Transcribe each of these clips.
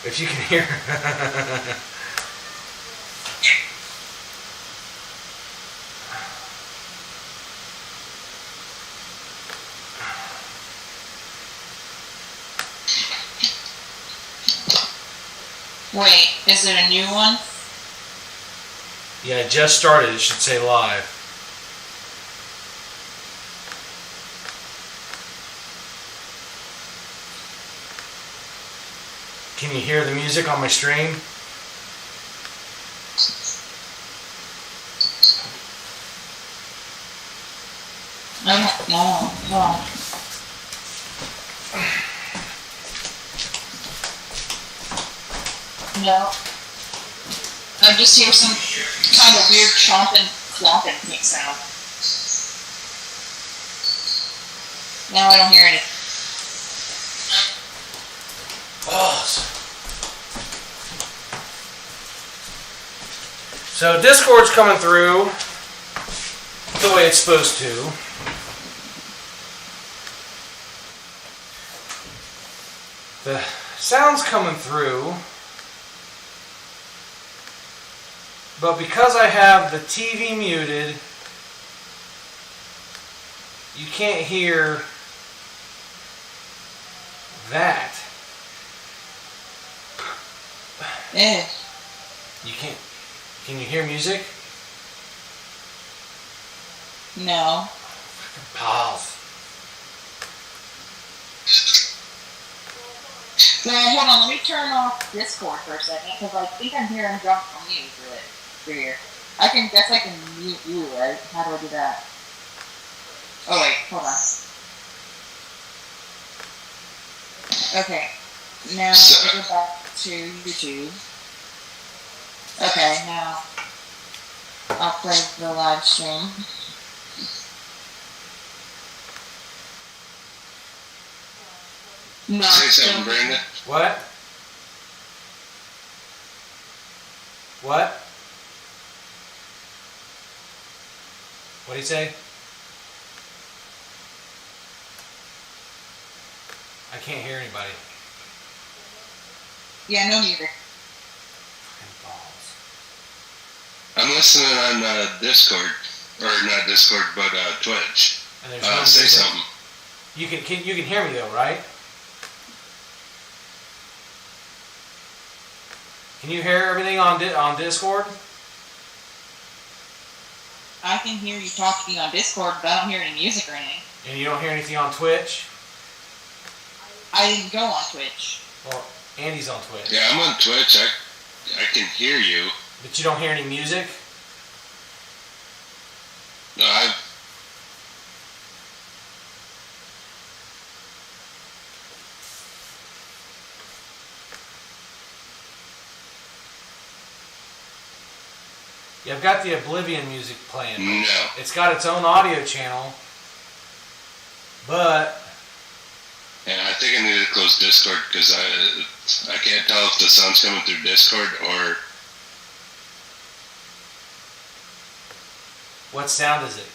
If you can hear. Wait, is it a new one? Yeah, it just started. It should say live. Can you hear the music on my stream? I don't know. No. No. I just hear some kind of weird chomping, flopping sound. Now I don't hear any. Oh. So Discord's coming through the way it's supposed to. The sound's coming through, but because I have the TV muted, you can't hear that. Yeah. You can't. Can you hear music? No. Pause. Well, hold on, let me turn off Discord for a second, because I think I'm hearing junk from you through here. I guess I can mute you, right? How do I do that? Oh wait, hold on. Okay, now we'll go back to YouTube. Okay, now I'll play the live stream. No, say something, Brenda. What? What? What do you say? I can't hear anybody. Yeah, no music. Fucking balls. I'm listening on Discord, or not Discord, but Twitch. And there's no say music? something. You can hear me though, right? Can you hear everything on Discord? I can hear you talking on Discord, but I don't hear any music or anything. And you don't hear anything on Twitch? I didn't go on Twitch. Well, Andy's on Twitch. Yeah, I'm on Twitch. I can hear you. But you don't hear any music? No, Yeah, I've got the Oblivion music playing. No. It's got its own audio channel, but Yeah, I think I need to close Discord because I can't tell if the sound's coming through Discord or what sound is it?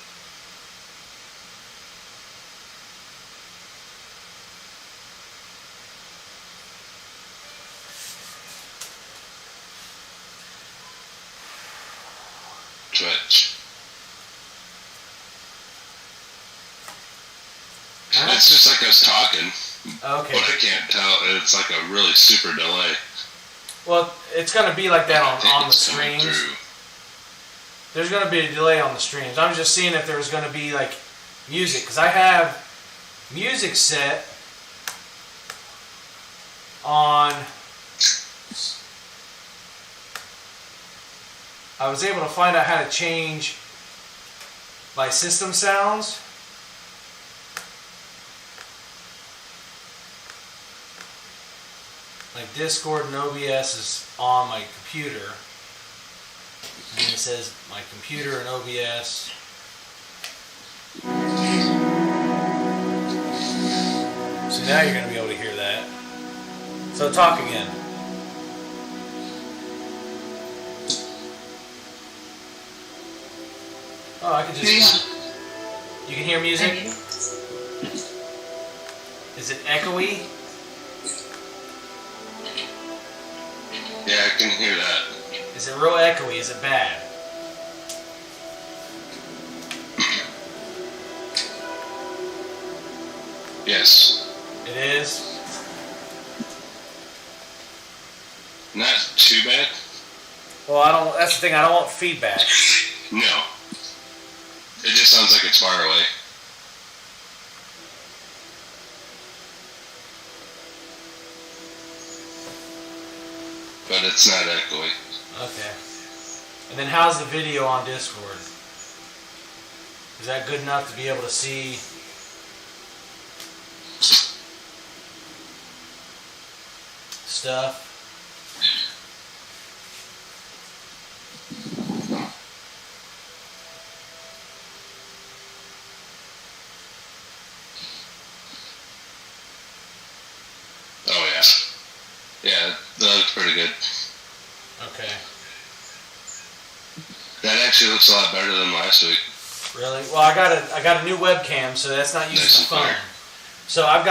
Twitch. Huh? It's just like us talking. Okay. But I can't tell. It's like a really super delay. Well, it's going to be like that I think on the it's coming streams. through. There's going to be a delay on the streams. I'm just seeing if there's going to be like music, because I have music set on. I was able to find out how to change my system sounds. Like Discord and OBS is on my computer. And it says my computer and OBS. So now you're going to be able to hear that. So talk again. Oh, I can just... You can hear music? Is it echoey? Yeah, I can hear that. Is it real echoey? Is it bad? Yes. It is? Not too bad. Well, I don't. That's the thing. I don't want feedback. No. It just sounds like it's far away. But it's not echoey. Okay. And then how's the video on Discord? Is that good enough to be able to see? Stuff? Oh yeah. Yeah, that looks pretty good. Okay. That actually looks a lot better than last week. Really? Well, I got a new webcam, so that's not using Nice the and phone. clear. So I've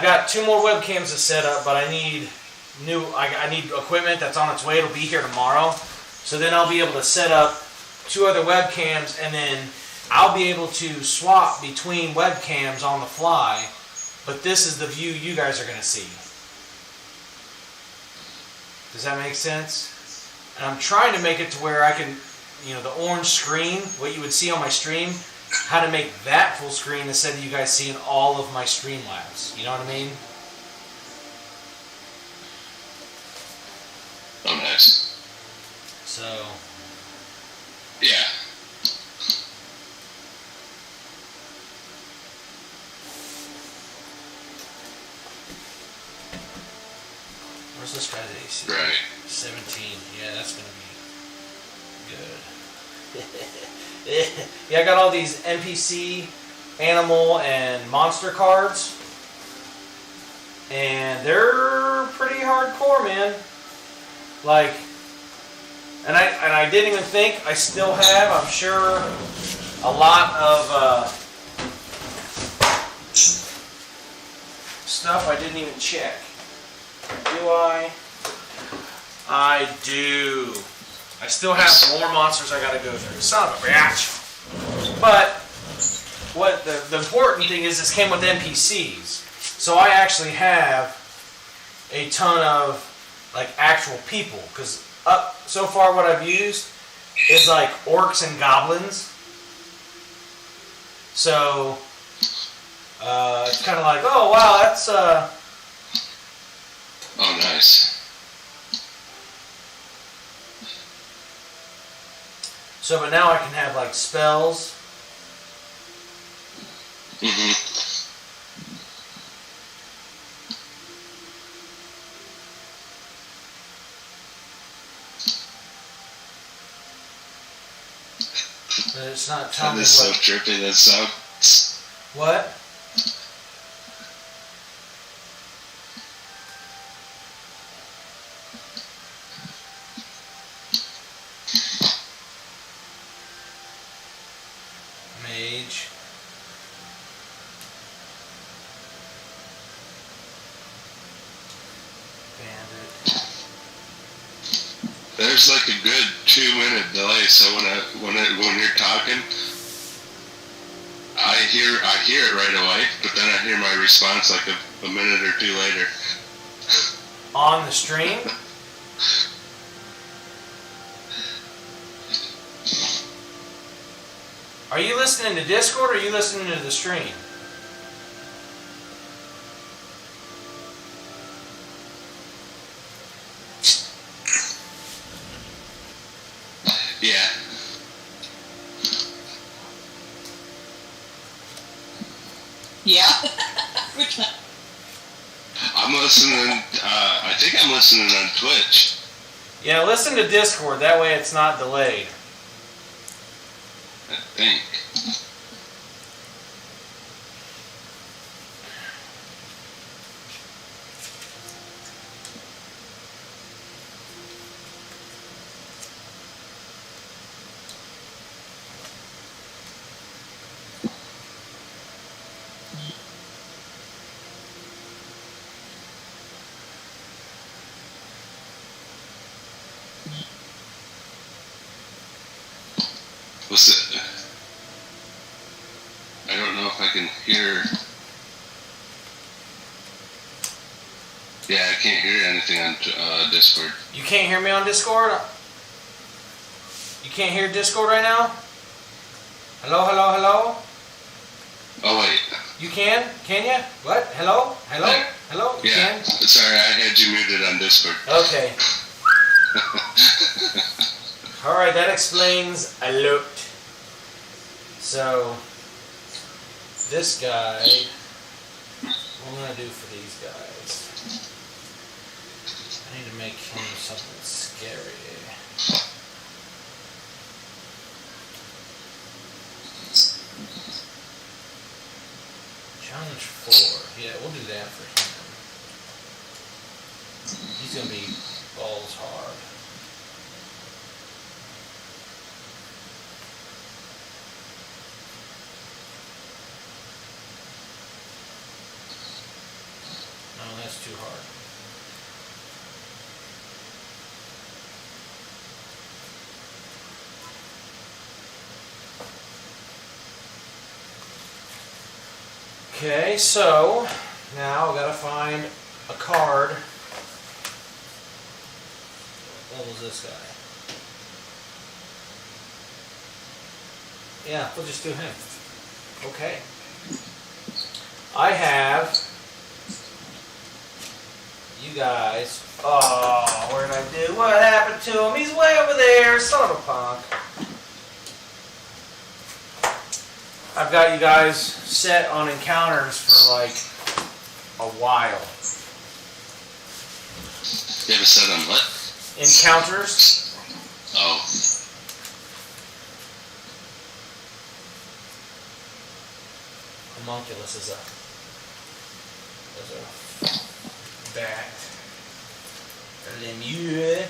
got 2 more webcams to set up, but I need I need equipment that's on its way. It'll be here tomorrow. So then I'll be able to set up 2 other webcams, and then I'll be able to swap between webcams on the fly. But this is the view you guys are going to see. Does that make sense? And I'm trying to make it to where I can, the orange screen, what you would see on my stream, how to make that full screen instead of you guys seeing all of my Streamlabs. You know what I mean? Oh, nice. So, Yeah. where's this guy's AC? Right. 17. Yeah, that's going to be good. Yeah, I got all these NPC, animal, and monster cards. And they're pretty hardcore, man. Like, and I didn't even think I still have, I'm sure, a lot of stuff I didn't even check. Do I? I do. I still have more monsters I gotta go through. Son of a bitch. But what the important thing is, this came with NPCs. So I actually have a ton of like actual people, because up so far what I've used is like orcs and goblins. So it's kind of like, oh wow, that's Oh, nice. so, but now I can have like spells. Mm-hmm. But it's not telling That me is so what. trippy, that sound. What? Mage. Bandit. There's like a good 2-minute delay, so when you're talking, I hear it right away, but then I hear my response like a minute or 2 later. On the stream? Are you listening to Discord or are you listening to the stream? Yeah. Yeah. Which one? I'm listening, I think I'm listening on Twitch. Yeah, listen to Discord. That way it's not delayed. I think. What's it? I don't know if I can hear. Yeah, I can't hear anything on Discord. You can't hear me on Discord? You can't hear Discord right now? Hello, hello, hello? Oh, wait. You can? Can you? What? Hello? Hello? Yeah. Hello? You Yeah, can? sorry, I had you muted on Discord. Okay. Alright, that explains a lot. So, this guy, what am I going to do for these guys? I need to make him something scary. Challenge 4. Yeah, we'll do that for him. He's going to be balls hard. No, that's too hard. Okay, so now I gotta find a card. What was this guy? Yeah, we'll just do him. Okay. I have you guys. Oh, what did I do? What happened to him? He's way over there, son of a punk. I've got you guys set on encounters for like a while. You have a set on what? Encounters. Oh. Homunculus is a bat. Lemure.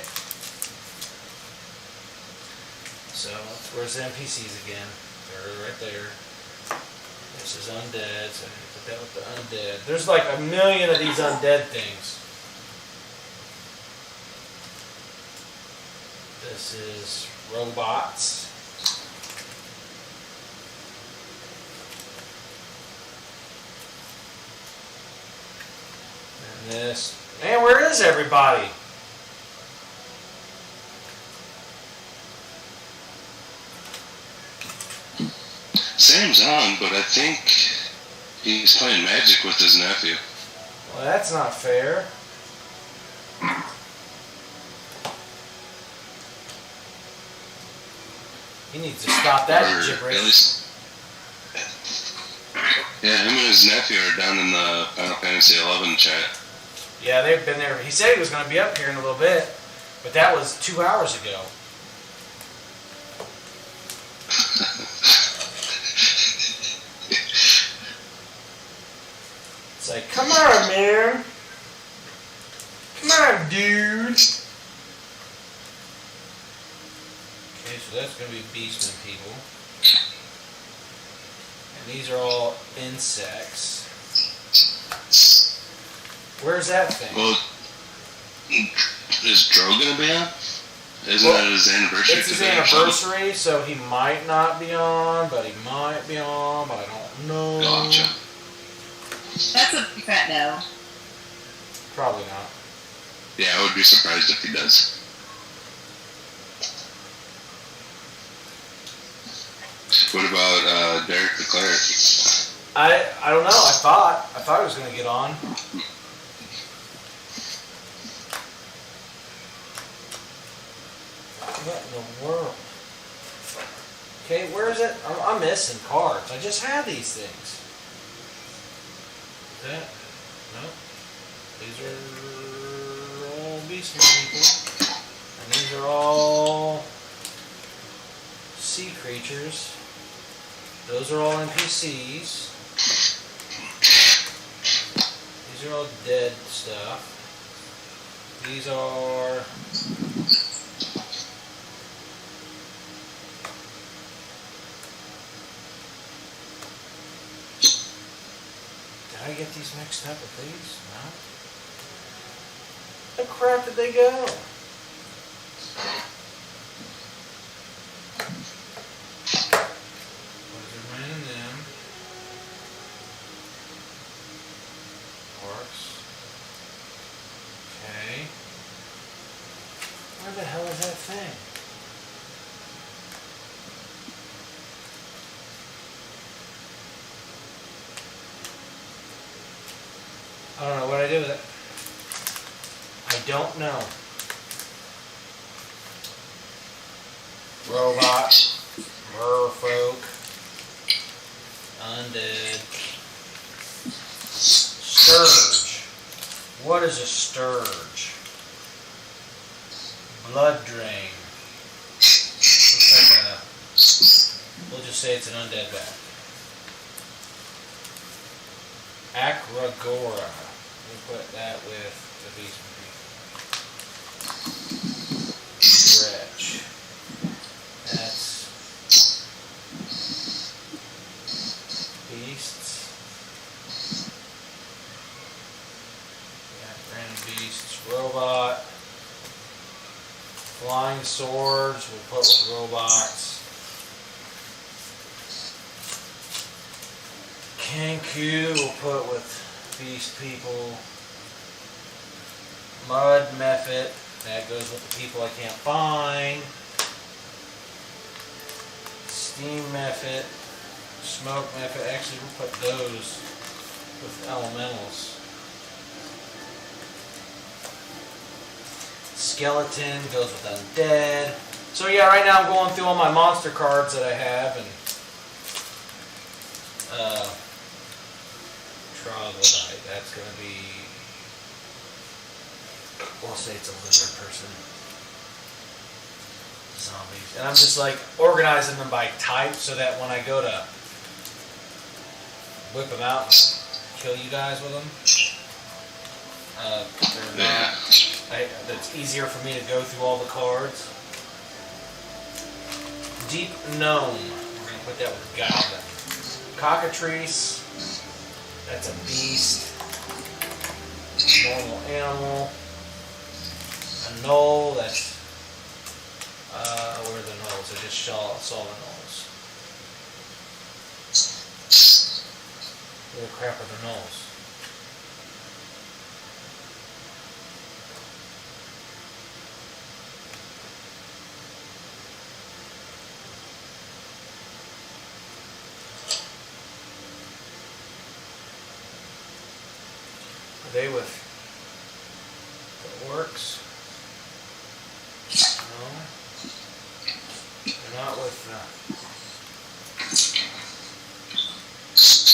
So where's the NPCs again? They're right there. This is undead, so I need to put that with the undead. There's like a million of these undead things. This is robots. And this. Man, where is everybody? Sam's on, but I think he's playing Magic with his nephew. Well, that's not fair. He needs to stop that Or gibberish. at least, yeah, him and his nephew are down in the Final Fantasy XI chat. Yeah, they've been there. He said he was going to be up here in a little bit, but that was 2 hours ago. It's like, come on, man. Come on, dude. Okay, so that's going to be beastmen people. And these are all insects. Where's that thing? Well, is Dro gonna be on? Isn't that his anniversary? It's his anniversary, so he might not be on, but he might be on, but I don't know. Gotcha. That's a fat no. Probably not. Yeah, I would be surprised if he does. What about Derek the Cleric? I don't know. I thought he was going to get on. What in the world? Okay, where is it? I'm missing cards. I just had these things. Is that? No. These are all beastmen people. And these are all sea creatures. Those are all NPCs. These are all dead stuff. These are... Did I get these mixed up with these? No. Where the crap did they go? I don't know what I did with it. I don't know. Robot, merfolk, undead, scourge. What is a scourge? Blood drain. Looks like a. We'll just say it's an undead bat. Acragora. We'll put that with the beast. Stretch. That's beasts. Yeah, random beasts. Robot. Flying swords. We'll put with robots. Kenku we'll put with beast people. Mud method. That goes with the people I can't find. Steam method. Smoke method. Actually, we'll put those with elementals. Skeleton goes with undead. So yeah, right now I'm going through all my monster cards that I have and troglodyte. That's going to be. We'll say it's a lizard person. Zombies. And I'm just like organizing them by type so that when I go to whip them out and kill you guys with them, they're not. It's easier for me to go through all the cards. Deep Gnome. We're going to put that with Goblin. Cockatrice. That's a beast. Normal animal. A knoll, that's, where are the knolls? I just saw the knolls. Where the crap are the knolls? Are they with the orcs? No. They're not with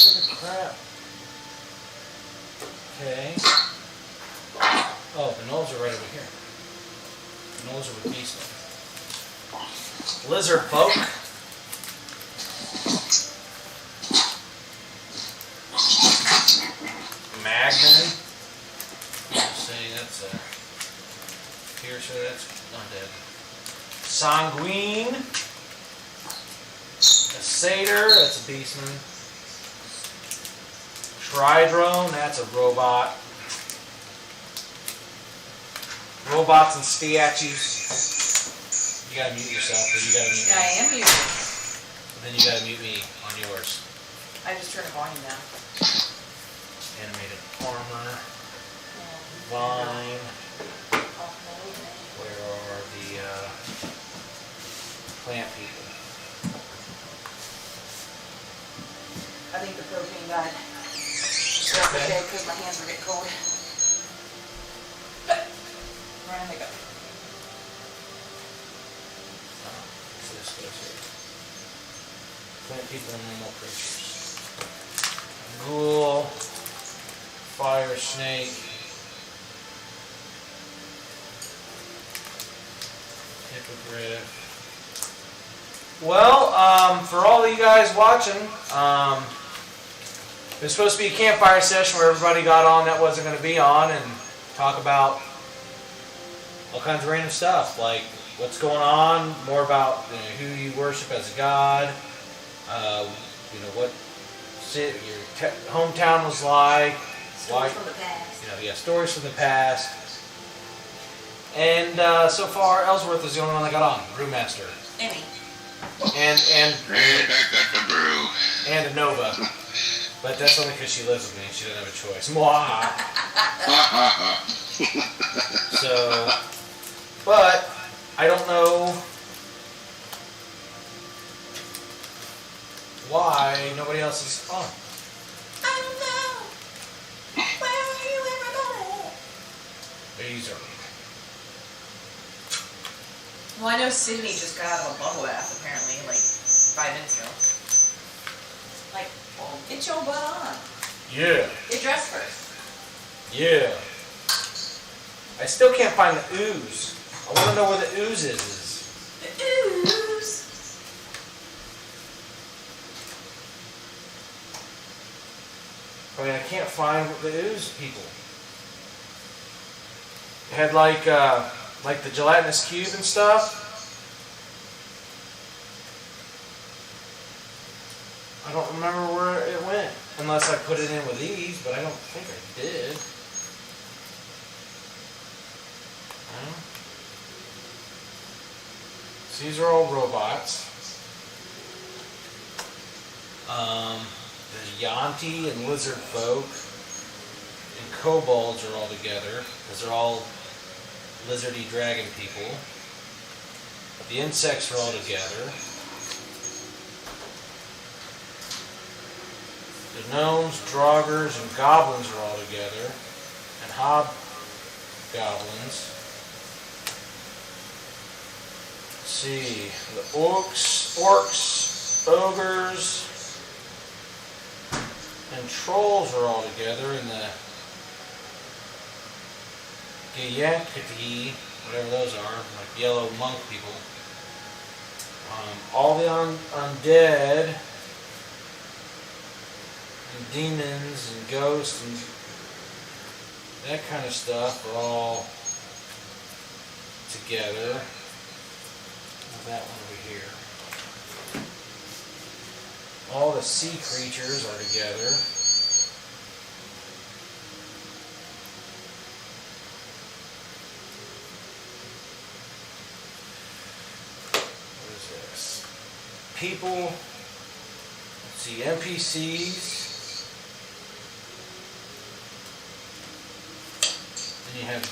what the crap? Okay. Oh, the gnolls are right over here. The gnolls are with beastmen. Lizard folk. Magman. Say that's a piercer, that's undead. Sanguine. A satyr, that's a beastman. Tridrone, that's a robot. Robots and statues. You gotta mute yourself, or you gotta mute me. I am muted. Then you gotta mute me on yours. I just turned the volume down. Animated armor. Vine. Where are the plant people? I think the propane died. That's okay, because my hands were getting cold. Ryan, they go. So this goes here. Plant people and normal creatures. Ghoul. Fire snake. Hippogriff. Well, for all of you guys watching, it was supposed to be a campfire session where everybody got on that wasn't going to be on and talk about all kinds of random stuff, like what's going on, more about who you worship as a god, what your hometown was like, Stories from the past. stories from the past. And so far, Ellsworth is the only one that got on, Brewmaster. Emmy. And Back to brew. and a Nova. But that's only because she lives with me and she doesn't have a choice. Mwah! So, but I don't know why nobody else is on. I don't know. Where are you Well, I know Sydney just got out of a bubble bath apparently, like 5 minutes ago. Like, well, get your butt on. Yeah. Get dressed first. Yeah. I still can't find the ooze. I want to know where the ooze is. The ooze. I mean, I can't find the ooze people. It had like the gelatinous cube and stuff. I don't remember where it went, unless I put it in with these, but I don't think I did. No. So these are all robots. There's Yanti and Lizard Folk, and Kobolds are all together, because they're all lizardy dragon people. The insects are all together. The gnomes, draugrs, and goblins are all together, and hobgoblins. Let's see, the orcs, ogres, and trolls are all together, and the Gayakati, whatever those are, like yellow monk people. All the undead, and demons, and ghosts, and that kind of stuff are all together. That one over here. All the sea creatures are together. What is this? People. Let's see, NPCs. Then you have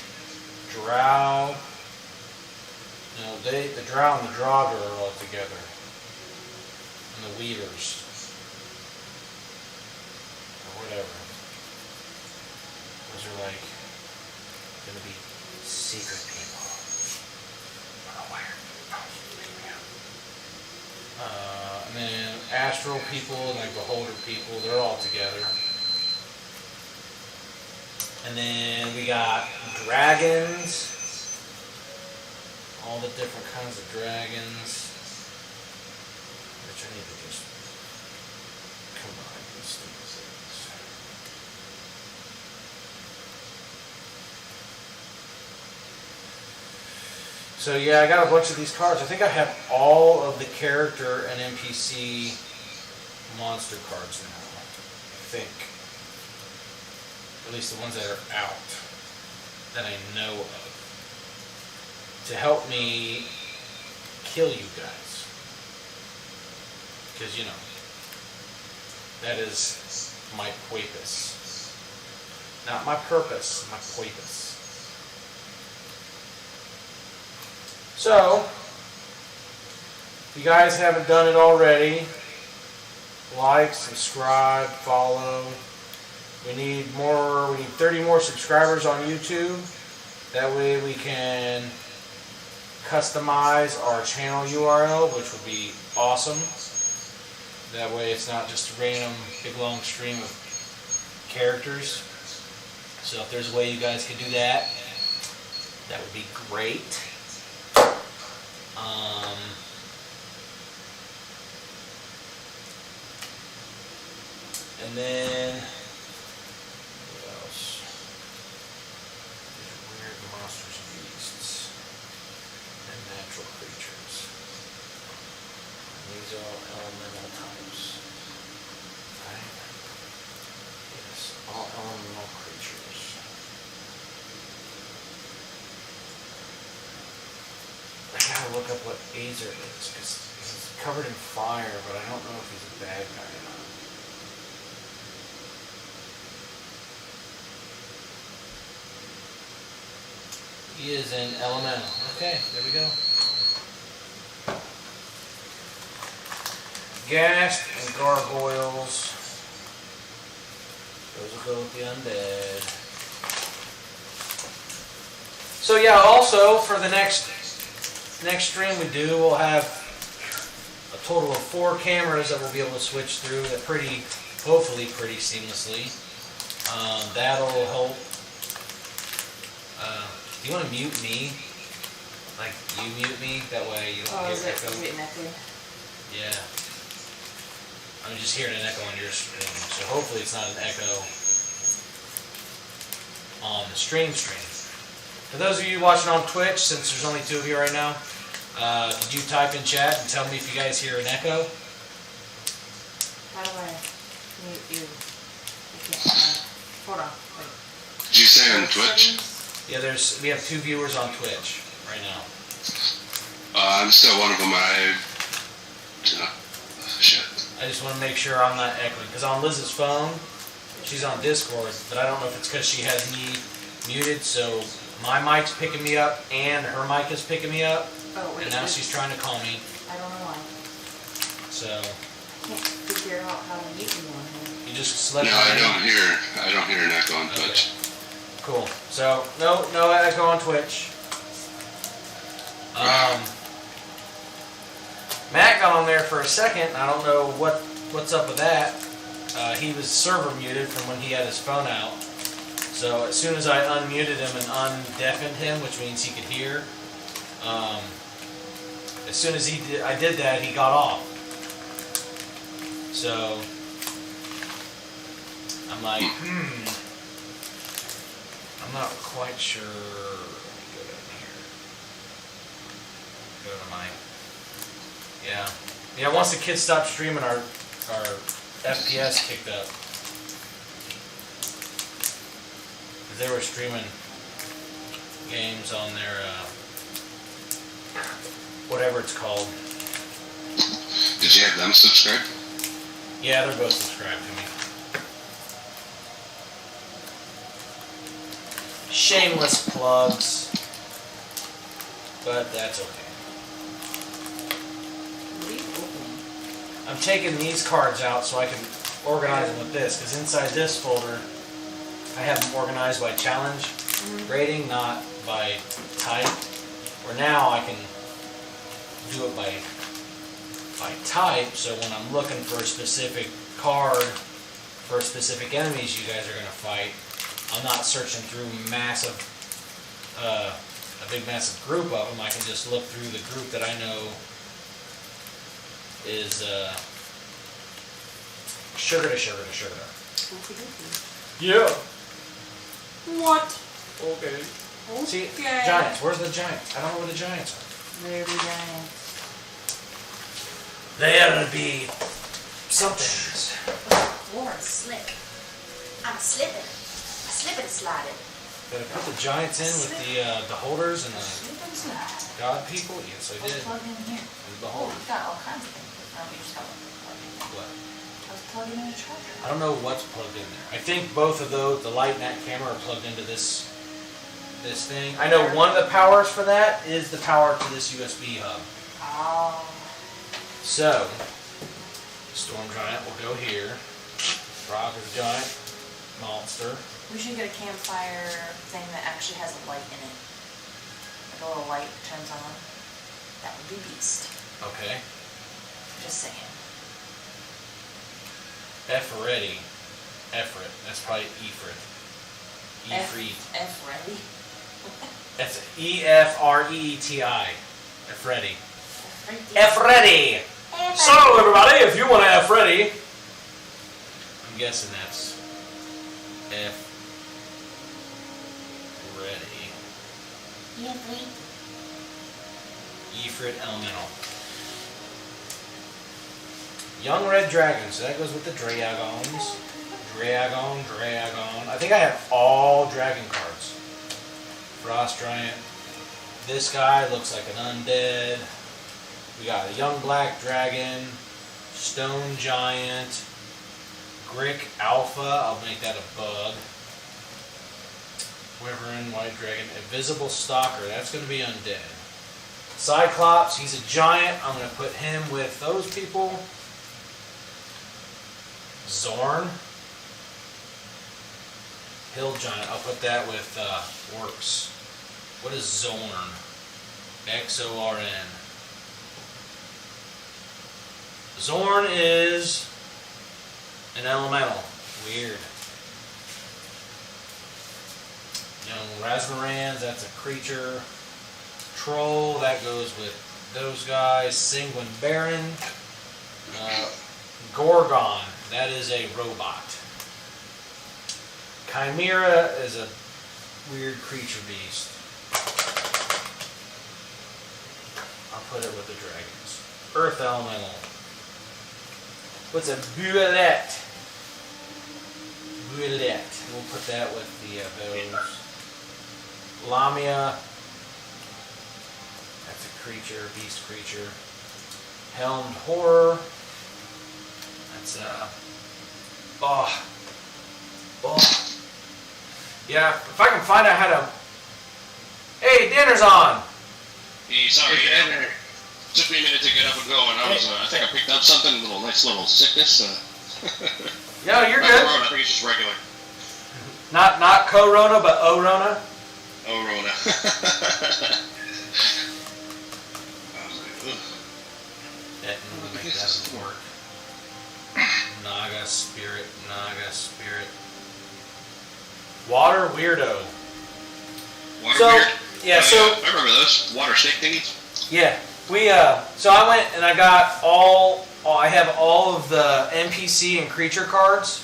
drow. No, the drow and the draugr are all together. And the weavers. Or whatever. Those are like gonna be secret people. I don't know where. And then astral people and like beholder people, they're all together. And then we got dragons. All the different kinds of dragons. Which I need to just combine these things. So yeah, I got a bunch of these cards. I think I have all of the character and NPC monster cards now. I think. At least the ones that are out. That I know of. To help me kill you guys. Because, you know, that is my purpose. Not my purpose, my purpose. So, if you guys haven't done it already, like, subscribe, follow. We need 30 more subscribers on YouTube. That way we can customize our channel URL, which would be awesome. That way it's not just a random big long stream of characters. So if there's a way you guys can do that, that would be great. And then what else? These weird monsters and beasts. And natural creatures. And these are all elemental types. Right? Yes, all elemental creatures. I gotta look up what Azer is, because he's covered in fire, but I don't know if he's a bad guy or not. He is an elemental. Okay, there we go. Ghast and gargoyles. Those will go with the undead. So yeah, also for the next next stream we do, we'll have a total of 4 cameras that we'll be able to switch through that hopefully pretty seamlessly. That'll help. Do you want to mute me? Like, you mute me? That way you don't hear echo. Is it an echo? Yeah. I'm just hearing an echo on your stream, so hopefully it's not an echo on the stream. For those of you watching on Twitch, since there's only 2 of you right now, could you type in chat and tell me if you guys hear an echo? How do I mute you? I can't. Hold on. Wait. Did you say on Twitch? Yeah, we have 2 viewers on Twitch right now. I'm still one of them. Shit. I just want to make sure I'm not echoing, because on Liz's phone, she's on Discord, but I don't know if it's because she has me muted, so my mic's picking me up and her mic is picking me up, Oh, wait. and now she's trying to call me, I don't know why. so I can't figure out how to mute you on here. you just select No, I don't hear an echo on Okay. Twitch. Cool. So, no echo on Twitch. Matt got on there for a second. I don't know what's up with that. He was server muted from when he had his phone out. So as soon as I unmuted him and undeafened him, which means he could hear, as soon as I did that, he got off. So I'm like, I'm not quite sure. Let me go down here. Go to my. Yeah. Once the kids stopped streaming, our FPS kicked up. 'Cause they were streaming games on their whatever it's called. Did you have them subscribe? Yeah, they're both subscribed to me. Shameless plugs, but that's okay. I'm taking these cards out so I can organize them with this, because inside this folder, I have them organized by challenge rating, not by type. Where now I can do it by type, so when I'm looking for a specific card for specific enemies you guys are going to fight, I'm not searching through a big massive group of them. I can just look through the group that I know is sugar to sugar to sugar. Yeah. What? Okay. See, giants. Where's the giants? I don't know where the giants are. They're the giants. They ought to be somethings. Floor is slick. I'm slipping. I slip and slide it. Did I put the giants in with the holders and the Slip and slide. god people? Yes, I did. Plug in here. And the Oh, holders. we've got all kinds of things. I don't just have one. What? I was plugging in a charger. I don't know what's plugged in there. I think both of those, the light and that camera, are plugged into this thing. I know one of the powers for that is the power to this USB hub. Oh. So, Storm Giant will go here. Rock is a giant monster. We should get a campfire thing that actually has a light in it. Like a little light that turns on. That would be beast. Okay. Just saying. Efretti. Efret. That's probably Efret. Efreet. F ready. That's E-F-R-E-E-T-I. Efretti. Efretti! So, everybody, if you want to have Freddy, I'm guessing that's F-Ready. Efrit Elemental. Young Red Dragon, so that goes with the Dragons. Dragon. I think I have all dragon cards. Frost Giant. This guy looks like an undead. We got a young black dragon, stone giant, Grick Alpha, I'll make that a bug. Wyvern, white dragon, invisible stalker, that's going to be undead. Cyclops, he's a giant, I'm going to put him with those people. Zorn, hill giant, I'll put that with orcs. What is Zorn? X-O-R-N. Zorn is an elemental. Weird. Young Rasmarans, that's a creature. Troll, that goes with those guys. Sanguine Baron. Gorgon, that is a robot. Chimera is a weird creature beast. I'll put it with the dragons. Earth elemental. What's a Buelette? Buelette. We'll put that with the those. Lamia. That's a creature, beast creature. Helmed Horror. That's yeah, if I can find out how to. Hey, dinner's on. Hey, sorry, it took me a minute to get up and go, and I think I picked up something, nice little sickness. Yeah, you're Not good. Corona, I think it's just regular. Not Corona, but O-Rona. O-Rona. That will make that work. Naga Spirit. Water Weirdo. Water weird. Yeah, I remember those water snake thingies. Yeah, so I went and I got I have all of the NPC and creature cards.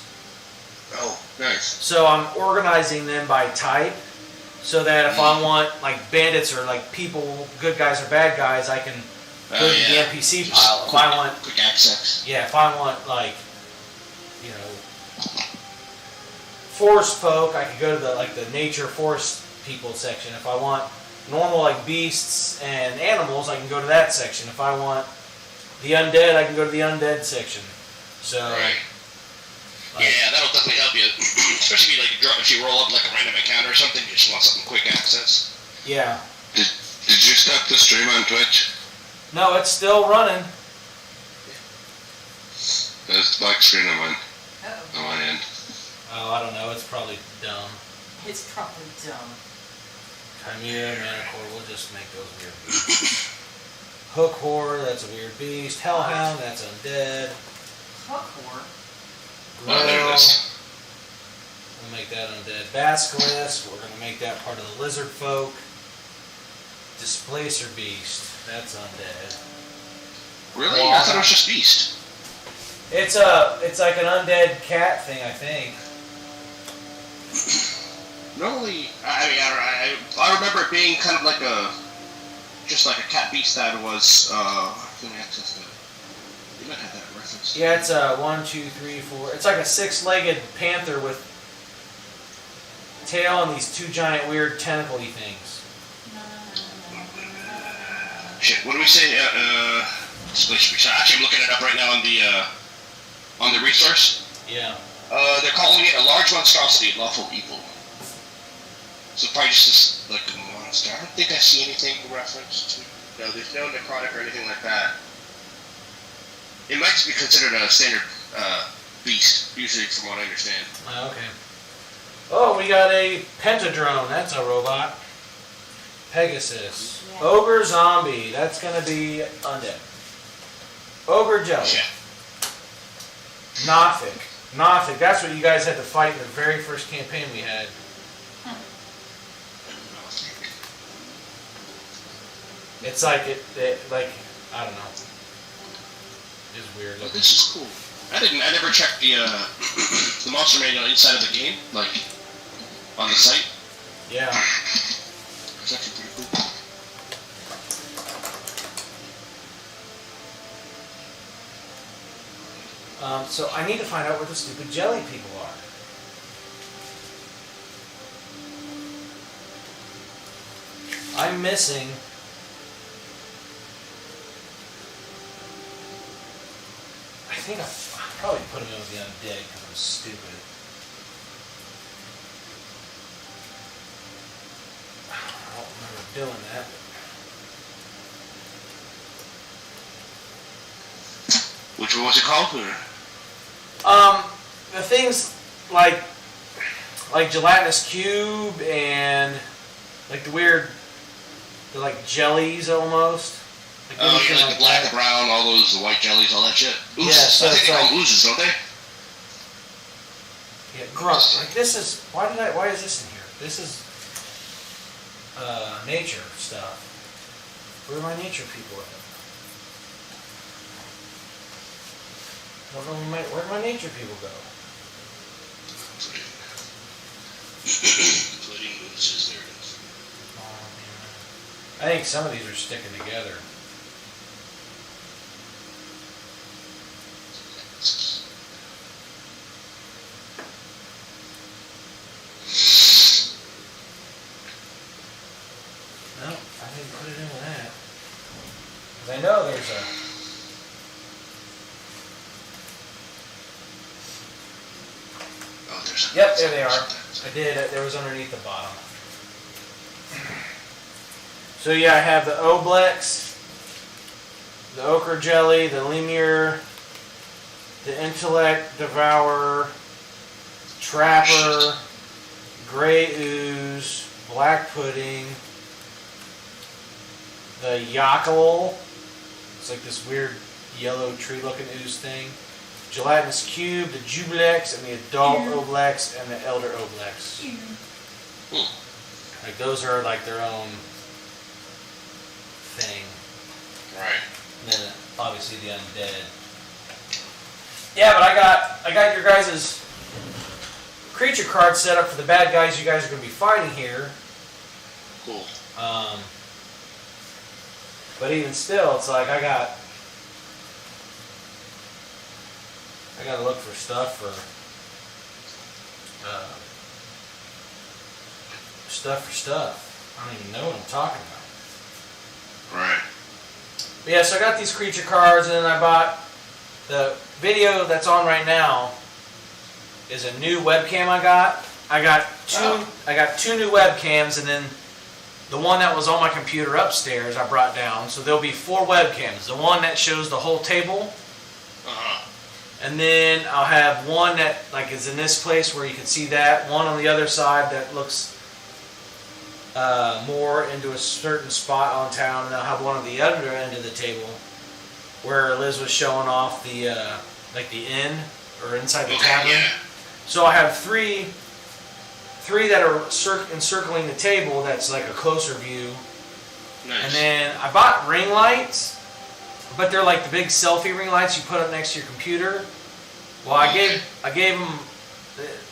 Oh, nice. So I'm organizing them by type, so that if I want like bandits or like people, good guys or bad guys, I can go to the NPC Just pile. If I want quick access. Yeah, if I want like, forest folk, I could go to the nature forest people section. If I want normal like beasts and animals, I can go to that section. If I want the undead, I can go to the undead section. So Right. Yeah, that'll definitely help you, especially if you roll up like a random encounter or something. You just want something quick access. Yeah. Did you stop the stream on Twitch? No, it's still running. There's black screen on mine. Uh-oh. On my end. Oh, I don't know. It's probably dumb. It's probably dumb. Chimera, Manicore, we'll just make those weird beasts. Hook Horror, that's a weird beast. Hellhound, that's undead. Hook whore. Oh, there it is. We'll make that undead. Basilisk, we're going to make that part of the lizard folk. Displacer Beast, that's undead. Really? I thought it was just beast. It's like an undead cat thing, I think. Normally, I remember it being kind of like just like a cat beast that was, can we access that? You might have that reference. Yeah, it's 1, 2, 3, 4. It's like a 6-legged panther with tail and these 2 giant weird tentacle-y things. Shit, what do we say? Actually, I'm looking it up right now on the resource. Yeah. They're calling it a large monstrosity, lawful evil. So probably just like a monster. I don't think I see anything referenced to. No, there's no necrotic or anything like that. It might just be considered a standard beast, usually, from what I understand. Okay. Oh, we got a pentadrone. That's a robot. Pegasus. Yeah. Ogre zombie. That's gonna be undead. Ogre jelly. Yeah. Nothic. That's what you guys had to fight in the very first campaign we had. It's like I don't know. It's weird Oh, looking. this is cool. I never checked the monster manual inside of the game, like on the site. Yeah. It's actually pretty cool. So I need to find out where the stupid jelly people are. I'm missing. I think I probably put him in with the undead because I'm stupid. I don't remember doing that. Which one was it called? Or? The things like gelatinous cube and like the weird They're like jellies almost. Like Oh, anything yeah, like the black, that. the brown, all those, the white jellies, all that shit. Oozes. Yeah, so I think it's they call like- them oozes, don't they? Yeah, grunt. Like this is why is this in here? This is nature stuff. Where are my nature people at? I don't know where'd my nature people go? Pudding oozes, there it is. Oh, man. I think some of these are sticking together. No, I didn't put it in with that. 'Cause I know there's a... Oh, there's. Yep, there they are. I did. There was underneath the bottom. So yeah, I have the Oblex, the Ochre Jelly, the Lemur, the Intellect Devourer, Trapper, Gray Ooze, Black Pudding, the Yackle. It's like this weird yellow tree-looking ooze thing. Gelatinous Cube, the Jublex, and the Adult Oblex, and the Elder Oblex. Like those are like their own thing. Right. And then obviously the undead. Yeah, but I got your guys' creature cards set up for the bad guys you guys are going to be fighting here. Cool. But even still, it's like I gotta look for stuff for stuff. I don't even know what I'm talking about. Right. But yeah, so I got these creature cards, and then I bought the video that's on right now is a new webcam I got. I got two new webcams, and then the one that was on my computer upstairs I brought down. So there'll be 4 webcams. The one that shows the whole table. And then I'll have one that like is in this place where you can see that. One on the other side that looks more into a certain spot on town. And I'll have one on the other end of the table where Liz was showing off the like the inn or inside the tavern. Yeah. So I have three that are encircling the table. That's like a closer view. Nice. And then I bought ring lights. But they're like the big selfie ring lights you put up next to your computer. Well, I gave them.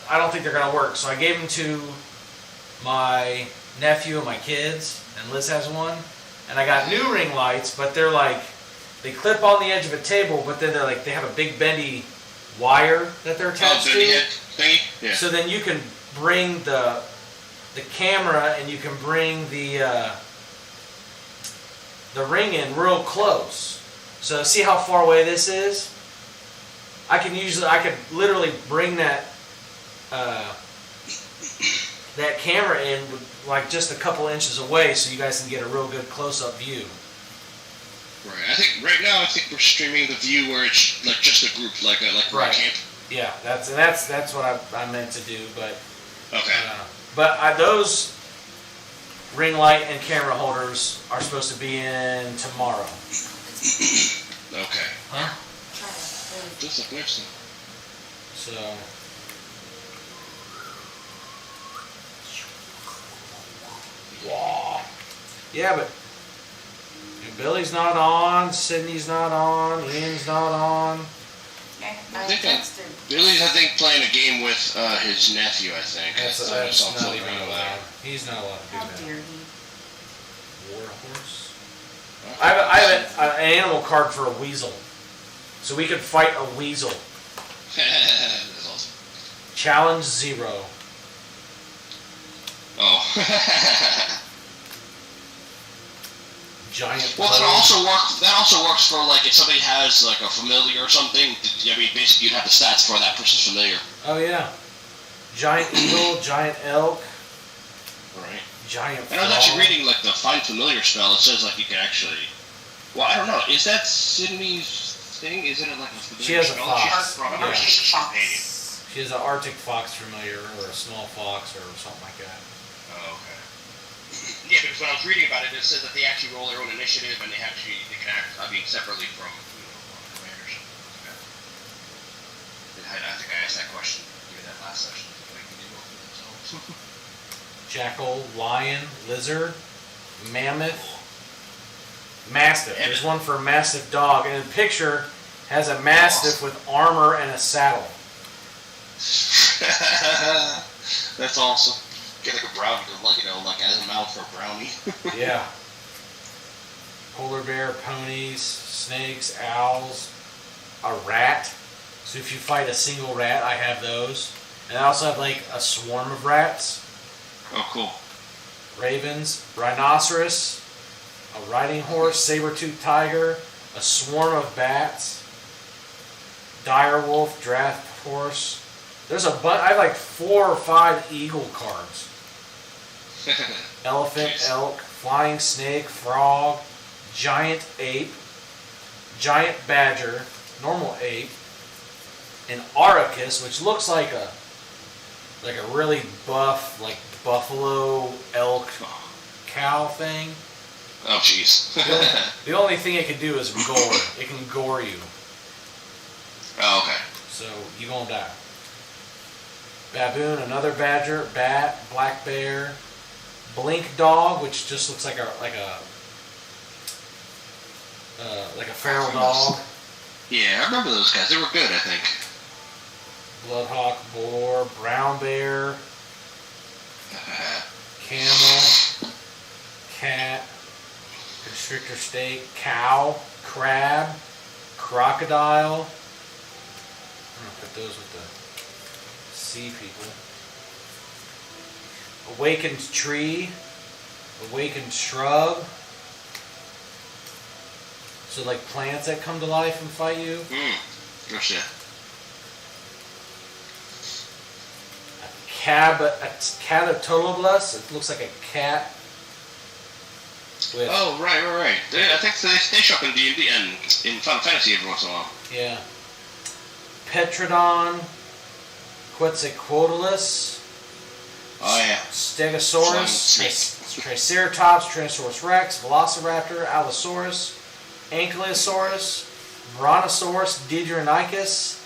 I don't think they're gonna work, so I gave them to my nephew and my kids, and Liz has one. And I got new ring lights, but they're like they clip on the edge of a table, but then they have a big bendy wire that they're attached to. Thingy? Yeah. So then you can bring the camera and you can bring the ring in real close. So see how far away this is? I could literally bring that that camera in like just a couple inches away, so you guys can get a real good close-up view. Right. I think right now we're streaming the view where it's like just a group, like Right. camp. Yeah, that's what I meant to do, but Okay. Those ring light and camera holders are supposed to be in tomorrow. Okay. Huh? Just like next time. So. Yeah, but Billy's not on, Sydney's not on, Ian's not on. Okay, I I think texted. Billy's, I think, playing a game with his nephew, I think. That's I saw him not floating even around over allowed. He's not allowed to do How that. dare he? Warhorse? I have an animal card for a weasel. So we could fight a weasel. That's awesome. Challenge 0. Oh. Giant. Well, that also works for like if somebody has like a familiar or something. I mean, basically you'd have the stats for that person's familiar. Oh yeah. Giant eagle, giant elk, Right. giant And I was frog. actually reading like the find familiar spell. It says like you can actually. Well, I don't know. Is that Sydney's thing? Is it like a familiar She has a spell? fox. Or Yeah. she's a companion. She has an Arctic fox familiar, or a small fox, or something like that. Oh, okay. Yeah, because when I was reading about it, it says that they actually roll their own initiative and they can act, separately from, commanders. Okay. I think I asked that question during that last session. Like, can they roll for themselves? Jackal, lion, lizard, mammoth, mastiff. There's one for a mastiff dog, and the picture has a mastiff with armor and a saddle. That's awesome. Get like a brownie, like as a mouth for a brownie. Yeah. Polar bear, ponies, snakes, owls, a rat. So if you fight a single rat, I have those. And I also have like a swarm of rats. Oh, cool. Ravens, rhinoceros, a riding horse, saber-toothed tiger, a swarm of bats, dire wolf, draft horse. There's a bunch. I have like 4 or 5 eagle cards. Elephant, Jeez. elk, flying snake, frog, giant ape, giant badger, normal ape, an aracus, which looks like a really buff, like buffalo, elk, cow thing. Oh, jeez. The only thing it can do is gore. It can gore you. Oh, okay. So you gonna die. Baboon, another badger, bat, black bear, blink dog, which just looks like a feral dog. Yeah, I remember those guys. They were good, I think. Bloodhawk, boar, brown bear, camel, cat, constrictor snake, cow, crab, crocodile. I'm gonna put those with the sea people. Awakened tree, awakened shrub. So like plants that come to life and fight you. Gotcha. A catatolobus. It looks like a cat. With, Oh, right. I think they show up in D&D and in Final Fantasy every once in a while. yeah. Petrodon, Quetzalcoatlus, Oh, yeah. Stegosaurus, Snake. Triceratops, Tyrannosaurus Rex, Velociraptor, Allosaurus, Ankylosaurus, Brontosaurus, Didrionicus,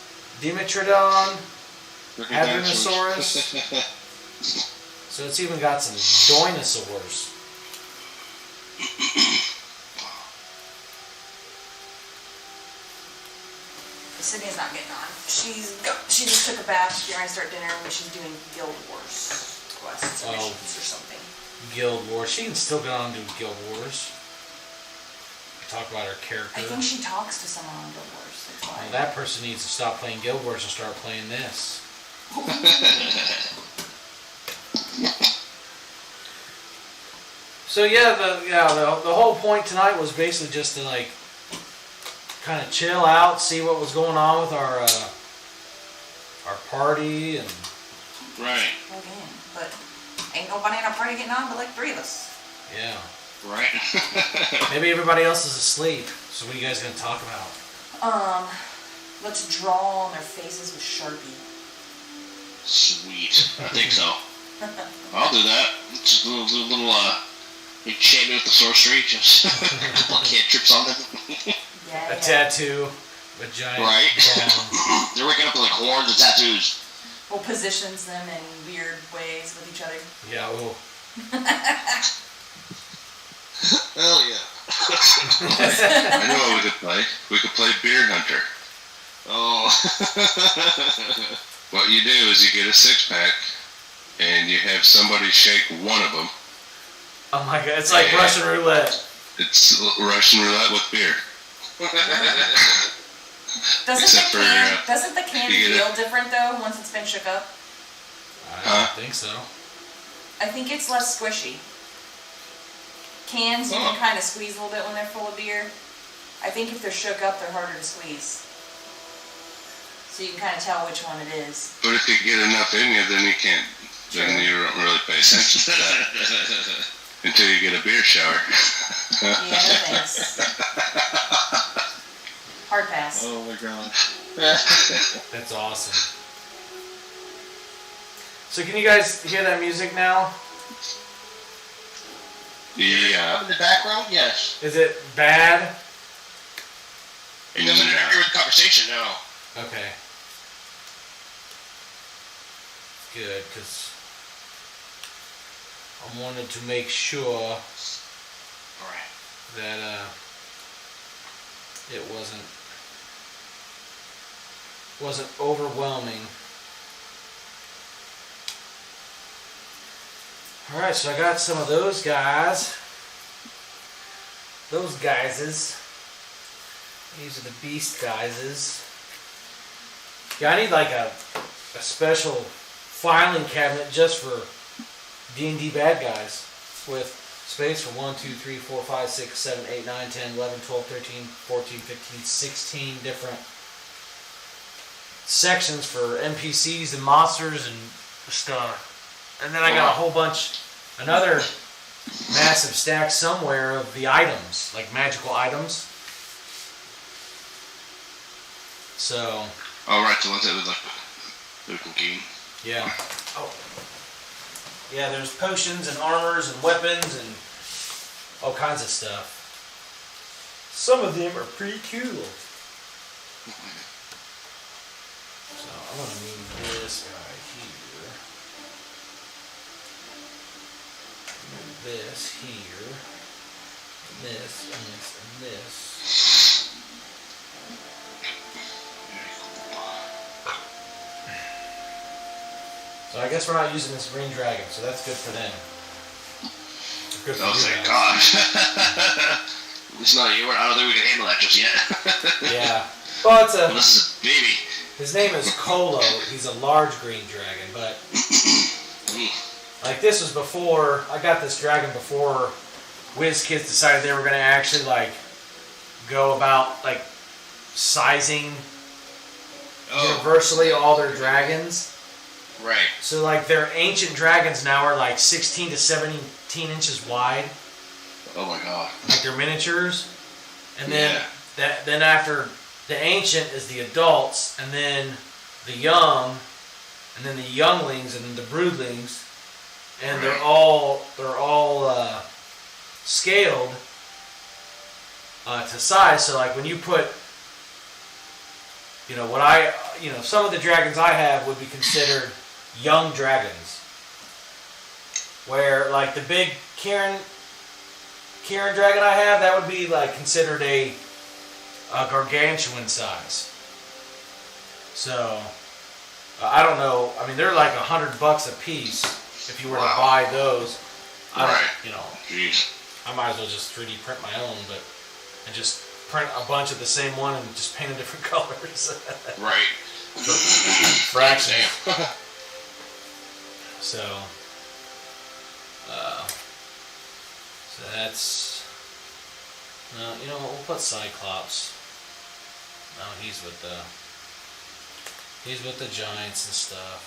Dimetrodon, Hadrosaurus. So it's even got some dinosaurs. Sydney's not getting on. She just took a bath. She's going to start dinner and she's doing Guild Wars quests or missions or something. Guild Wars. She can still go on and do Guild Wars. Talk about her character. I think she talks to someone on Guild Wars. That's why. Well, that person needs to stop playing Guild Wars and start playing this. So yeah, the whole point tonight was basically just to like kind of chill out, see what was going on with our party and. Right. Again, but ain't nobody in our party getting on but like 3 of us. Yeah. Right. Maybe everybody else is asleep. So what are you guys gonna talk about? Let's draw on their faces with Sharpie. Sweet. I think so. I'll do that. Just a little enchantment with the sorcery. Just a couple of cantrips on them. Yeah. A tattoo, a giant. Right. bone. They're waking up with like horns and tattoos. We'll positions them in weird ways with each other. Yeah. Well. Hell yeah. I know what we could play. We could play Beer Hunter. Oh. What you do is you get a 6-pack and you have somebody shake one of them. Oh my god! It's like Russian roulette. It's Russian roulette with beer. Doesn't the can feel different though once it's been shook up? I don't think so. I think it's less squishy. Cans you can kind of squeeze a little bit when they're full of beer. I think if they're shook up, they're harder to squeeze. So you can kind of tell which one it is. But if you get enough in you, then you can't. Then you don't really pay attention to that. Until you get a beer shower. Yeah, no thanks. Hard pass. Oh my god. That's awesome. So can you guys hear that music now? In the background, yes. Is it bad? It doesn't interfere with the conversation, no. Okay. Good, because I wanted to make sure that it wasn't overwhelming. Alright, so I got some of those guys. Those guyses. These are the beast guyses. Yeah, I need like a special filing cabinet just for D&D bad guys with space for 1, 2, 3, 4, 5, 6, 7, 8, 9, 10, 11, 12, 13, 14, 15, 16 different sections for NPCs and monsters and stuff. And then I got a whole bunch, another massive stack somewhere of the items, like magical items. So. Oh, right, the ones that we can gain. Yeah. Oh. Yeah, there's potions and armors and weapons and all kinds of stuff. Some of them are pretty cool. So I'm going to move this guy here. Move this here. And this, and this, and this. So I guess we're not using this green dragon, so that's good for them. Good for thank God. It's not you. I don't think we can handle that just yet. Yeah. Well, it's this is a baby. His name is Kolo. He's a large green dragon, but like this was before I got this dragon before WizKids decided they were going to actually like go about like sizing universally all their dragons. Right. So like their ancient dragons now are like 16 to 17 inches wide. Oh my God. Like they're miniatures. And then then after the ancient is the adults, and then the young, and then the younglings, and then the broodlings, and they're all scaled to size. So like when you put, some of the dragons I have would be considered young dragons, where like the big Kieran dragon I have, that would be like considered a gargantuan size. So I don't know. I mean, they're like $100 a piece if you were to buy those. Jeez. I might as well just 3D print my own, and just print a bunch of the same one and just paint in different colors. Right. For action. So that's. We'll put Cyclops. No, he's with the giants and stuff.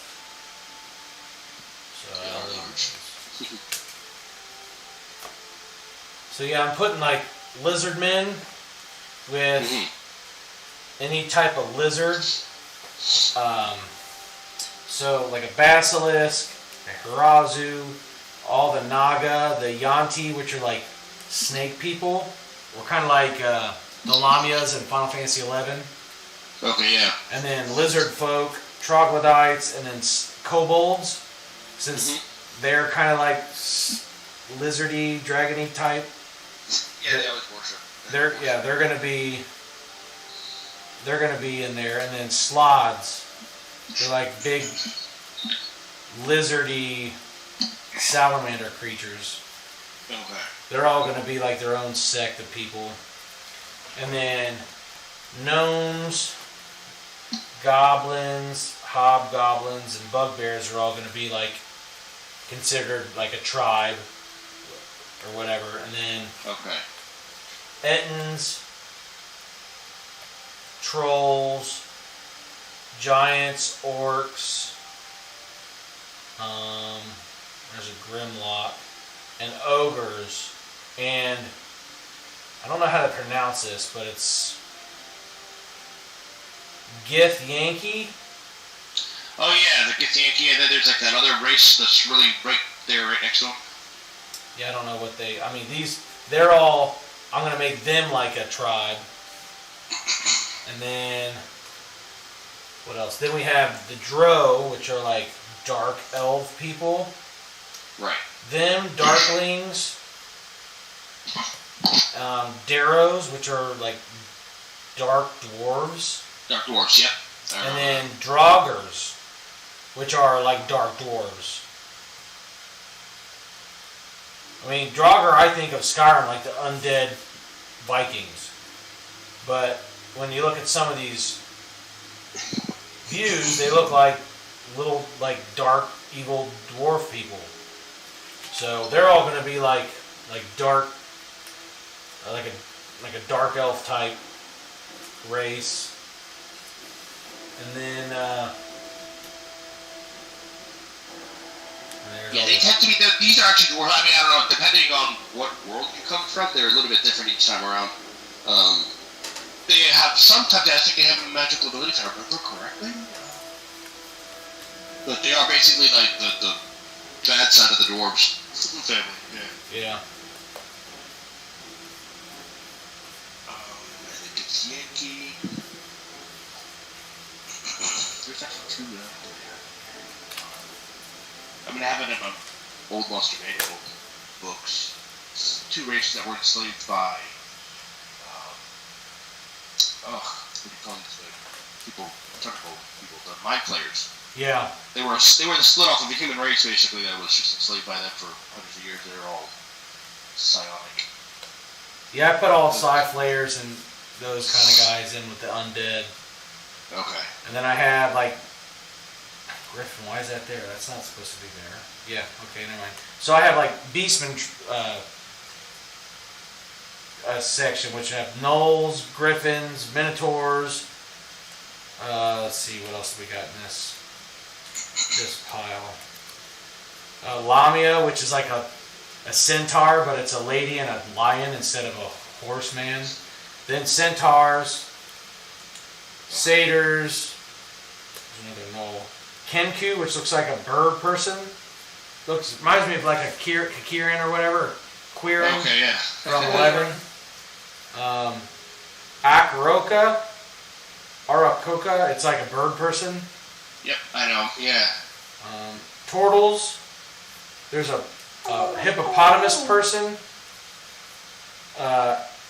So yeah, I'm putting like lizard men with any type of lizard. So like a basilisk, a hirazu, all the naga, the yanti, which are like snake people. We're kind of like the Lamias in Final Fantasy XI. Okay, yeah. And then lizard folk, troglodytes, and then kobolds. Since they're kind of like lizardy, dragony type. Yeah, they always worship. They're gonna be in there, and then slods. They're like big lizardy salamander creatures. Okay. They're all going to be like their own sect of people. And then gnomes, goblins, hobgoblins, and bugbears are all going to be like considered like a tribe or whatever. And then Ettins, trolls, giants, orcs, there's a grimlock, and ogres, and I don't know how to pronounce this, but it's Githyanki. Oh yeah, the Githyanki, and then there's like that other race that's really right there, right next to them. Yeah, I don't know what they... I mean, they're all... I'm going to make them like a tribe. And then... What else? Then we have the Drow, which are like dark elf people. Right. Them, Darklings. Darrows, which are like dark dwarves. Dark dwarves, yep. And then Draugrs, which are like dark dwarves. I mean, Draugr, I think of Skyrim like the undead Vikings. But when you look at some of these views, they look like little, like dark, evil dwarf people. So they're all going to be like dark, like a dark elf type race. And then yeah, they tend to be. These are actually dwarves. I mean, I don't know. Depending on what world you come from, they're a little bit different each time around. They have sometimes I think they have magical abilities. If I remember correctly, but they are basically like the bad side of the dwarves family. Yeah. I think it's Yankee. There's actually two there. I mean, I have it in my old Monster Manual books. It's two races that were enslaved by, what do you call these people? Technical people, the mind players. Yeah. They were the split off of the human race, basically, that was just enslaved by them for hundreds of years. They're all psionic. Yeah, I put all Psi-Flayers and those kind of guys in with the undead. Okay. And then I have like Griffin. Why is that there? That's not supposed to be there. Yeah. Okay. Never mind. So I have like Beastmen section, which have Gnolls, Griffins, Minotaurs. Let's see what else we got in this pile. Lamia, which is like a centaur, but it's a lady and a lion instead of a horseman. Then centaurs, satyrs, another gnoll. Kenku, which looks like a bird person. Reminds me of like a Kirin or whatever. Quirin. Okay, yeah. From 11. Arakoka, it's like a bird person. Yep, I know, yeah. Turtles. There's a hippopotamus person.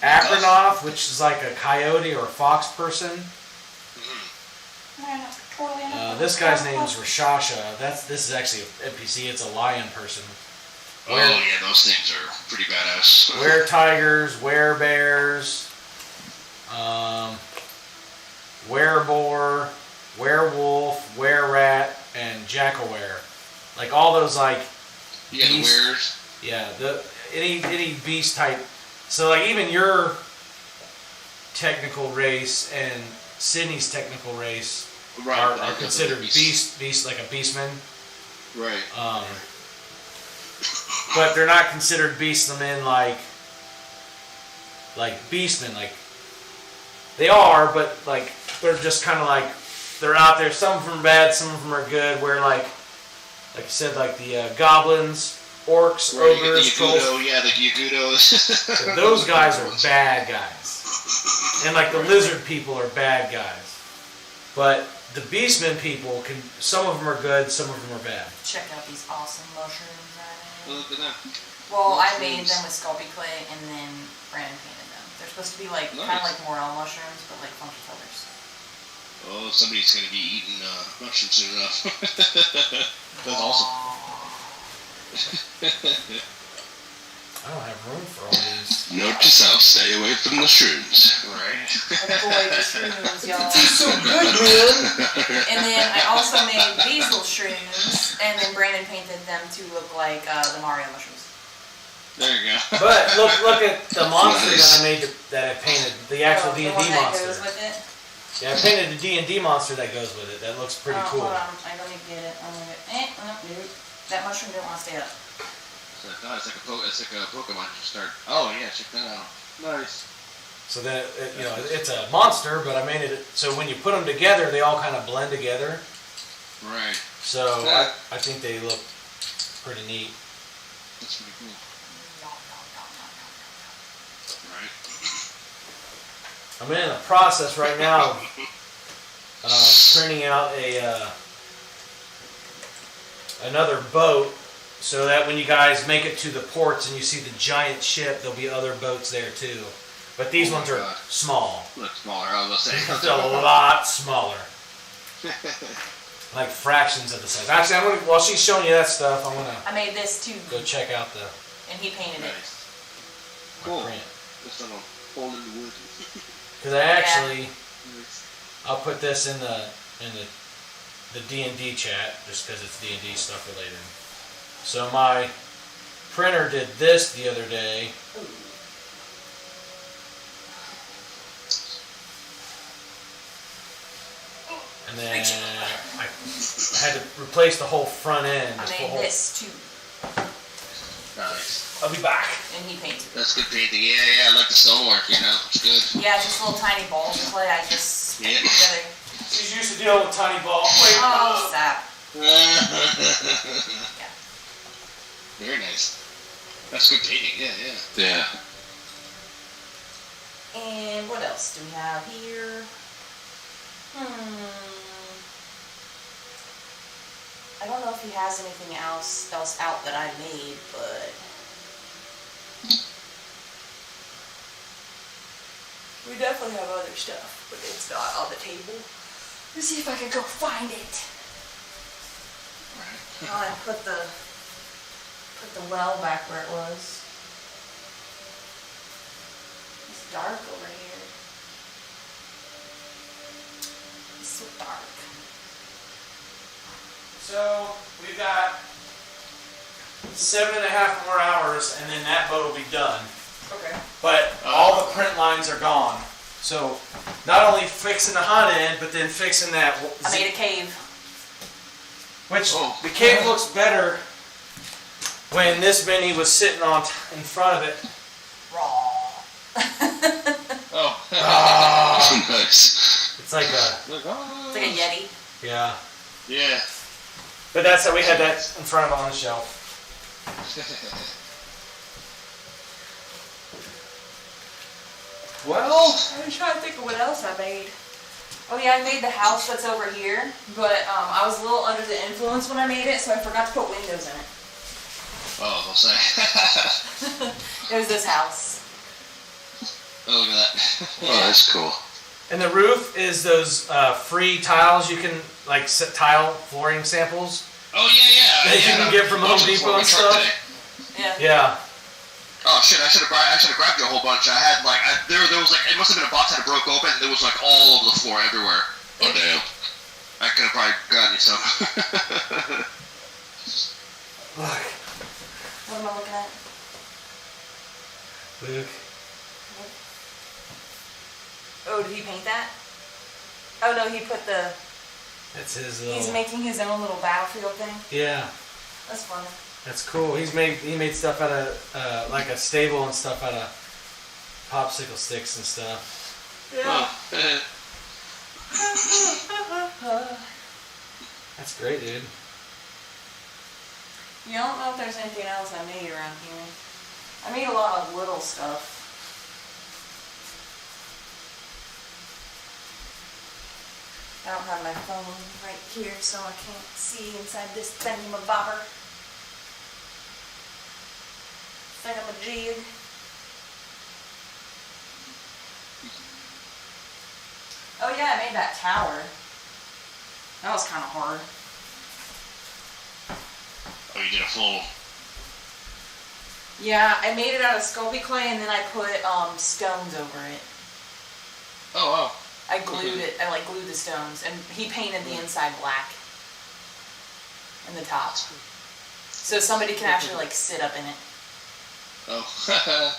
Akranoth, which is like a coyote or a fox person. This guy's name is Rashasha. This is actually an NPC. It's a lion person. Oh yeah, those things are pretty badass. Were-tigers, were-bears, were-boar, werewolf, were-rat, and jackal-were. Like all those like yeah, the wares. Yeah, any beast type. So like even your technical race and Sydney's technical race are considered beast like a beastman. Right. But they're not considered beastmen like beastmen. Like they are, but like they're just kind of like they're out there. Some of them are bad, some of them are good. Where like you said, like the goblins, orcs, right, ogres, trolls. Yeah, the Yagudos. Those guys are bad guys, and like the lizard people are bad guys. But the beastmen people can. Some of them are good, some of them are bad. Check out these awesome mushrooms I made. Look at that. Well, I made them with Sculpey clay, and then Brandon painted them. They're supposed to be like kind of like morel mushrooms, but like funky colors. Oh, somebody's gonna be eating mushrooms soon enough. That's awesome. I don't have room for all these. Note to self: stay away from the shrooms. Right. Avoid the shrooms, y'all. Tastes so good, man. And then I also made basil shrooms, and then Brandon painted them to look like the Mario mushrooms. There you go. But look at the monster that I made that I painted, the actual D&D the one that monster. goes with it? Yeah, I painted the D&D monster that goes with it. That looks pretty cool. Hold on, I'm gonna get it. Nope. That mushroom didn't want to stay up. It's like a Pokemon. You start. Oh yeah, check that out. Nice. So that it's a monster, but I made it so when you put them together, they all kind of blend together. Right. So I think they look pretty neat. That's pretty cool. Right. I'm in the process right now of printing out another boat so that when you guys make it to the ports and you see the giant ship, there'll be other boats there too. But these ones are small. Look smaller, I was going to It's say. a lot smaller. Like fractions of the size. Actually, I'm gonna, while she's showing you that stuff, I'm gonna I made this too, go check out the and he painted it. Nice. my Cool. print. Just on a hole in the wood. Because I actually, Nice. I'll put this in the D&D chat just because it's D&D stuff related. So my printer did this the other day. And then I had to replace the whole front end. I Just made the whole, this too, Nice. I'll be back. and he painted it. That's good painting. Yeah, I like the stonework, you know? It's good. Yeah, just little tiny balls of clay. I just put Yeah. together. She's used to dealing with tiny ball. Wait. Oh, sap. Very nice. That's good painting, yeah. Yeah. And what else do we have here? I don't know if he has anything else out that I made, but we definitely have other stuff, but it's not on the table. Let's see if I can go find it. Right. Oh, I put the well back where it was. It's dark over here. It's so dark. So we've got 7.5 more hours, and then that boat will be done. Okay. But all the print lines are gone. So not only fixing the hot end, but then fixing that. I made a cave. Which Oh. the cave looks better when this mini was sitting on in front of it. Raw. Oh. Ah. Nice. It's like a It's like a Yeti. yeah. Yeah. But that's how we had that in front of on the shelf. Well, I'm trying to think of what else I made. Oh yeah, I made the house that's over here, but I was a little under the influence when I made it, so I forgot to put windows in it. Oh, I'll say. It was this house. Oh, look at that. Oh, that's cool. and the roof is those free tiles you can like tile flooring samples. Oh, yeah. That you can get from Home Depot and stuff. Yeah. Yeah. Oh shit! I should have grabbed you a whole bunch. I had like there was like it must have been a box that broke open. And there was like all over the floor, everywhere. Oh damn! I could have probably gotten you some. Look, What am I looking at? Luke. Oh, did he paint that? Oh no, he put the. That's his He's little. making his own little battlefield thing. Yeah, That's fun. that's cool. He made stuff out of like a stable and stuff out of popsicle sticks and stuff. Yeah. That's great, dude. Yeah, I don't know if there's anything else I made around here. I made a lot of little stuff. I don't have my phone right here, so I can't see inside this thingamabobber. Thingamajig. Oh yeah, I made that tower. That was kind of hard. Oh, you did a full. Yeah, I made it out of Sculpey clay and then I put stones over it. Oh wow. I glued it. I like glued the stones, and he painted the inside black and the top, so somebody can actually like sit up in it. Oh.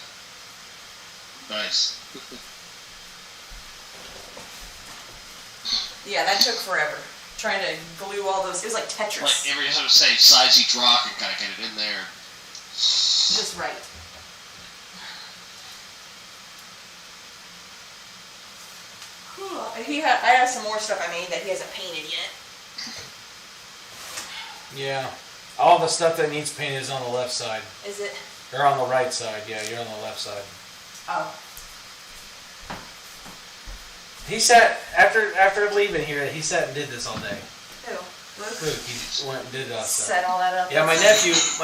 Nice. Yeah, that took forever trying to glue all those. It was like Tetris, Like every time I say size each rock and kind of get it in there. just right. I have some more stuff I made that he hasn't painted yet. Yeah. All the stuff that needs painted is on the left side. Is it? Or on the right side, yeah, you're on the left side. Oh. He sat, after leaving here, he sat and did this all day. Who? Luke? Luke, he went and did stuff. Set all that up. Yeah, my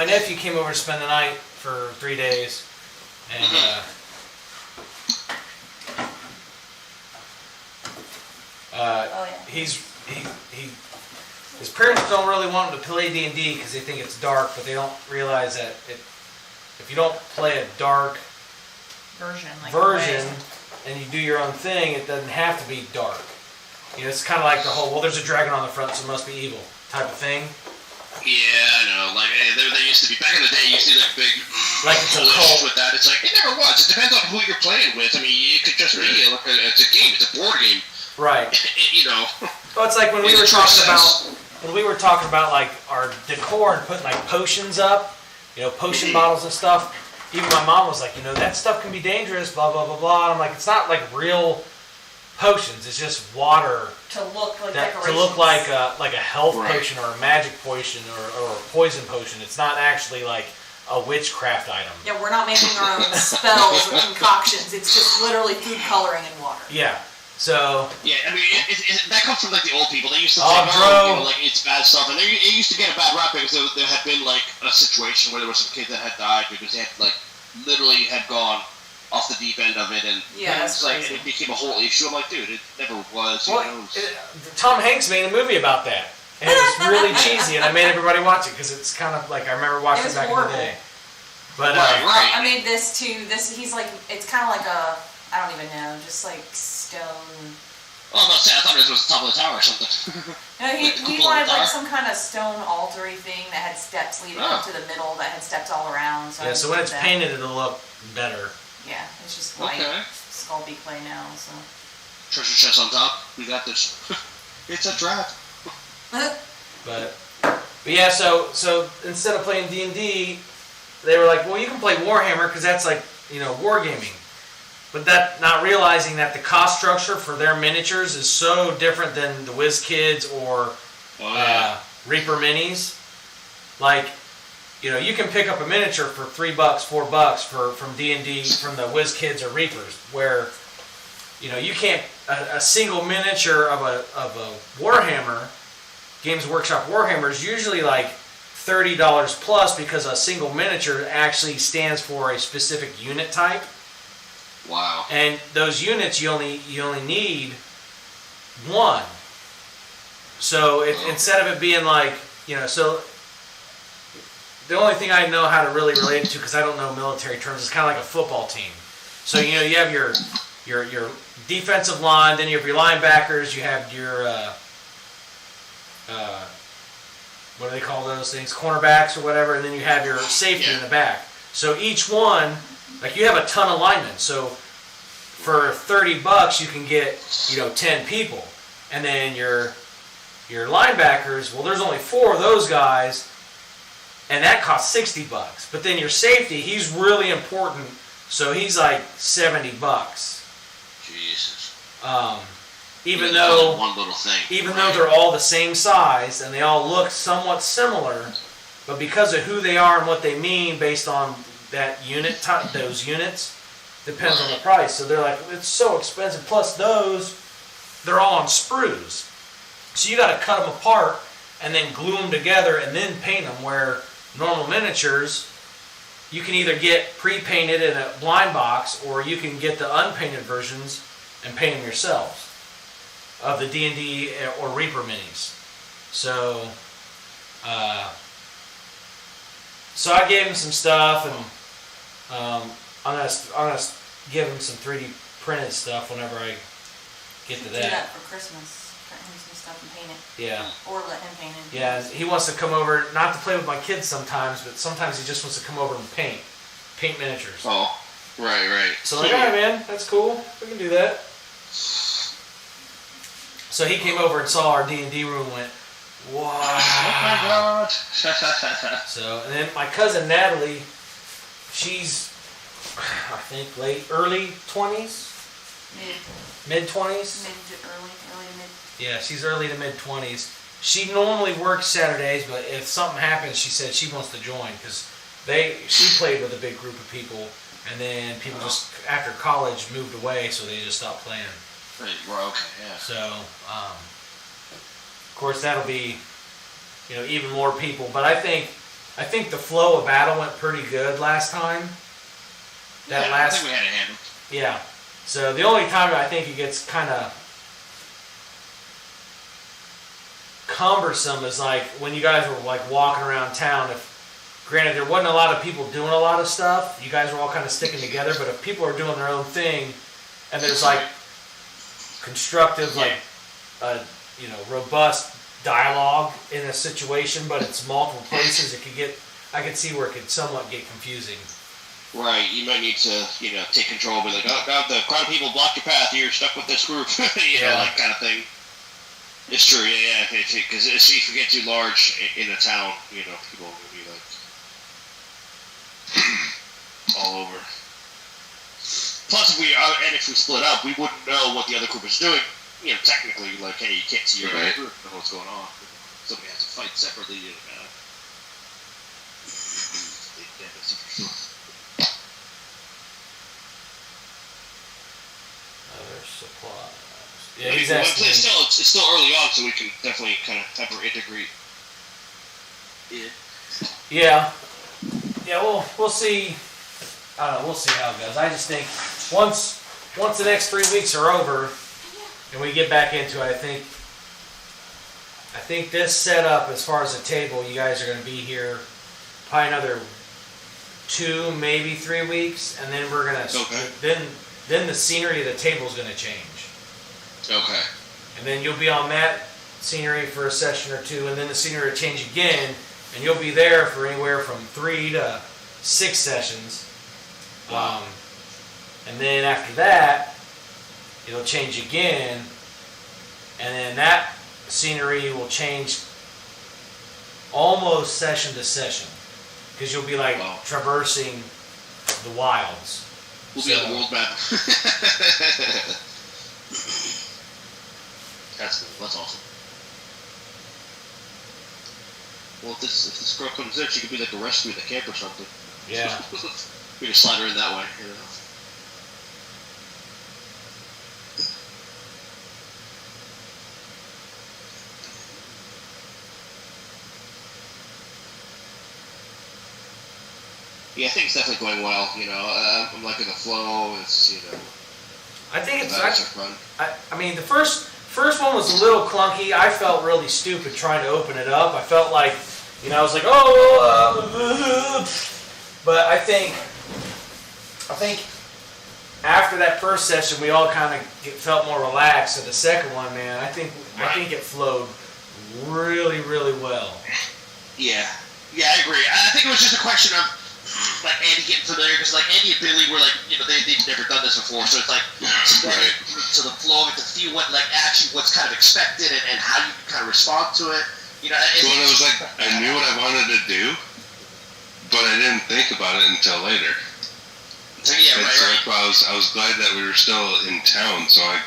nephew came over to spend the night for 3 days. And, Oh, yeah. his parents don't really want him to play D&D because they think it's dark, but they don't realize that if you don't play a dark version and you do your own thing, it doesn't have to be dark. You know, it's kind of like the whole, well, there's a dragon on the front, so it must be evil type of thing. Yeah, I know. Like, there used to be, back in the day, you see like big Like it's a coalitions cult. with that. It's like, it never was. It depends on who you're playing with. I mean, it could just be, it's a game, it's a board game. Right. You know. Well, it's like when we were talking about like our decor and putting like potions up, you know, potion bottles and stuff. Even my mom was like, you know, that stuff can be dangerous, blah blah blah blah. And I'm like, it's not like real potions. It's just water To look like to decorations. look like a health Right. potion or a magic potion or a poison potion. It's not actually like a witchcraft item. Yeah, we're not making our own spells or concoctions. It's just literally food coloring and water. Yeah. So. Yeah, I mean, that comes from like the old people. They used to Oh, say, bro. you know, like it's bad stuff, and it used to get a bad rap because there had been like a situation where there were some kids that had died because they had like literally had gone off the deep end of it, and Yeah, it's that's like crazy. it became a whole issue. I'm like, dude, it never was. Well, You know, Tom Hanks made a movie about that, and it was really cheesy, and I made everybody watch it because it's kind of like I remember watching it It was back horrible. in the day. But right. I made this too. He's like, it's kind of like I don't even know, just like stone. Oh, I'm not saying. I thought it was the top of the tower or something. No, he Cupola wanted tower? like some kind of stone altar-y thing that had steps leading up to the middle that had steps all around. So yeah, I so when did it's that. painted, it'll look better. Yeah, it's just white Okay. skull beak clay now. So. Treasure chest on top. We got this. It's a trap. But yeah, so instead of playing D&D, they were like, well, you can play Warhammer because that's like, you know, wargaming. But that, not realizing that the cost structure for their miniatures is so different than the WizKids or Reaper Minis. Like, you know, you can pick up a miniature for $3, $4 from D&D, from the WizKids or Reapers, where, you know, you can't, a single miniature of a Warhammer, Games Workshop Warhammer, is usually like $30 plus because a single miniature actually stands for a specific unit type. Wow. And those units you only need one. So instead of it being like, you know, so the only thing I know how to really relate it to, because I don't know military terms, is kind of like a football team. So, you know, you have your defensive line, then you have your linebackers, you have your what do they call those things? Cornerbacks or whatever, and then you have your safety in the back. So each one, like you have a ton of linemen. So for $30 you can get, you know, 10 people. And then your linebackers, well, there's only 4 of those guys, and that costs $60. But then your safety, he's really important, so he's like $70. Jesus. Even though one little thing. Even though they're all the same size and they all look somewhat similar, but because of who they are and what they mean based on that unit type, those units, depends on the price. So they're like, it's so expensive. Plus those, they're all on sprues. So you got to cut them apart and then glue them together and then paint them, where normal miniatures, you can either get pre-painted in a blind box or you can get the unpainted versions and paint them yourselves of the D&D or Reaper minis. So, so I gave him some stuff, and I'm gonna give him some 3D printed stuff whenever I get to Do that. that for Christmas. Print him some stuff and paint it. Yeah. Or let him paint it. Yeah, he wants to come over, not to play with my kids sometimes, but sometimes he just wants to come over and paint miniatures. Oh, right. So like, all right, man, that's cool. We can do that. So he came over and saw our D&D room and went, wow. Oh my god. So, and then my cousin Natalie, she's, I think, early 20s? Mid 20s? Mid to early to mid. Yeah, she's early to mid 20s. She normally works Saturdays, but if something happens, she said she wants to join because she played with a big group of people, and then people just after college moved away, so they just stopped playing. Right, well, okay, yeah. So, of course, that'll be, even more people. But I think the flow of battle went pretty good last time. I think we had it handled. Yeah. So the only time I think it gets kind of cumbersome is like when you guys were like walking around town. Granted, there wasn't a lot of people doing a lot of stuff. You guys were all kind of sticking together. But if people are doing their own thing, and there's like constructive, robust dialogue in a situation, but it's multiple places, I could see where it could somewhat get confusing. Right, you might need to, take control, be like, oh, God, the crowd of people blocked your path, you're stuck with this group, like kind of thing. It's true, yeah, because if you get too large in a town, people will be like, all over. Plus, if we split up, we wouldn't know what the other group is doing. Technically, like, hey, you can't see your right group, know what's going on. Somebody has to fight separately. Other supplies. Yeah, exactly. It's still early on, so we can definitely kind of integrate. Yeah. Yeah. We'll see. I don't know. We'll see how it goes. I just think once the next 3 weeks are over and we get back into it, I think this setup, as far as the table, you guys are going to be here probably another 2, maybe 3 weeks, and then we're gonna then the scenery of the table is going to change. Okay. And then you'll be on that scenery for a session or 2, and then the scenery will change again, and you'll be there for anywhere from 3 to 6 sessions. And then after that, it'll change again, and then that scenery will change almost session to session, because you'll be like traversing the wilds. We'll be on the world map. That's cool. That's awesome. Well, if this girl comes in, she could be like a rescue in the camp or something. Yeah. We can slide her in that way, Yeah, I think it's definitely going well. I'm liking the flow. It's I think it's fun. I mean, the first one was a little clunky. I felt really stupid trying to open it up. I felt like, I was like, but I think after that first session, we all kind of felt more relaxed. So the second one, man, I think it flowed really, really well. Yeah, I agree. I think it was just a question of like Andy getting familiar, because like Andy and Billy were like, they've never done this before, so it's like to the flow of it, to feel what's kind of expected and how you can kind of respond to it. Well, it was like I knew what I wanted to do, but I didn't think about it until later. So, yeah, right. I was glad that we were still in town, so I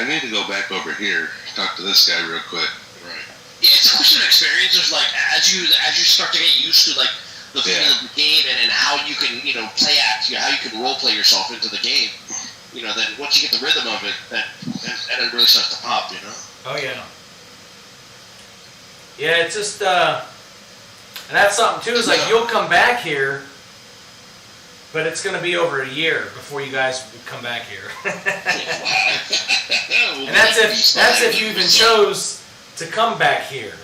need to go back over here, talk to this guy real quick. Right. Yeah, it's a question of experience. There's like as you start to get used to like the feel of the game and how you can play act, how you can role play yourself into the game. Then once you get the rhythm of it, then it really starts to pop. Oh yeah. Yeah, it's just and that's something too. Is like you'll come back here, but it's going to be over a year before you guys come back here. And that's if you even chose to come back here.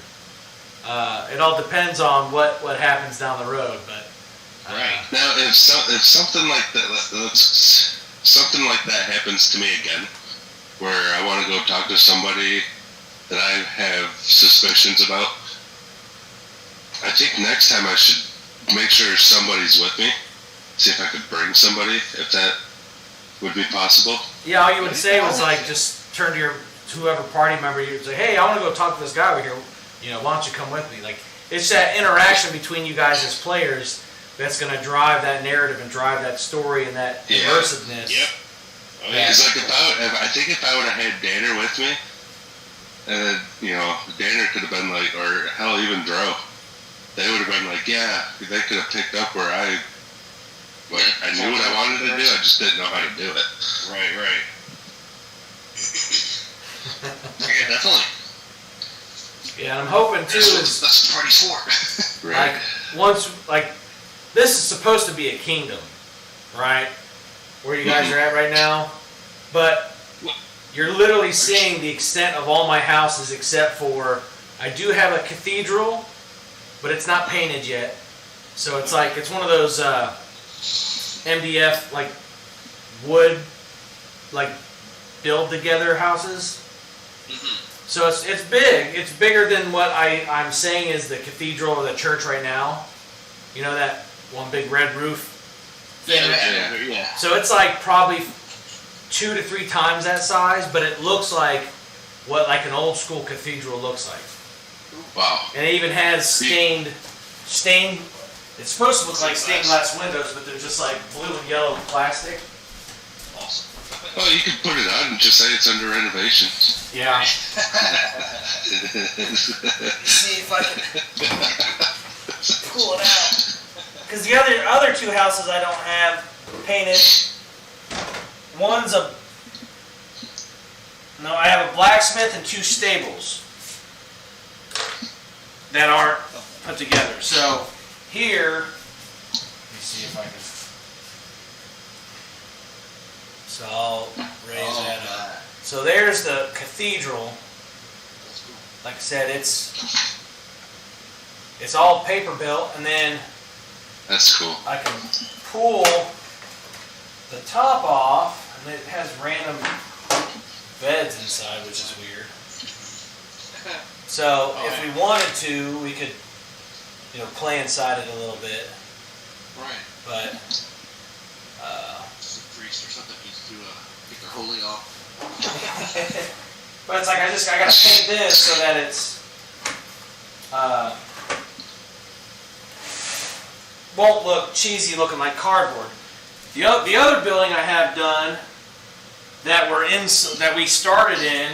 It all depends on what happens down the road, but right now, if something like that happens to me again, where I want to go talk to somebody that I have suspicions about, I think next time I should make sure somebody's with me. See if I could bring somebody, if that would be possible. Yeah, all you would say was like, just turn to whoever party member, you'd say, hey, I want to go talk to this guy over here. Why don't you come with me? Like, it's that interaction between you guys as players that's going to drive that narrative and drive that story and that immersiveness. Yep. Because I think if I would have had Danner with me, and Danner could have been like, or hell, even Dro, they would have been like, yeah, they could have picked up where I knew what I wanted to do, I just didn't know how to do it. Right. Yeah, definitely. Yeah, and I'm hoping too That's what the party's for. Right. This is supposed to be a kingdom, right? Where you guys are at right now, but you're literally seeing the extent of all my houses except for I do have a cathedral, but it's not painted yet. So it's one of those MDF like wood build together houses. So it's big. It's bigger than what I'm saying is the cathedral or the church right now. You know that one big red roof thing? Yeah. So it's like probably 2 to 3 times that size, but it looks like what like an old school cathedral looks like. Wow. And it even has stained. It's supposed to look like stained glass windows, but they're just like blue and yellow plastic. Awesome. Oh, you could put it on and just say it's under renovation. Yeah. See if I can pull it out. Because the other 2 houses I don't have painted. I have a blacksmith and 2 stables that aren't put together. So here, let me see if I can. So I'll raise that up. So there's the cathedral. Like I said, it's all paper built, and then That's cool. I can pull the top off, and it has random beds inside, which is weird. So if we wanted to, we could, play inside it a little bit. Right. But Just a priest or something needs to get their holy off. but it's like I gotta paint this so that it's won't look cheesy looking like cardboard. The other building I have done that we started in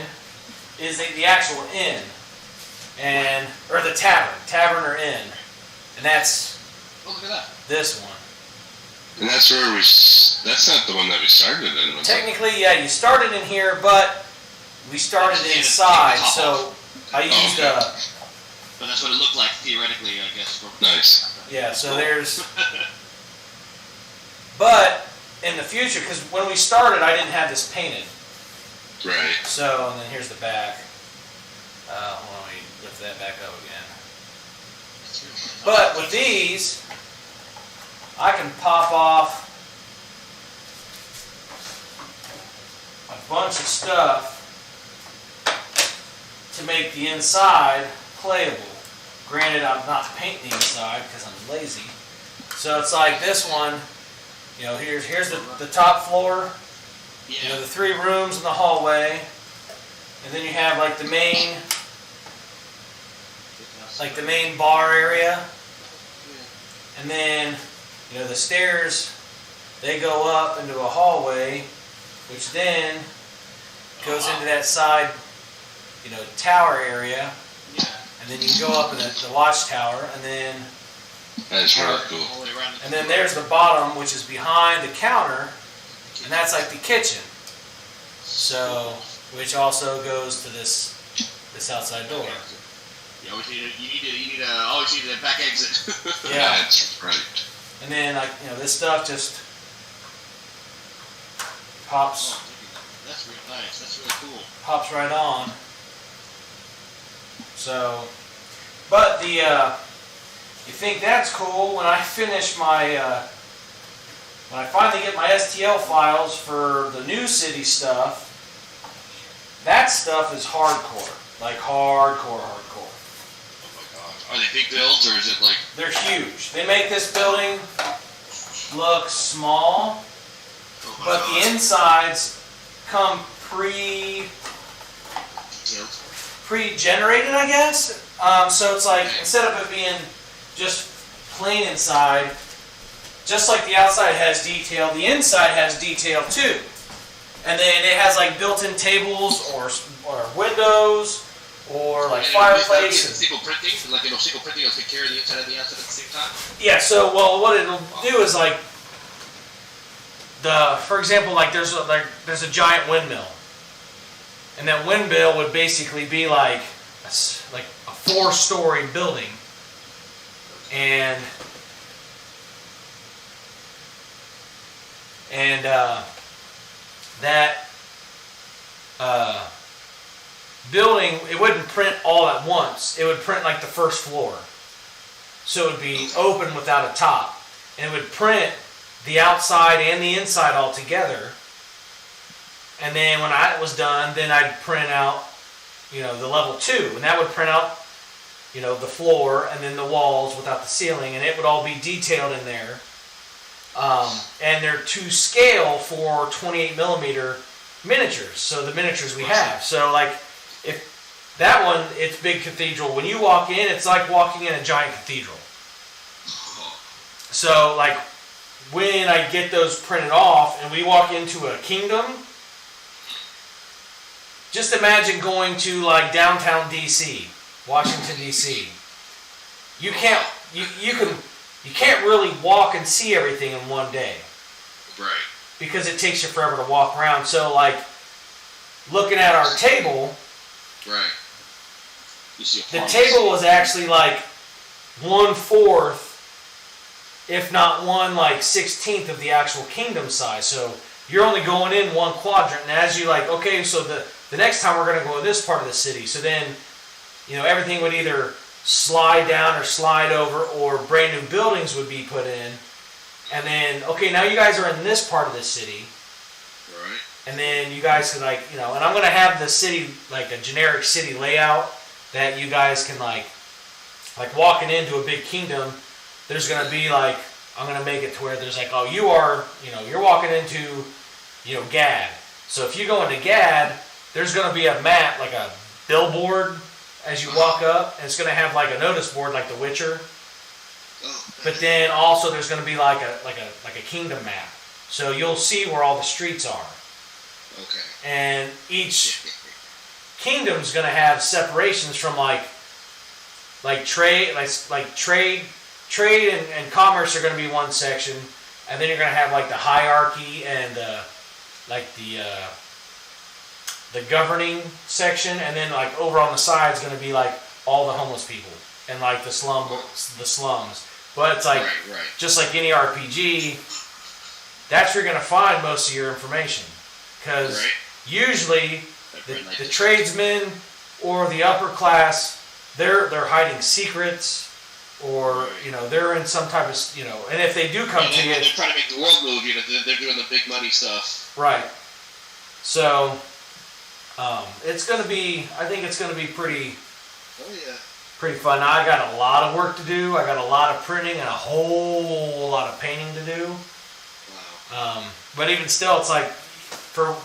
is the actual inn, or the tavern or inn, and that's Look at that. this one. And that's where that's not the one that we started in, was it? Technically, yeah, you started in here, but we started inside, so I used But that's what it looked like theoretically, I guess. Nice. yeah, so there's, but in the future, because when we started, I didn't have this painted. Right. So, and then here's the back. Hold on, let me lift that back up again. But with these, I can pop off a bunch of stuff to make the inside playable. Granted, I'm not painting the inside because I'm lazy. So it's like this one, here's the top floor, Yeah. the 3 rooms in the hallway, and then you have like the main bar area, and then the stairs, they go up into a hallway, which then goes into that side, tower area, Yeah. and then you can go up in the watchtower, and then That is really cool. All the way around. and then there's the bottom, which is behind the counter, and that's like the kitchen. So, which also goes to this outside door. You always need a back exit. Yeah. That's right. And then this stuff just pops That's real nice. That's really cool. pops right on. So, but you think that's cool when I finish my when I finally get my STL files for the new city stuff. That stuff is hardcore, like hardcore. Oh my god. Are they big builds or is it like? They're huge. They make this building look small, Oh my but god. the insides come pre-generated, I guess. So it's like, instead of it being just plain inside, just like the outside has detail, the inside has detail too. And then it has like built-in tables or windows, or like And fireplace. single printing, single printing will take care of the inside and the outside at the same time. Yeah. So what it'll do is like for example, like there's a giant windmill, and that windmill would basically be like a 4-story building, and that building, it wouldn't print all at once. It would print like the first floor. So it would be open without a top. And it would print the outside and the inside all together. And then when I was done, then I'd print out, the level 2. And that would print out, the floor and then the walls without the ceiling. And it would all be detailed in there. And they're to scale for 28 millimeter miniatures. So the miniatures we have. So like, if that one, it's big cathedral. When you walk in, it's like walking in a giant cathedral. So like, when I get those printed off and we walk into a kingdom, just imagine going to like downtown DC, Washington DC. You can't really walk and see everything in one day. Right. Because it takes you forever to walk around. So like, looking at our table, right. The table was actually like 1/4, if not 1/16 of the actual kingdom size. So you're only going in one quadrant, and as you like, okay, so the next time we're going to go to this part of the city. So then, everything would either slide down or slide over, or brand new buildings would be put in. And then, okay, now you guys are in this part of the city. Right. And then you guys can and I'm going to have the city, like a generic city layout that you guys can like walking into a big kingdom, there's going to be like, I'm going to make it to where there's like, oh, you're walking into, Gad. So if you go into Gad, there's going to be a map, like a billboard as you walk up, and it's going to have like a notice board like The Witcher. But then also there's going to be like a kingdom map. So you'll see where all the streets are. Okay. And each kingdom's going to have separations from trade and commerce are going to be one section, and then you're going to have like the hierarchy and the governing section, and then like over on the side is going to be like all the homeless people and like the slums. But it's like right. Just like any RPG, that's where you're going to find most of your information. Because usually the tradesmen or the upper class, they're hiding secrets, or they're in some type of and if they do come to you, they're trying to make the world move. They're doing the big money stuff. Right. So it's going to be. I think it's going to be pretty. Oh yeah. Pretty fun. Now I got a lot of work to do. I got a lot of printing and a whole lot of painting to do. Wow. But even still, it's like for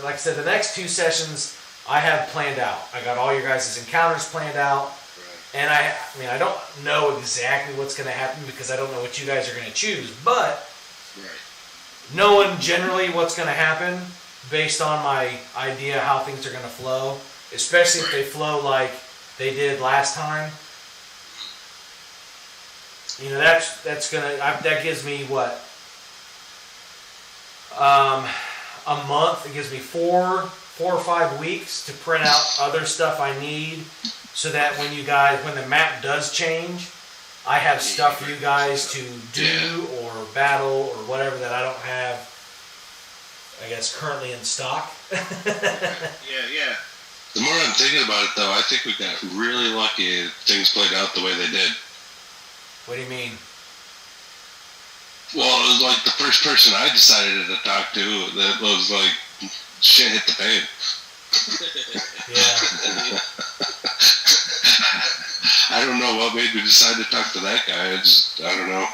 like I said, the next 2 sessions I have planned out. I got all your guys' encounters planned out. Right. And I don't know exactly what's going to happen because I don't know what you guys are going to choose. But knowing generally what's going to happen based on my idea how things are going to flow, especially if they flow like they did last time. That gives me what? A month. It gives me 4 or 5 weeks to print out other stuff I need, so that when the map does change, I have stuff for you guys to do or battle or whatever that I don't have, I guess, currently in stock. Yeah. The more I'm thinking about it, though, I think we got really lucky things played out the way they did. What do you mean? Well, it was like the first person I decided to talk to that was like, shit hit the fan. Yeah. I don't know what made me decide to talk to that guy. I don't know.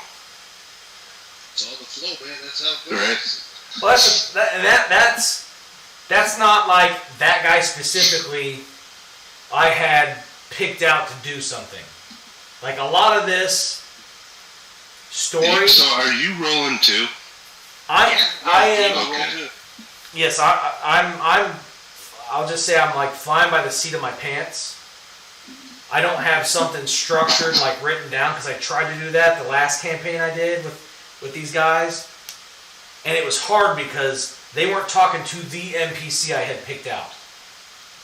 It's all the flow, man. That's how it goes. Right. Well, that's not like that guy specifically I had picked out to do something. Like a lot of this story. So are you rolling too? I am. Okay. Yes, I'll just say I'm like flying by the seat of my pants. I don't have something structured, like written down, because I tried to do that the last campaign I did with these guys. And it was hard because they weren't talking to the NPC I had picked out.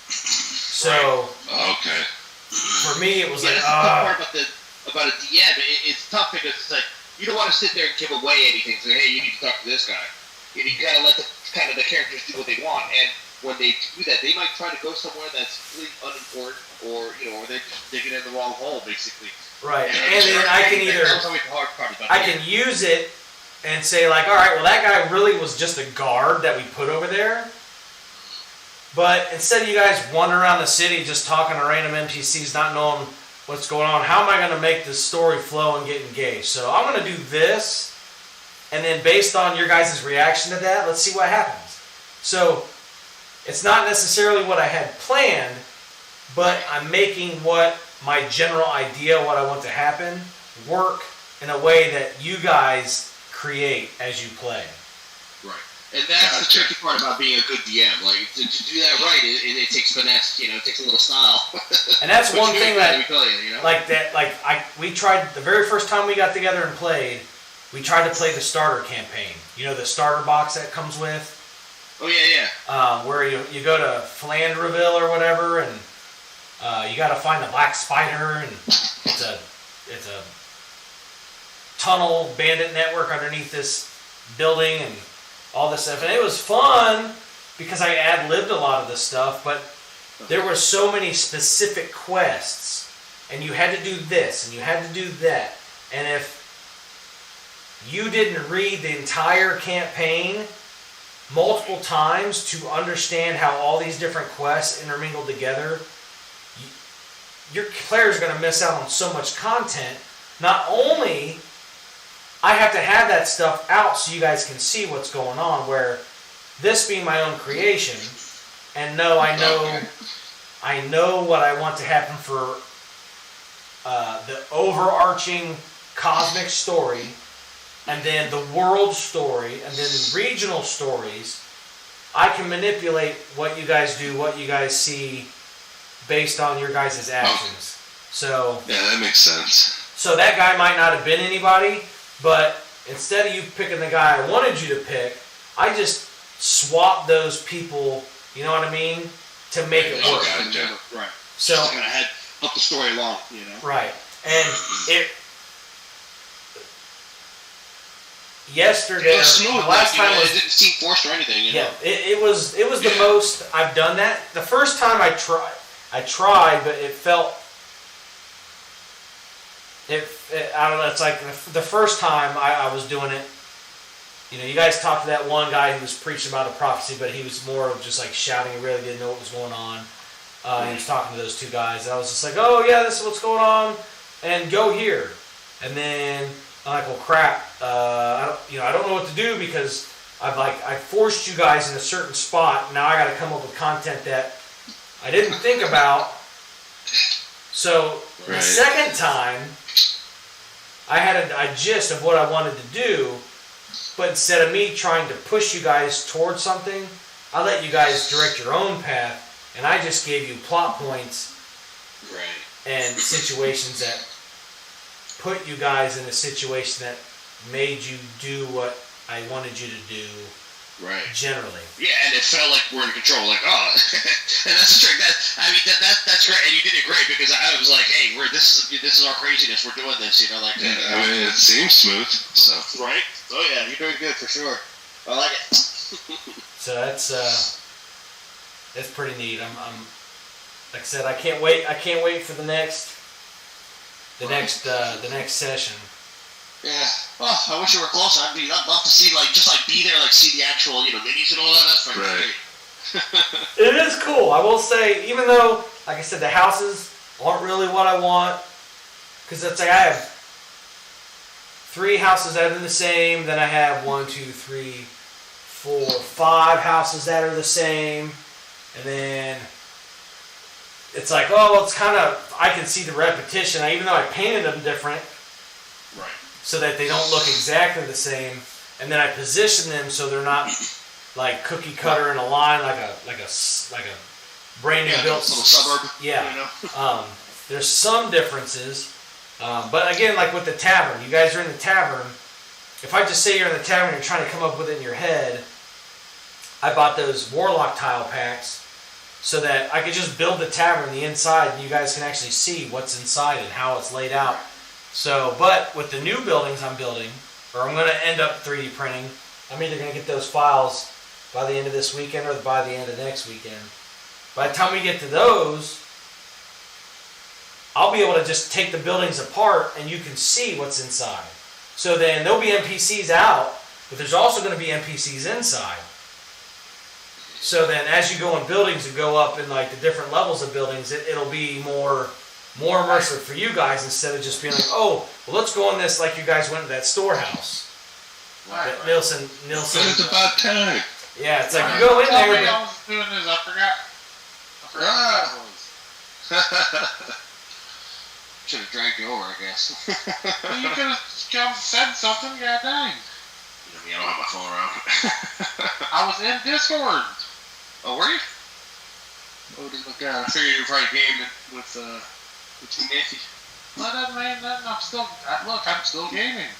So, Okay. for me, it was Yeah, like, that's the tough part about a DM. It's tough because it's like, you don't want to sit there and give away anything. Say, hey, you need to talk to this guy. You gotta let the characters do what they want. And when they do that, they might try to go somewhere that's completely unimportant, or or they're just digging in the wrong hole, basically. right. And then I can either, That's always the hard part about I can use it and say like, all right, well that guy really was just a guard that we put over there. But instead of you guys wandering around the city just talking to random NPCs, not knowing what's going on, how am I going to make this story flow and get engaged? So I'm going to do this, and then based on your guys' reaction to that, let's see what happens. So it's not necessarily what I had planned, but I'm making what my general idea, what I want to happen, work in a way that you guys create as you play. Right. And that's the tricky part about being a good DM. Like, to do that right, it takes finesse, it takes a little style. And that's one thing that, you, we tried, the very first time we got together and played, we tried to play the starter campaign. The starter box that comes with? Oh, yeah. Where you go to Philanderville or whatever, and you got to find the black spider, and it's a tunnel bandit network underneath this building, and all this stuff. And it was fun because I ad-libbed a lot of this stuff, but there were so many specific quests, and you had to do this, and you had to do that. And if you didn't read the entire campaign multiple times to understand how all these different quests intermingle together, your players are going to miss out on so much content. Not only I have to have that stuff out so you guys can see what's going on, where this being my own creation, and I know what I want to happen for the overarching cosmic story, and then the world story, and then regional stories. I can manipulate what you guys do, what you guys see, based on your guys' actions. So yeah, that makes sense. So that guy might not have been anybody, but instead of you picking the guy I wanted you to pick, I just swapped those people, you know what I mean, to make it work. Gotcha. Right. So just to kind of help the story along, Right. And yesterday, it was smooth, the last time was, it didn't seem forced or anything, Yeah, it was the most I've done that. The first time I tried, but it felt. I don't know, it's like the first time I was doing it, you guys talked to that one guy who was preaching about a prophecy, but he was more of just like shouting, he really didn't know what was going on. He was talking to those two guys, and I was just like, oh yeah, this is what's going on, and go here. And then I'm like, well crap, I don't know what to do because I forced you guys in a certain spot, now I gotta come up with content that I didn't think about. So the second time, I had a gist of what I wanted to do, but instead of me trying to push you guys towards something, I let you guys direct your own path, and I just gave you plot points and situations that put you guys in a situation that made you do what I wanted you to do. Right. Generally. Yeah, and it felt like we're in control. Like, oh, and that's the trick. That's great, and you did it great because I was like, hey, this is our craziness. We're doing this, like. Yeah, I mean, it seems smooth. So. Right. Oh yeah, you're doing good for sure. I like it. So that's pretty neat. I'm like I said, I can't wait. I can't wait for the next session. Yeah. Oh, I wish you were close. I'd love to see, be there, see the actual, minis and all that. That's Right. It is cool. I will say, even though, like I said, the houses aren't really what I want, because it's like I have 3 houses that are the same, then I have 1, 2, 3, 4, 5 houses that are the same, and then it's like, oh, it's kind of, I can see the repetition, even though I painted them different. Right. So that they don't look exactly the same, and then I position them so they're not like cookie cutter in a line like a brand new built little suburb. Yeah. You know? There's some differences, but again, like with the tavern, you guys are in the tavern. If I just say you're in the tavern and you're trying to come up with it in your head, I bought those Warlock tile packs so that I could just build the tavern the inside and you guys can actually see what's inside and how it's laid out. So, but with the new buildings I'm building, or I'm going to end up 3D printing, I'm either going to get those files by the end of this weekend or by the end of next weekend. By the time we get to those, I'll be able to just take the buildings apart and you can see what's inside. So then there'll be NPCs out, but there's also going to be NPCs inside. So then as you go in buildings and go up in like the different levels of buildings, it'll be more immersive for you guys instead of just being like, oh, well, let's go in this like you guys went to that storehouse. Right. That Nilsson. It's about time. Yeah, it's like you go in there. I was doing this. I forgot what that was. Should have dragged you over, I guess. Well, you could have come said something, god dang. I don't have my phone around. I was in Discord. Oh, were you? Oh, didn't look down. I figured you were probably gaming with your nephew. Well, that doesn't mean nothing. I'm still gaming.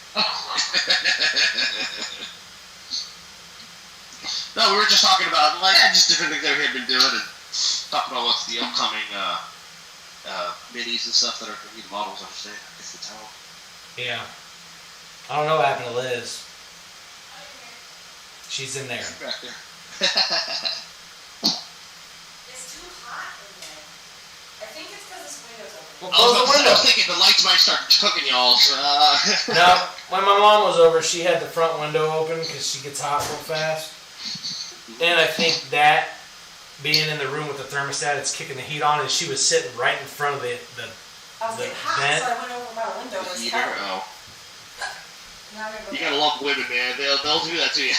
No, we were just talking about, like, just different things that we had been doing and talking about what's the upcoming, minis and stuff that are going to be the models, I understand. It's the town. Yeah. I don't know what happened to Liz. She's in there. She's back there. It's too hot in there. I think it's because this window's open. Well, I close the was window. thinking the lights might start cooking y'all, so, No, when my mom was over, she had the front window open because she gets hot real fast. And I think that being in the room with the thermostat, it's kicking the heat on, and she was sitting right in front of the I was The getting hot, vent? so I went over by the window and you was never covered. know. Now I'm gonna go You back. gotta love women, man. They'll do that to you.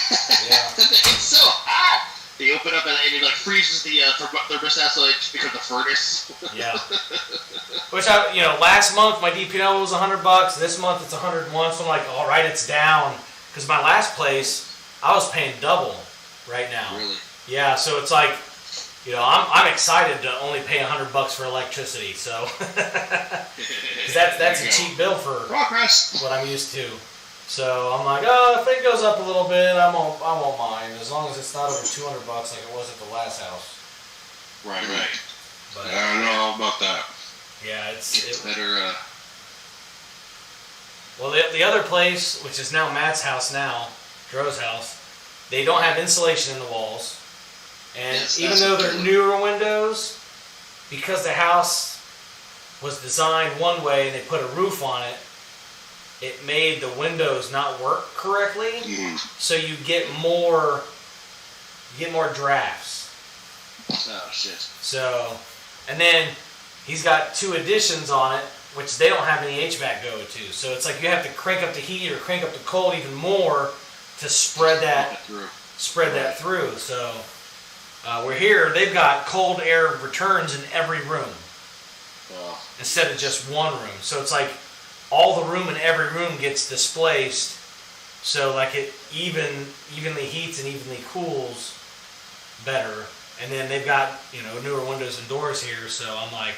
Yeah. It's so hot. They open up and it like freezes the thermostat, so it just becomes a furnace. Yeah. Which last month my DPL was $100. This month it's 101. So I'm like, all right, it's down. Because my last place, I was paying double right now. Really? Yeah. So it's like, I'm excited to only pay $100 for electricity. So because that's a cheap bill for Progress. what I'm used to. So I'm like, oh, if it goes up a little bit, I won't mind, as long as it's not over $200 like it was at the last house. Right. But I don't know all about that. yeah, It's better. Well, the other place, which is now Matt's house now, Dro's house, they don't have insulation in the walls, and Yes, even that's though what they're they're- newer windows, because the house was designed one way and they put a roof on it, it made the windows not work correctly. Mm. So you get more drafts. Oh shit. So, and then he's got 2 additions on it, which they don't have any HVAC go to. So it's like you have to crank up the heat or crank up the cold even more to spread that through. So we're here. They've got cold air returns in every room Oh. instead of just one room. So it's like all the room in every room gets displaced. So like it evenly heats and evenly cools better. And then they've got, newer windows and doors here, so I'm like,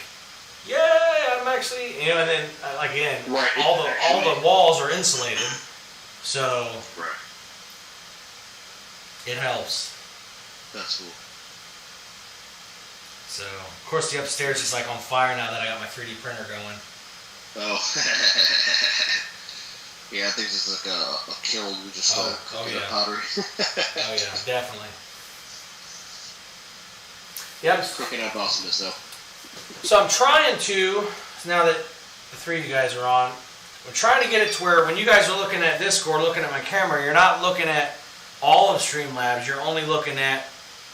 yeah, I'm actually, and then again, Right, all the walls are insulated, so Right. it helps. That's cool. So of course the upstairs is like on fire now that I got my 3D printer going. Oh. Yeah, I think this is like a kiln. We just cooking yeah. up pottery. Oh yeah, definitely. Yep. Cooking up awesomeness though. So I'm trying to, now that the 3 of you guys are on, I'm trying to get it to where when you guys are looking at Discord, looking at my camera, you're not looking at all of Streamlabs, you're only looking at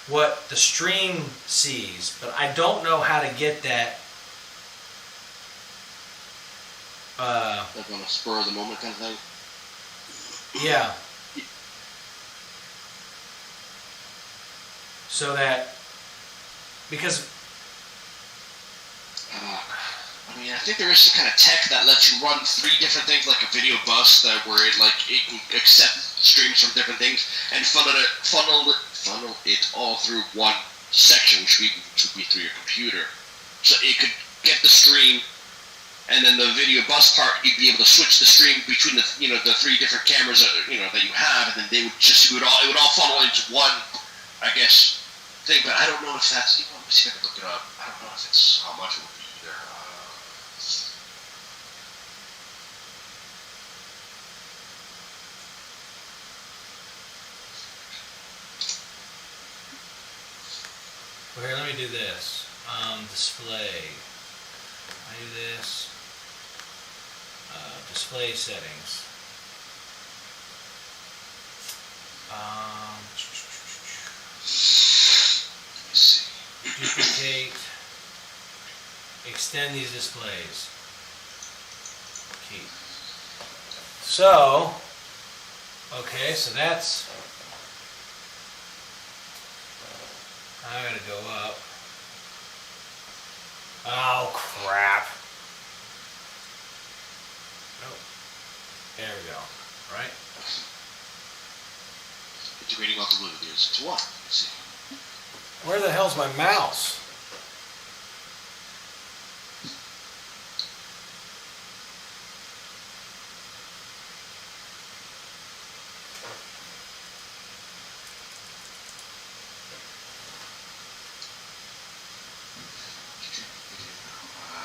what the stream sees. But I don't know how to get that. Like on a spur of the moment kind of thing. Yeah. So that, because I think there is some kind of tech that lets you run 3 different things, like a video bus, where it can accept streams from different things and funnel it all through one section, which would be through your computer. So it could get the stream, and then the video bus part, you'd be able to switch the stream between the the 3 different cameras that you have, and then it would all funnel into one, I guess, thing. But I don't know if that's. Let me see if I can look it up. I don't know if it's how much it would be either. Well, here, let me do this. Display. I do this. Display settings. Let's see. Duplicate. Extend these displays. Keep. So, okay, so that's. I gotta go up. Oh, crap. Nope. There we go. Right? Integrating all the videos into one. Let's see. Where the hell's my mouse?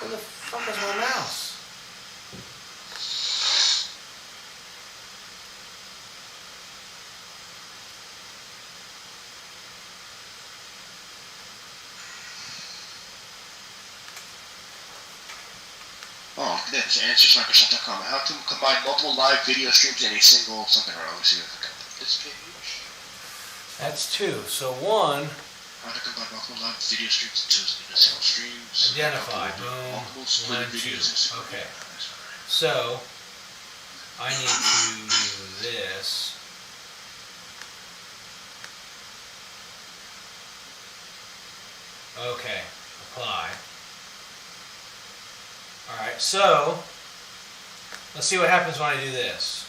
Where the fuck is my mouse? Oh, this answers.microsoft.com. How to combine multiple live video streams in a single something or other. Let's see if I can put this page. That's 2. So 1. How to combine multiple live video streams into a single stream. Identify. Boom. Multiple split 1, 2. videos in a single Okay. video. So I need to do this. Okay. Apply. Alright, so let's see what happens when I do this.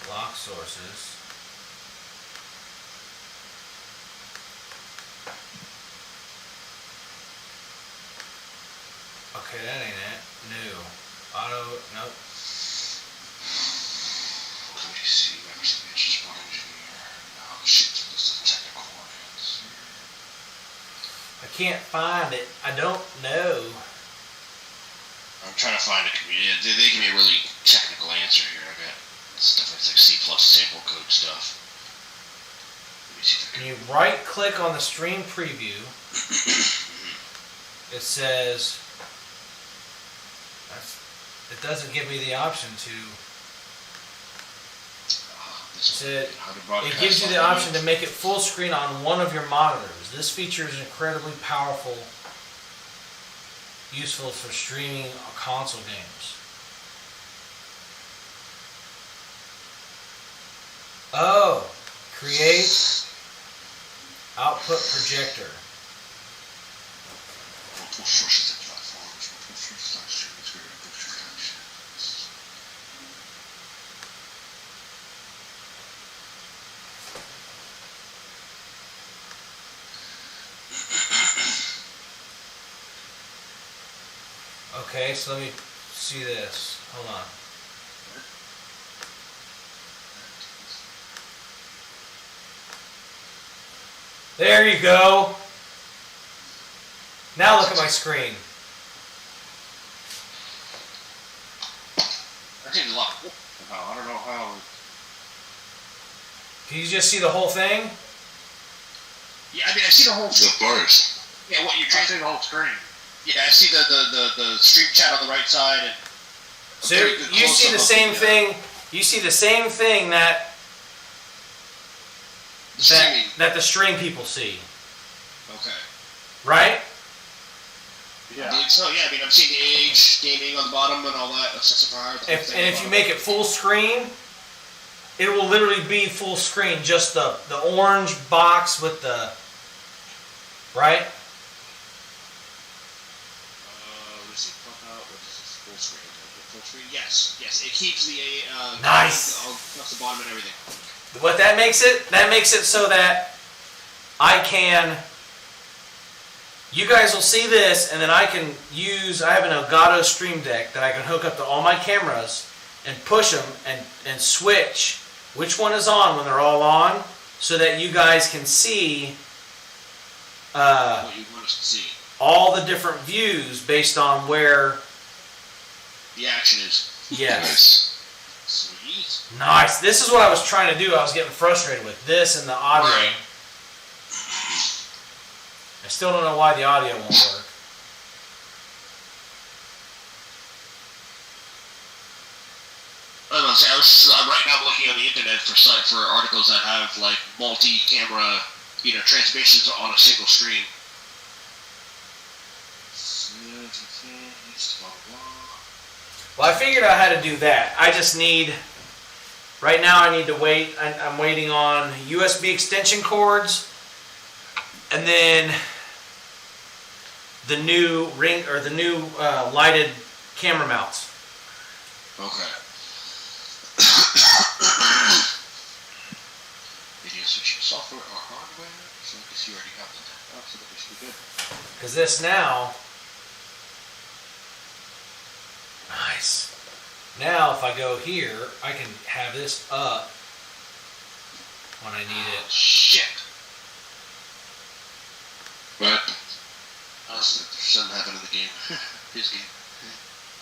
Lock sources. Okay, that ain't it. New. Auto, nope. Let me see. Just one engineer. Oh shit, this is technical ones. I can't find it. I don't know. I'm trying to find a community. They give me a really technical answer here. I got stuff that's like C+ sample code stuff. Let me see if I When you right click on the stream preview, it says, it doesn't give me the option to, it gives you the option to make it full screen on one of your monitors. This feature is incredibly powerful, useful for streaming console games. Oh, create output projector. multiple sources and platforms, multiple sources and streams, variable actions. Okay, so let me see this. Hold on. There you go. Now look at my screen. That seems a lot. I don't know how. Can you just see the whole thing? Yeah, I mean, I see the whole. The bars. Yeah, what you're I trying see to. the whole screen. Yeah, I see the stream chat on the right side, and So you see the same thing. You see the same thing that streaming. that the stream people see, Okay. right? I Yeah. believe so. Yeah, I mean, I'm seeing the age, gaming on the bottom, and all that. If you make it full screen, it will literally be full screen. Just the orange box with the right. Let's see. Pop out. What is this? Full screen. full screen. Yes. It keeps the Nice. across the bottom and everything. What that makes it so that I can. You guys will see this, and then I can use. I have an Elgato Stream Deck that I can hook up to all my cameras and push them and switch which one is on when they're all on, so that you guys can see. What you want us to see. All the different views based on where The action is. yes. Sweet. Nice. This is what I was trying to do. I was getting frustrated with this and the audio. Right. I still don't know why the audio won't work. Right now I'm looking on the internet for articles that have like multi-camera, transmissions on a single screen. Well, I figured out how to do that. I just need, right now I need to wait. I'm waiting on USB extension cords, and then the new lighted camera mounts. Okay. Video switching software or hardware. So I guess you already have that. Absolutely should be good. Because this now, nice. Now if I go here, I can have this up when I need it. Shit. What? There's something happened in the game. His game.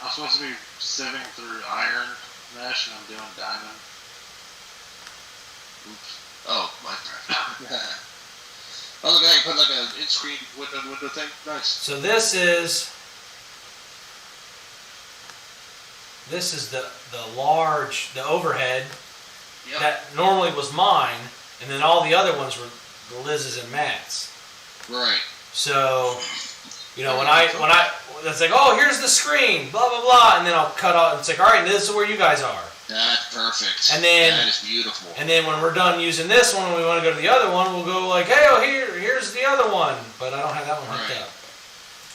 I'm supposed to be sieving through iron mesh and I'm doing diamond. Oops. Oh, Minecraft. Oh, look at that. You put like an in-screen window thing. Nice. So this is the overhead Yep. that normally was mine, and then all the other ones were Liz's and Matt's. Right. So, when I it's like, oh, here's the screen, blah blah blah, and then I'll cut off. It's like, all right, this is where you guys are. That's perfect. And then that is beautiful. And then when we're done using this one, and we want to go to the other one, we'll go like, hey, here's the other one, but I don't have that one hooked up.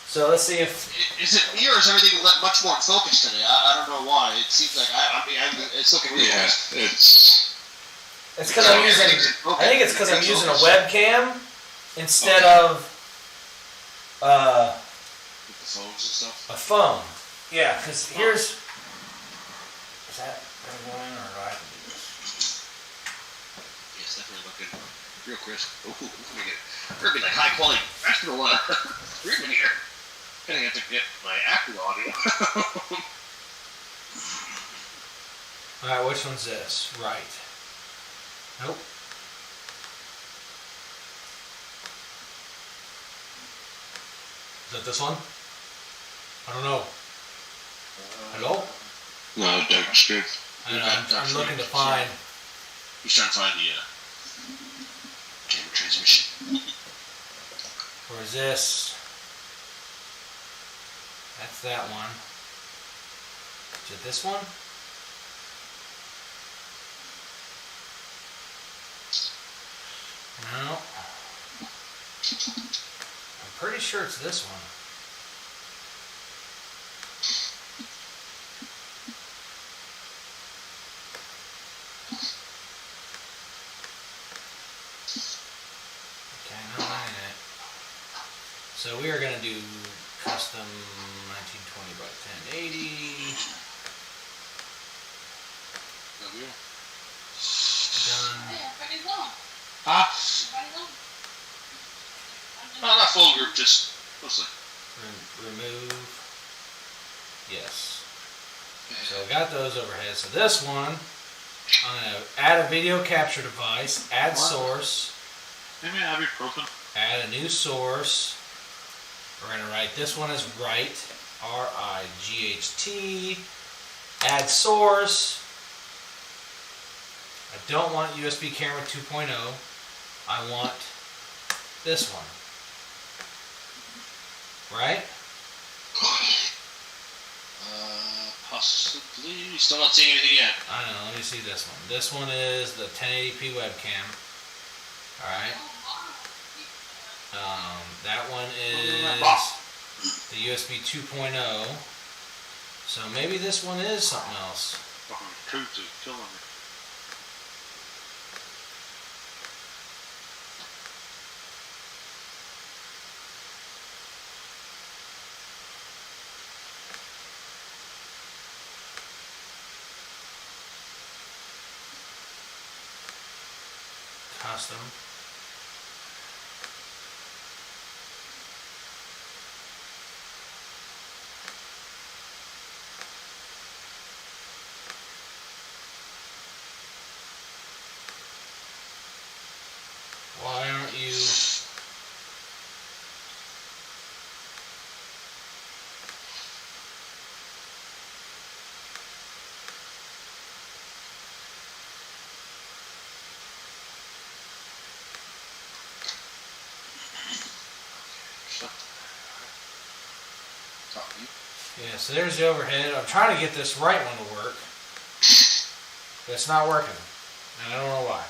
So let's see if Is it me or is everything much more in focus today? I don't know why. It seems like it's looking really nice. it's because I'm using. I think it's because I'm using a webcam instead of With the phones and stuff. a phone. Yeah, because here's. Is that going to go in or do I have to do this? Yeah, it's definitely looking real crisp. Oh, cool. We're gonna be like high quality professional streaming here. Gonna have to get my active audio. All right, which one's this? Right. Nope. Is that this one? I don't know. Hello? No, dark screen. I don't know. I'm looking to find. He's trying to find the camera transmission. Or is this? That's that one. Is it this one? No. I'm pretty sure it's this one. Okay, no, not in it. So we are going to do custom 1920 by 1080. Done. Huh? No, not full group, just mostly. Remove. Yes. So we got those overhead. So this one, I'm going to add a video capture device, add source, Give me ibuprofen. add a new source. We're going to write this one as right, R-I-G-H-T, add source. I don't want USB camera 2.0. I want this one. Right? Possibly. Still not seeing anything yet. I know, let me see this one. This one is the 1080p webcam. Alright. That one is the USB 2.0. So maybe this one is something else. Fucking truth is killing me. Custom. Why aren't you? Yeah, so there's the overhead. I'm trying to get this right one to work. But it's not working. And I don't know why.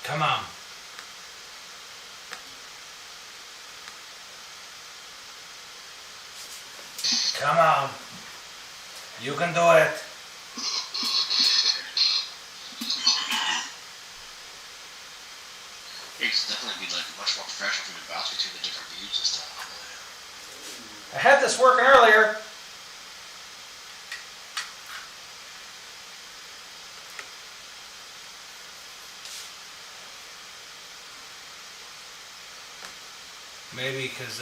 Come on. Come on. You can do it. It's definitely be like much more professional from the bounce between the different views and stuff. I had this working earlier. Maybe because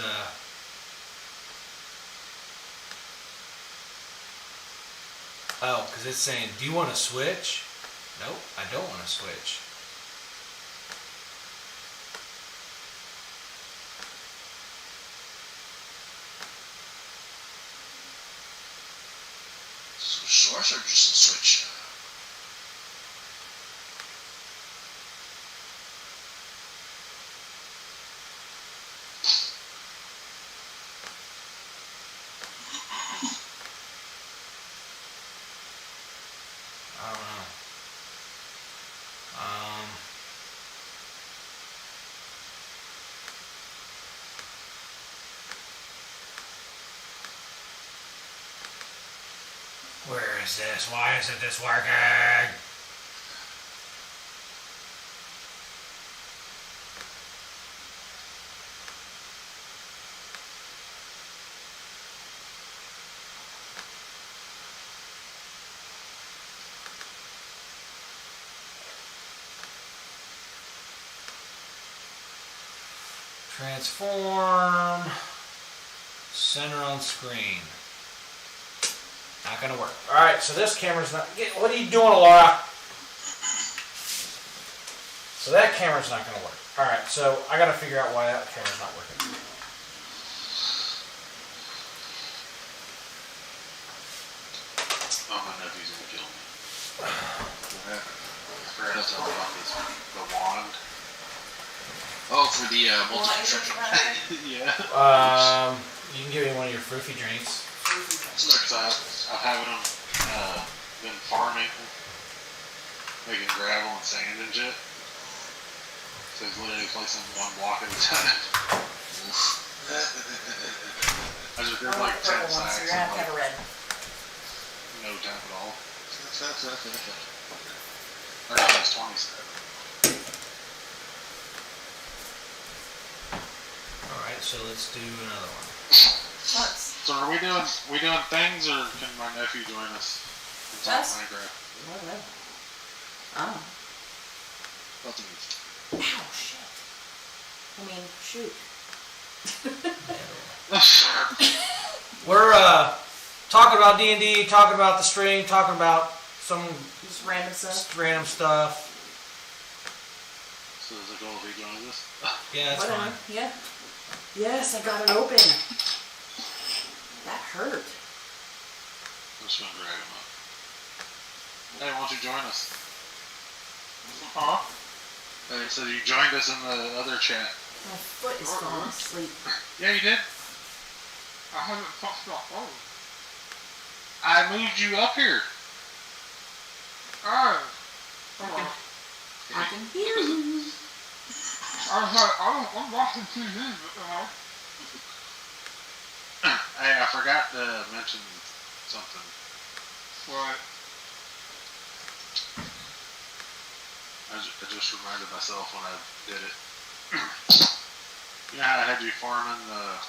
oh, because it's saying, do you want to switch? Nope, I don't want to switch. Source or just a switch? I don't know. Where is this? Why isn't this working? Transform, center on screen. Not gonna work. All right, so this camera's not. What are you doing, Laura? So that camera's not gonna work. All right, so I gotta figure out why that camera's not working. Oh, my nephew's gonna kill me. I forgot to tell him about this. The wand. Oh, for the multi-construction. Yeah. You can give me one of your fruity drinks. So I've having them been farming, making gravel and sand and shit. So he's literally placing one block at a time. I just grabbed like 10 sacks. So you're gonna have to have a red. No time at all. I got this 20 sacks. Alright, so let's do another one. Nuts. So are we doing things, or can my nephew join us? In Us? Minecraft? Whatever. Oh. Ow, shit. I mean, shoot. We're talking about D&D, talking about the stream, talking about some Just random stuff. random stuff. So is it cool if he joins us? Yeah, that's Whatever. fine. Yeah. Yes, I got it open. That hurt. I'm just gonna drag him up. Hey, why don't you join us? Huh? Hey, so you joined us in the other chat. My foot is falling asleep. Yeah, you did. I haven't fucked my phone. I moved you up here. Oh. I can hear you. I'm watching TV, Hey, I forgot to mention something. What? I just reminded myself when I did it. You know how I had you farming the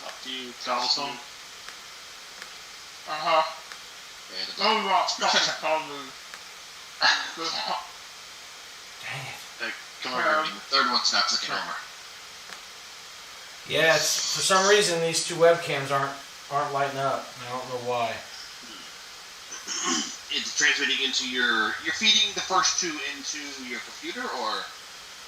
cobblestone? Uh-huh. And Those are fucking cobblers. Dang it. Hey, come over here. the third one's not clicking over. Yeah, it's, for some reason these two webcams aren't lighting up. I don't know why. It's transmitting into you're feeding the first two into your computer, or?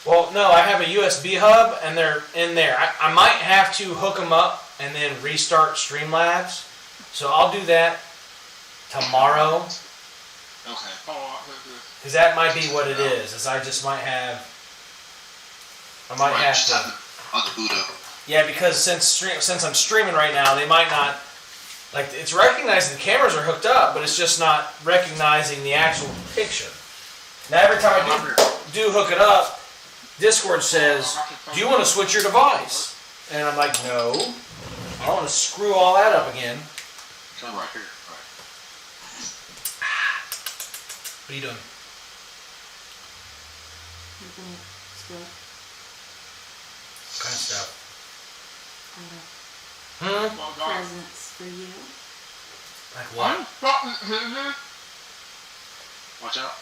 Well, no, I have a USB hub and they're in there. I might have to hook them up and then restart Streamlabs. So I'll do that tomorrow. Okay. Because that might be what it is I just might have... I might have just to... on the boot up. Yeah, because since I'm streaming right now, they might not... Like, it's recognizing the cameras are hooked up, but it's just not recognizing the actual picture. Now, every time I do hook it up, Discord says, do you want to switch your device? And I'm like, no. I don't want to screw all that up again. Come right here. What are you doing? What kind of stuff? Presents for you. Like what? Watch out.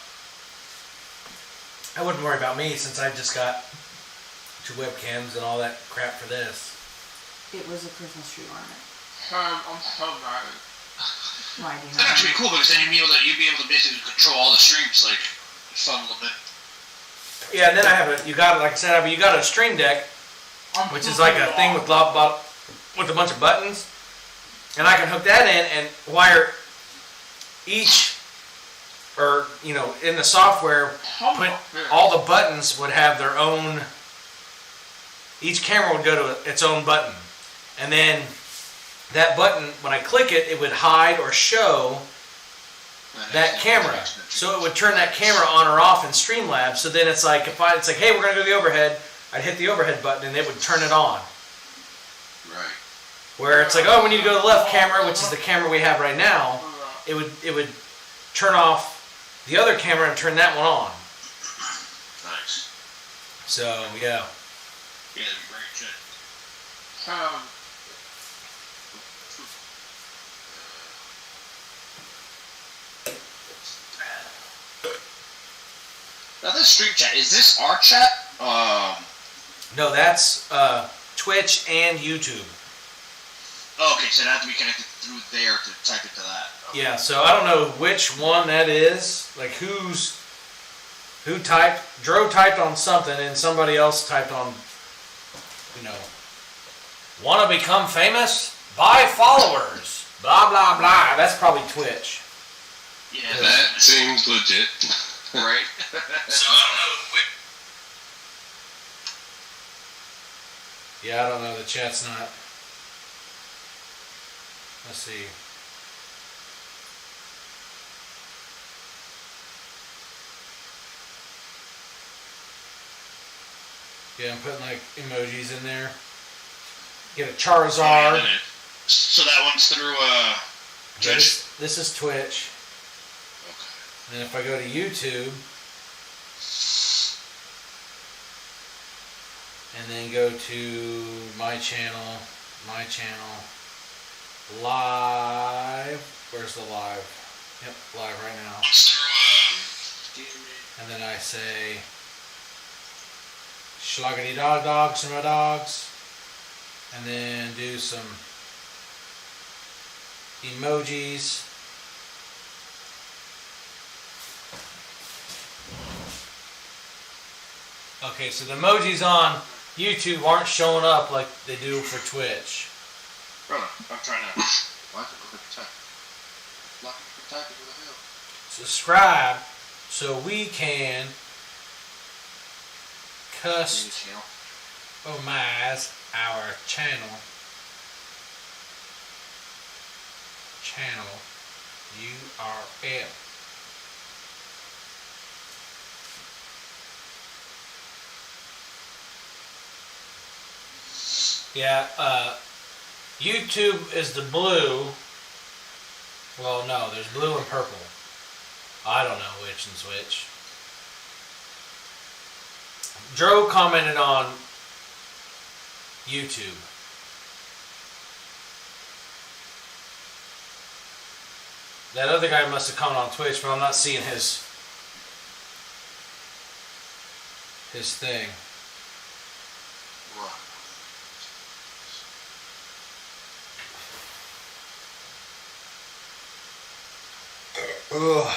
I wouldn't worry about me since I just got 2 webcams and all that crap for this. It was a Christmas tree ornament. I'm so mad. Why do you That'd actually be cool because then you'd be able to basically control all the streams, like funnel them in. Yeah, and then I have you got like I said, you got a Stream Deck, which is like a thing with with a bunch of buttons, and I can hook that in and wire each, or in the software, put all the buttons would have their own. Each camera would go to its own button, and then that button, when I click it, it would hide or show that camera. So it would turn that camera on or off in Streamlabs. So then it's like, it's like, hey, we're gonna do the overhead. I'd hit the overhead button and it would turn it on. Right. Where it's like, oh, we need to go to the left camera, which is the camera we have right now. It would turn off the other camera and turn that one on. Nice. So yeah. Yeah, that'd be great. Shit. Now this stream chat, is this our chat? No, that's Twitch and YouTube. Okay, so it had to be connected through there to type into that. Okay. Yeah, so I don't know which one that is. Like who typed? Dro typed on something and somebody else typed on, want to become famous? Buy followers. Blah, blah, blah. That's probably Twitch. Yeah, That seems legit. right. So I don't know which. Yeah, I don't know. The chat's not. Let's see. Yeah, I'm putting like emojis in there. Get a Charizard. So that one's through Twitch. This is Twitch. Okay. And if I go to YouTube, and then go to my channel, live. Where's the live? Yep, live right now. It's through And then I say, schlaggity dog dogs for my dogs. And then do some emojis. Okay, so the emojis on YouTube aren't showing up like they do for Twitch. Brother, I'm trying to. Why is it looking for type? Looking for typing, what the hell? Subscribe so we can customize our channel URL. Yeah, YouTube is the blue. Well, no, there's blue and purple. I don't know which is which. Dro commented on YouTube. That other guy must have commented on Twitch, but I'm not seeing his thing. Ugh.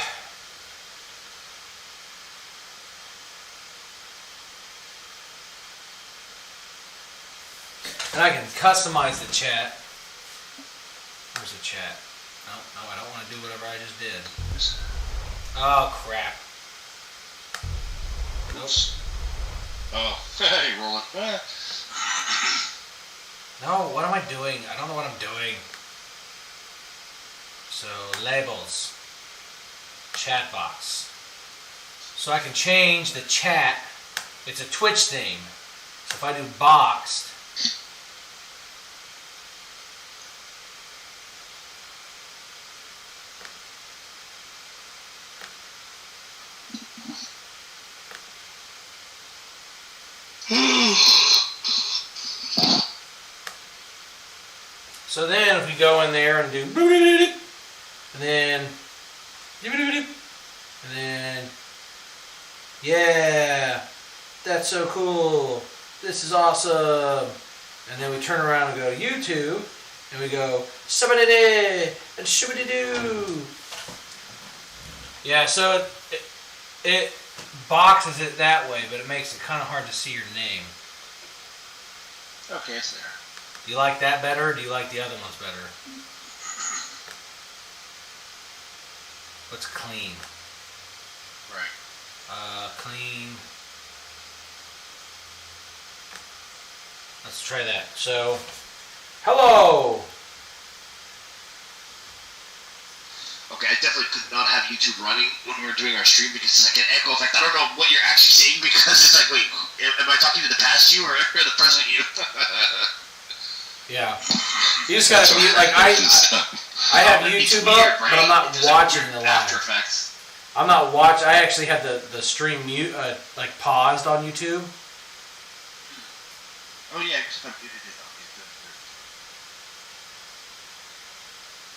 And I can customize the chat. Where's the chat? No, I don't want to do whatever I just did. Oh, crap. Nope. Oh, hey, rolling. No, what am I doing? I don't know what I'm doing. So, labels. Chat box. So I can change the chat. It's a Twitch theme. So if I do boxed, so then if we go in there and do and then yeah, that's so cool, this is awesome, and then we turn around and go to YouTube and we go sabadidee and shibadidoo. Yeah, so it boxes it that way, but it makes it kind of hard to see your name. Okay, it's there. Do you like that better, or do you like the other ones better? What's clean? Right. Clean. Let's try that. So, hello! Okay, I definitely could not have YouTube running when we were doing our stream because it's like an echo effect. I don't know what you're actually saying because it's like, wait, am I talking to the past you or the present you? Yeah. You just gotta be like, I have YouTube up, but I'm not watching the live. After Effects. I'm not watching. I actually had the stream mute, like paused on YouTube. Oh yeah,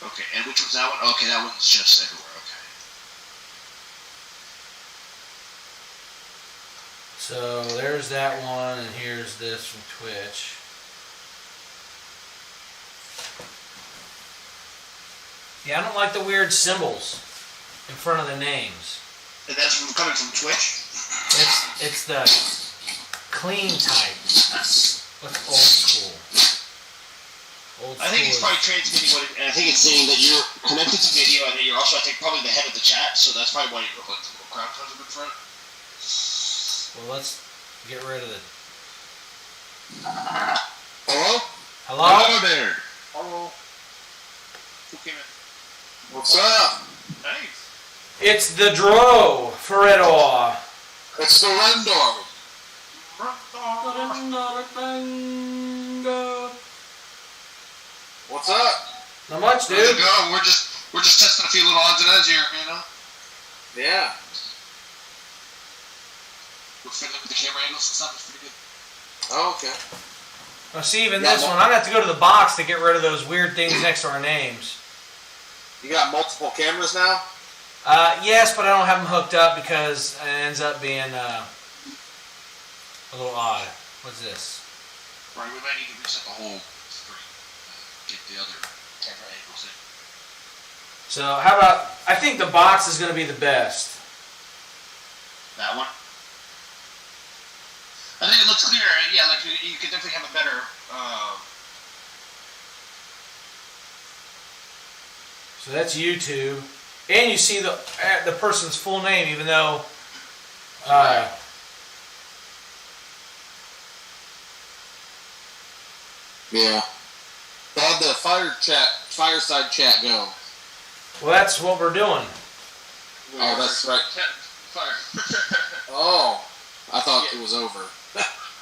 okay, and which was that one? Okay, that one's just everywhere, okay. So there's that one, and here's this from Twitch. Yeah, I don't like the weird symbols in front of the names. And that's coming from Twitch? It's the clean type. What's old school? I think it's probably transmitting what and I think it's saying that you're connected to video and that you're also, I think, probably the head of the chat, so that's probably why you look like the little crown comes up in front. Well, let's get rid of it. Hello? Hello? Hello there. Hello. Who came in? What's up? Nice. It's the Dro for it all. It's the Rendor. What's up? Not much, How's it dude. going? We're just testing a few little odds and ends here, you know? Yeah. We're fiddling with the camera angles and stuff, it's pretty good. Oh, okay. Now, see, even this one, I'm going to have to go to the box to get rid of those weird things next to our names. You got multiple cameras now? Yes, but I don't have them hooked up because it ends up being a little odd. What's this? Right, we might need to reset the whole screen. Get the other camera angles in. So, how about, I think the box is going to be the best. That one? I think it looks clear. Yeah, like you could definitely have a better. So that's YouTube, and you see the person's full name, even though. Yeah. They had the fireside chat going. Well, that's what we're doing. Oh, that's right. Fire. Oh, I thought it was over.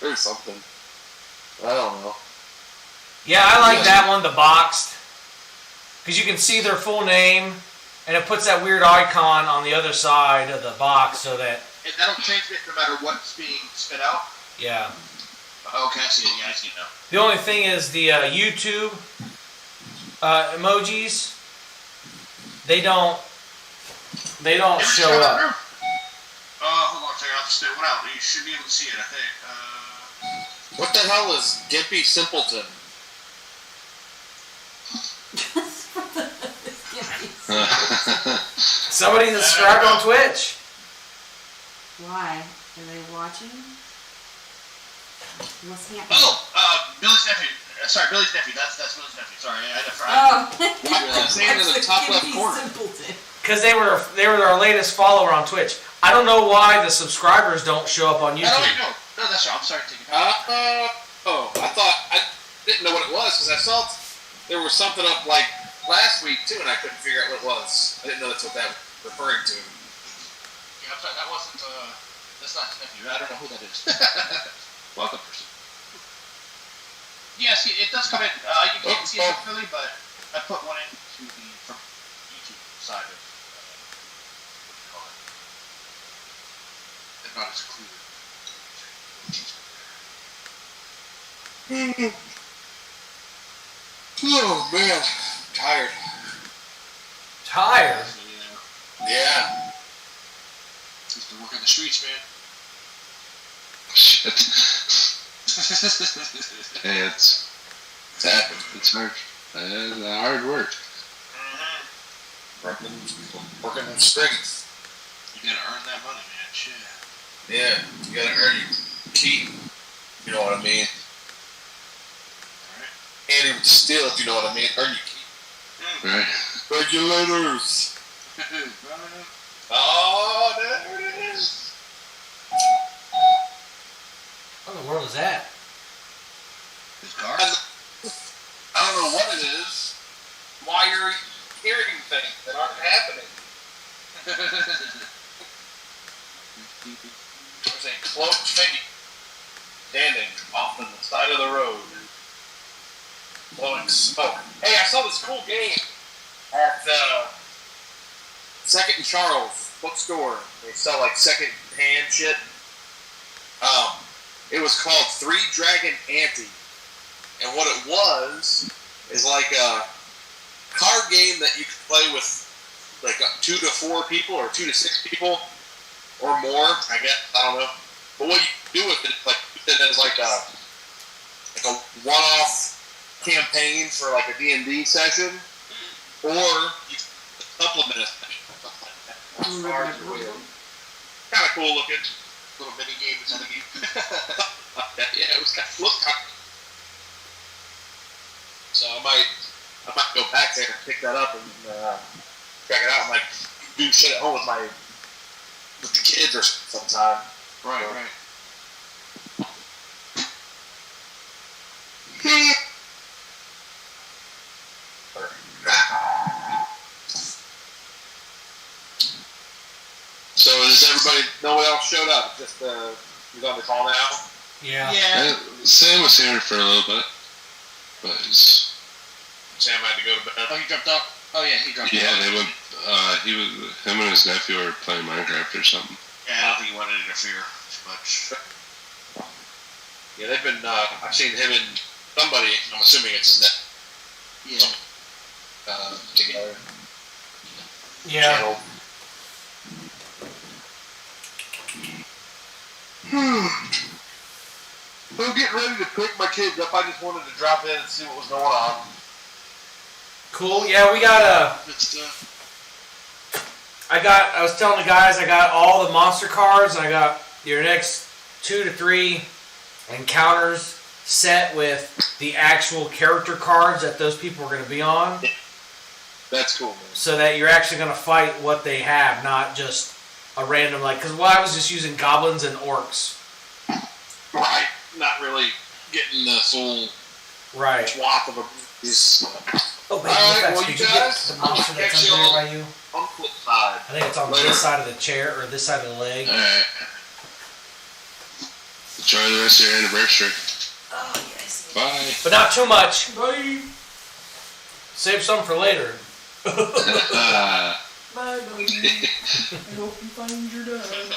Or something. I don't know. Yeah, I like that one, the boxed. Because you can see their full name, and it puts that weird icon on the other side of the box so that... And that'll transmit no matter what's being spit out? Yeah. Okay, I see it. Yeah, I see it now. The only thing is the YouTube emojis, they don't show up. Hold on a second. I'll spit one out. You should be able to see it, I think. What the hell is Gimpy Simpleton? Somebody subscribed on Twitch. Why? Are they watching? What's happening? Billy's nephew. Sorry, Billy's nephew. That's Billy's nephew. Sorry, I forgot. Oh, His name in the top left corner. Simpleton. Because they were our latest follower on Twitch. I don't know why the subscribers don't show up on YouTube. No, that's right. I'm sorry to take it back. I didn't know what it was because I saw there was something up like last week too, and I couldn't figure out what it was. I didn't know that's what that was referring to. Yeah, I'm sorry. That wasn't. That's not his nephew. I don't know who that is. Welcome, person. Yes, it does come in. You can't see it clearly, but I put one in to the from YouTube side of what do you call it? It's not as clear. Oh man, tired. Tired? Yeah. He's been working the streets, man. Shit. Hey, it's happened. It's hard. Hard work. Working them strength. You gotta earn that money, man. Shit. Yeah, you gotta earn your keep. You know what I mean? Alright. Can't even steal if you know what I mean. Earn your keep. Right. Regulators. Oh, there it is. What in the world is that? His car? I don't know what it is. Why you're hearing things that aren't happening. There's a cloaked figure standing off on the side of the road, blowing smoke. Hey, I saw this cool game at Second and Charles bookstore. They sell like second-hand shit. It was called Three Dragon Ante, and what it was is like a card game that you could play with like 2 to 4 people or 2 to 6 people or more. I guess I don't know. But what you do with it, like use it as like a one-off campaign for like a D&D session, or you supplement a session. Kind of cool looking. Little mini game inside of you. Yeah, it was kind of So I might go back there and pick that up and check it out. I might do shit at home with the kids or sometime. Right. So does everybody know what else showed up? Just he's on the call now? Yeah. Sam was here for a little bit, but he's... Sam had to go to bed. Oh, he dropped out? Oh, yeah, he dropped out. Yeah, they went. Him and his nephew were playing Minecraft or something. Yeah, I don't think he wanted to interfere too much. Yeah, they've been, I've seen him and somebody, I'm assuming it's his nephew, Yeah. together. Yeah. Channel. I'm getting ready to pick my kids up. I just wanted to drop in and see what was going on. Cool. Yeah, we got Good stuff. I was telling the guys I got all the monster cards, and I got your next 2 to 3 encounters set with the actual character cards that those people are going to be on. That's cool, man. So that you're actually going to fight what they have, not just a random, like, because I was just using goblins and orcs. Right. Not really getting the full Right. swath of a Oh, baby, Alright, well, did you you get guys, the monster I'll that's catch under y'all there by you? on the flip side. I think it's on Later. this side of the chair, or this side of the leg. Alright. Enjoy the rest of your anniversary. Oh, yes. Bye. But not too much. Bye. Save some for later. Bye, buddy. I hope you find your dad.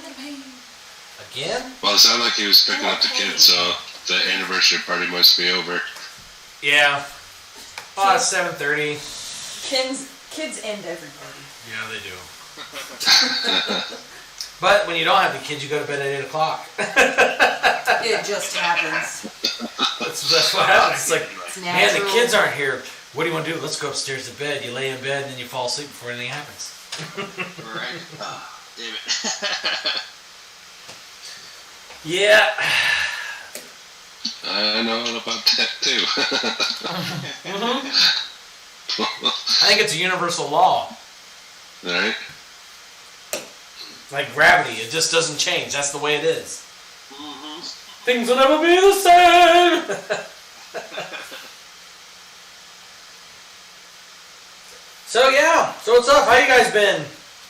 The pain. Again? Well, it sounded like he was picking up the kids, so the anniversary party must be over. Yeah. Oh, it's 7:30. Kids end everybody. Yeah, they do. But when you don't have the kids, you go to bed at 8 o'clock. It just happens. That's what happens. It's like, It's man, the natural. kids aren't here. What do you want to do? Let's go upstairs to bed. You lay in bed and then you fall asleep before anything happens. Right. Damn it. Yeah. I know all about that too. I think it's a universal law. Right? Like gravity. It just doesn't change. That's the way it is. Things will never be the same. So yeah. So what's up? How you guys been?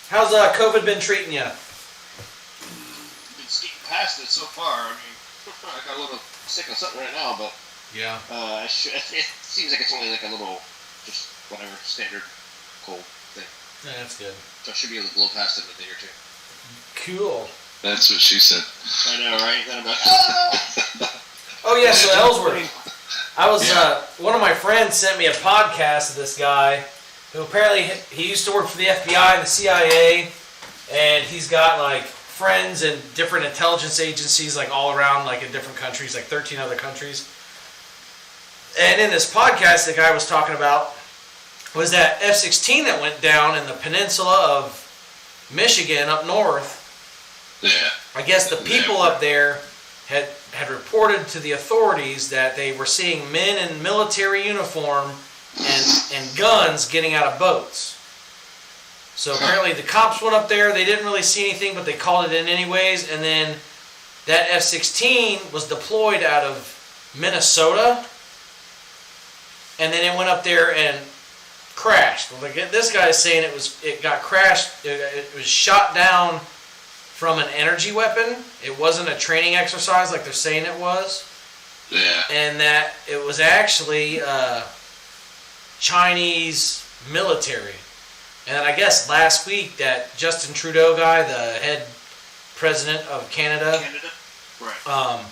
How's COVID been treating you? Been skating past it so far. I mean, I got a little sick of something right now, but Yeah. it seems like it's only like a little, just whatever, standard cold thing. Yeah, that's good. So I should be able to blow past it in a day or two. Cool. That's what she said. I know, right? Then I'm like, Oh yeah, so Ellsworth. I was Yeah. one of my friends sent me a podcast of this guy who apparently he used to work for the FBI and the CIA, and he's got like friends in different intelligence agencies like all around, like in different countries, like 13 other countries. And in this podcast, the guy was talking about was that F-16 that went down in the peninsula of Michigan up north. Yeah. I guess the people up there had reported to the authorities that they were seeing men in military uniform and guns getting out of boats. So apparently the cops went up there, they didn't really see anything, but they called it in anyways, and then that F-16 was deployed out of Minnesota, and then it went up there and crashed. Like this guy is saying it got crashed, it was shot down from an energy weapon. It wasn't a training exercise like they're saying it was. Yeah. And that it was actually Chinese military. And I guess last week that Justin Trudeau guy, the head president of Canada, Right.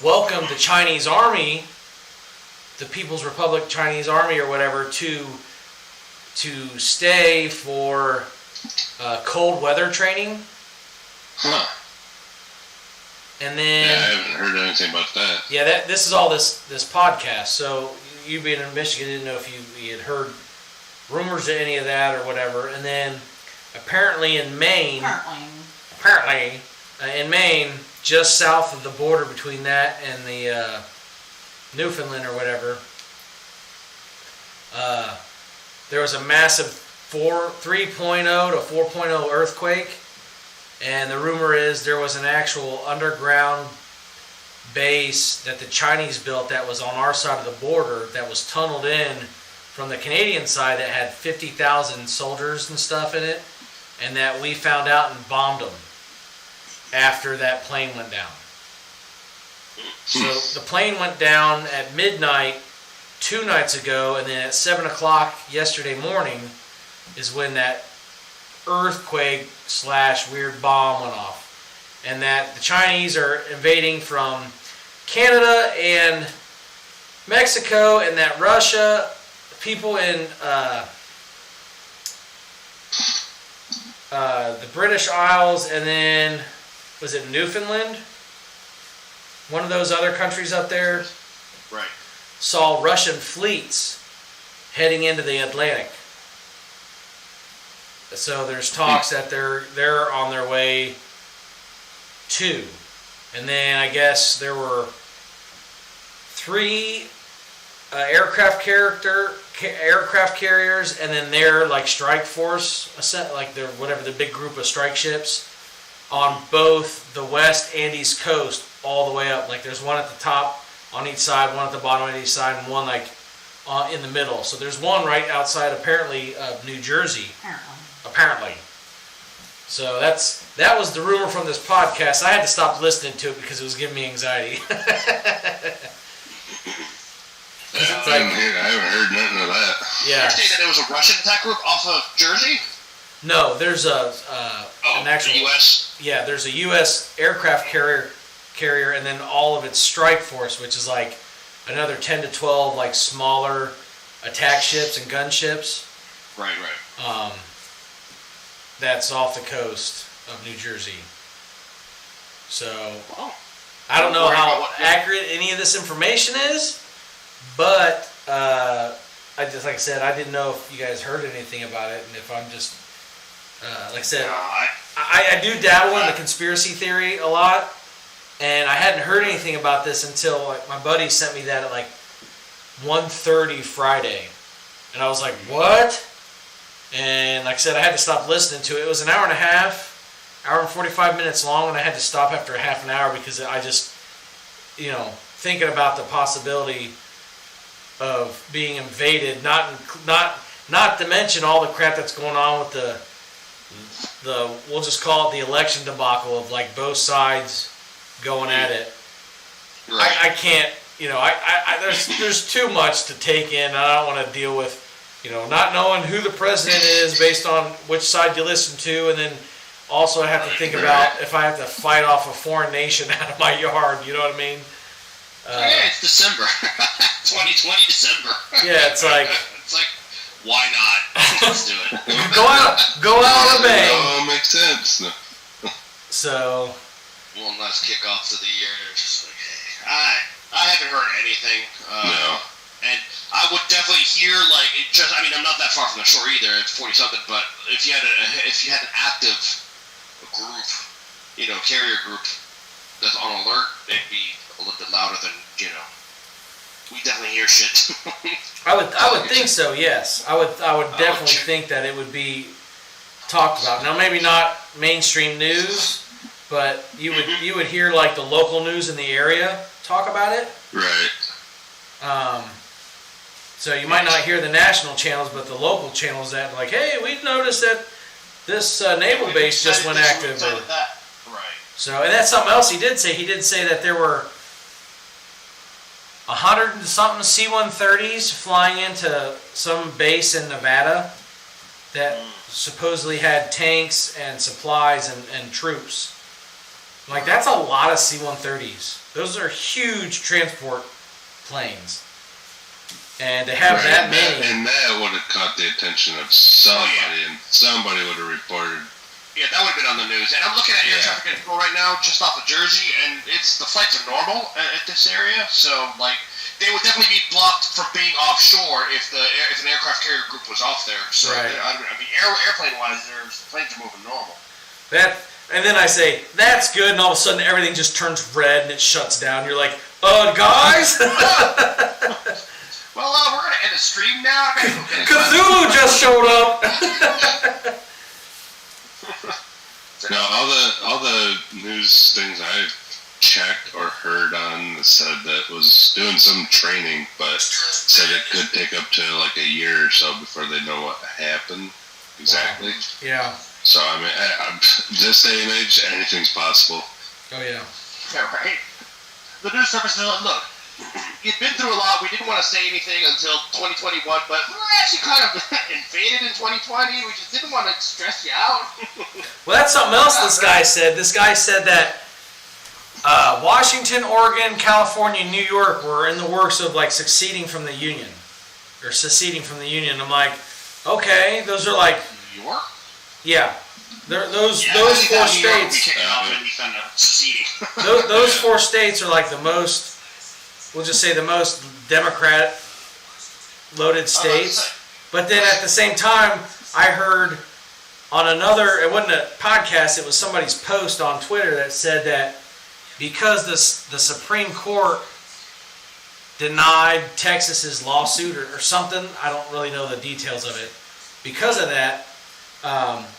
welcomed the Chinese army, the People's Republic Chinese Army or whatever, to stay for cold weather training. Huh. And Yeah, I then haven't heard anything about that. yeah, this is all this podcast. So you being in Michigan, didn't know if you had heard rumors of any of that or whatever. And then apparently in Maine, in Maine, just south of the border between that and the Newfoundland or whatever, there was a massive 3.0 to 4.0 earthquake. And the rumor is there was an actual underground base that the Chinese built that was on our side of the border that was tunneled in from the Canadian side that had 50,000 soldiers and stuff in it, and that we found out and bombed them after that plane went down. So the plane went down at midnight 2 nights ago, and then at 7 o'clock yesterday morning is when that earthquake / weird bomb went off. And that the Chinese are invading from Canada and Mexico, and that Russia, people in the British Isles, and then was it Newfoundland? One of those other countries up there, Right. saw Russian fleets heading into the Atlantic. So there's talks that they're on their way too. And then I guess there were 3 aircraft carriers, and then their like strike force, like their whatever the big group of strike ships on both the west and east coast, all the way up. Like there's one at the top on each side, one at the bottom on each side, and one like in the middle. So there's one right outside apparently of New Jersey. Apparently. So that was the rumor from this podcast. I had to stop listening to it because it was giving me anxiety. I haven't heard nothing of that. Yeah. You're saying that there was a Russian attack group off of Jersey? No, there's an actual the U.S. Yeah, there's a U.S. aircraft carrier, and then all of its strike force, which is like another 10 to 12 like smaller attack ships and gunships. Right. That's off the coast of New Jersey. So Oh. I don't know Worried about how what- accurate any of this information is, but I just, like I said, I didn't know if you guys heard anything about it, and if I'm just like I said, I do dabble in the conspiracy theory a lot, and I hadn't heard anything about this until like my buddy sent me that at like 1:30 Friday, and I was like, what? And like I said, I had to stop listening to it. It was an hour and a half, hour and 45 minutes long, and I had to stop after a half an hour because I just, thinking about the possibility of being invaded, not to mention all the crap that's going on with the we'll just call it the election debacle of like both sides going at it. Right. I can't, there's too much to take in. I don't want to deal with, not knowing who the president is based on which side you listen to, and then also I have to think about if I have to fight off a foreign nation out of my yard. You know what I mean? It's December, 2020 December. Yeah, it's like why not? Let's do it. go out on a bang. Oh, it makes sense. So. One last kickoff to the year. Just like, hey, I haven't heard anything. No. And I would definitely hear I'm not that far from the shore either. It's 40 something. But if you had an active group, carrier group that's on alert, it'd be a little bit louder than we definitely hear shit. I would think so. Yes, I would definitely think that it would be talked about. Now, maybe not mainstream news, but you would hear like the local news in the area talk about it. Right. So you might not hear the national channels, but the local channels that like, hey, we noticed that this naval base just went active. Right. So, and that's something else he did say. He did say that there were 100 and something C-130s flying into some base in Nevada that supposedly had tanks and supplies and troops. Like, that's a lot of C-130s. Those are huge transport planes. And to have that many... And that would have caught the attention of somebody, and somebody would have reported. Yeah, that would have been on the news. And I'm looking at air traffic control right now, just off of Jersey, and the flights are normal at this area. So, they would definitely be blocked from being offshore if an aircraft carrier group was off there. So, right. Airplane-wise, the planes are moving normal. And then I say, that's good, and all of a sudden everything just turns red and it shuts down. You're like, guys? Well, we're going to end the stream now. Cthulhu just showed up! No, all the news things I've checked or heard on said that was doing some training, but said it could take up to like a year or so before they know what happened exactly. Wow. Yeah. So, this day and age, anything's possible. Oh, yeah. Yeah, right? The news service is like, look, you'd been through a lot. We didn't want to say anything until 2021, but we were actually kind of invaded in 2020. We just didn't want to stress you out. Well, that's something else this guy said. This guy said that Washington, Oregon, California, and New York were in the works of like seceding from the Union. I'm like, okay, those are like... New York? Yeah. Those four states... those four states are like the most... We'll just say the most Democrat-loaded states. But then at the same time, I heard on another... It wasn't a podcast, it was somebody's post on Twitter that said that because the Supreme Court denied Texas's lawsuit or something, I don't really know the details of it. Because of that,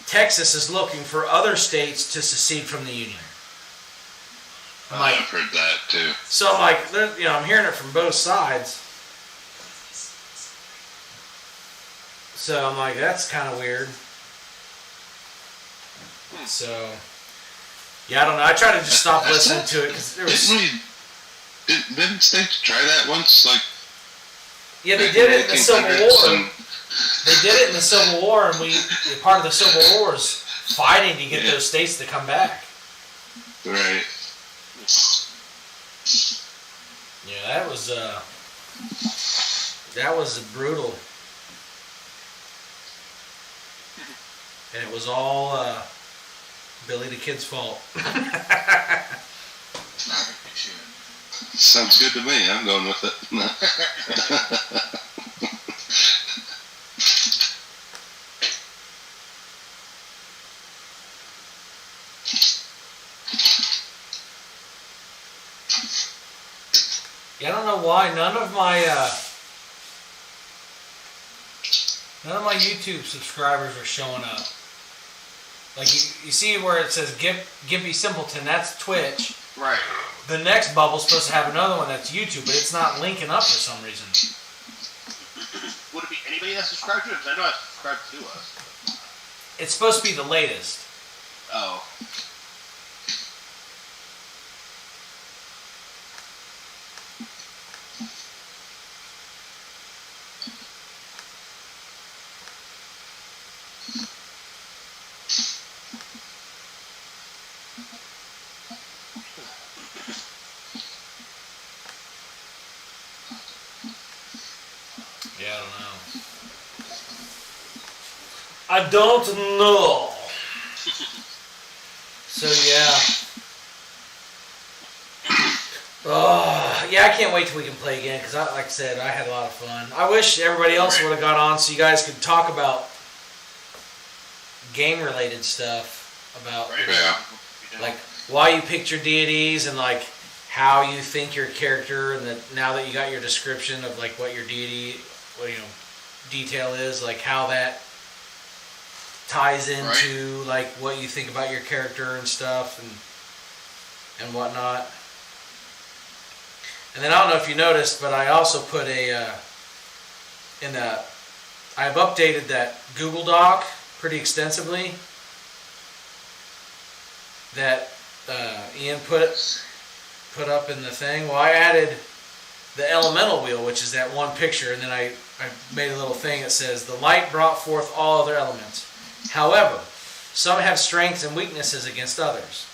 Texas is looking for other states to secede from the Union. I've heard that too. So I'm like, I'm hearing it from both sides. So I'm like, that's kind of weird. So, yeah, I don't know. I tried to just stop listening to it because there was. Didn't they try that once? Like, yeah, they did it in the Civil War. They did it in the Civil War, and part of the Civil War was fighting to get those states to come back. Right. Yeah, that was brutal, and it was all Billy the Kid's fault. Sounds good to me. I'm going with it. Yeah, I don't know why none of my YouTube subscribers are showing up. Like you see where it says Gimpy Simpleton, that's Twitch. Right. The next bubble's supposed to have another one that's YouTube, but it's not linking up for some reason. Would it be anybody that subscribed to it? Because I know I subscribed to us. It's supposed to be the latest. Oh. Yeah, I don't know. So yeah. Yeah, I can't wait till we can play again because, like I said, I had a lot of fun. I wish everybody else would have got on so you guys could talk about game-related stuff, about like why you picked your deities and like how you think your character, and that now that you got your description of like what your deity, detail is, like how that ties into like what you think about your character and stuff and whatnot. And then I don't know if you noticed, but I also put I've updated that Google Doc pretty extensively that Ian put up in the thing. Well, I added the elemental wheel, which is that one picture, and then I made a little thing that says, the light brought forth all other elements. However, some have strengths and weaknesses against others.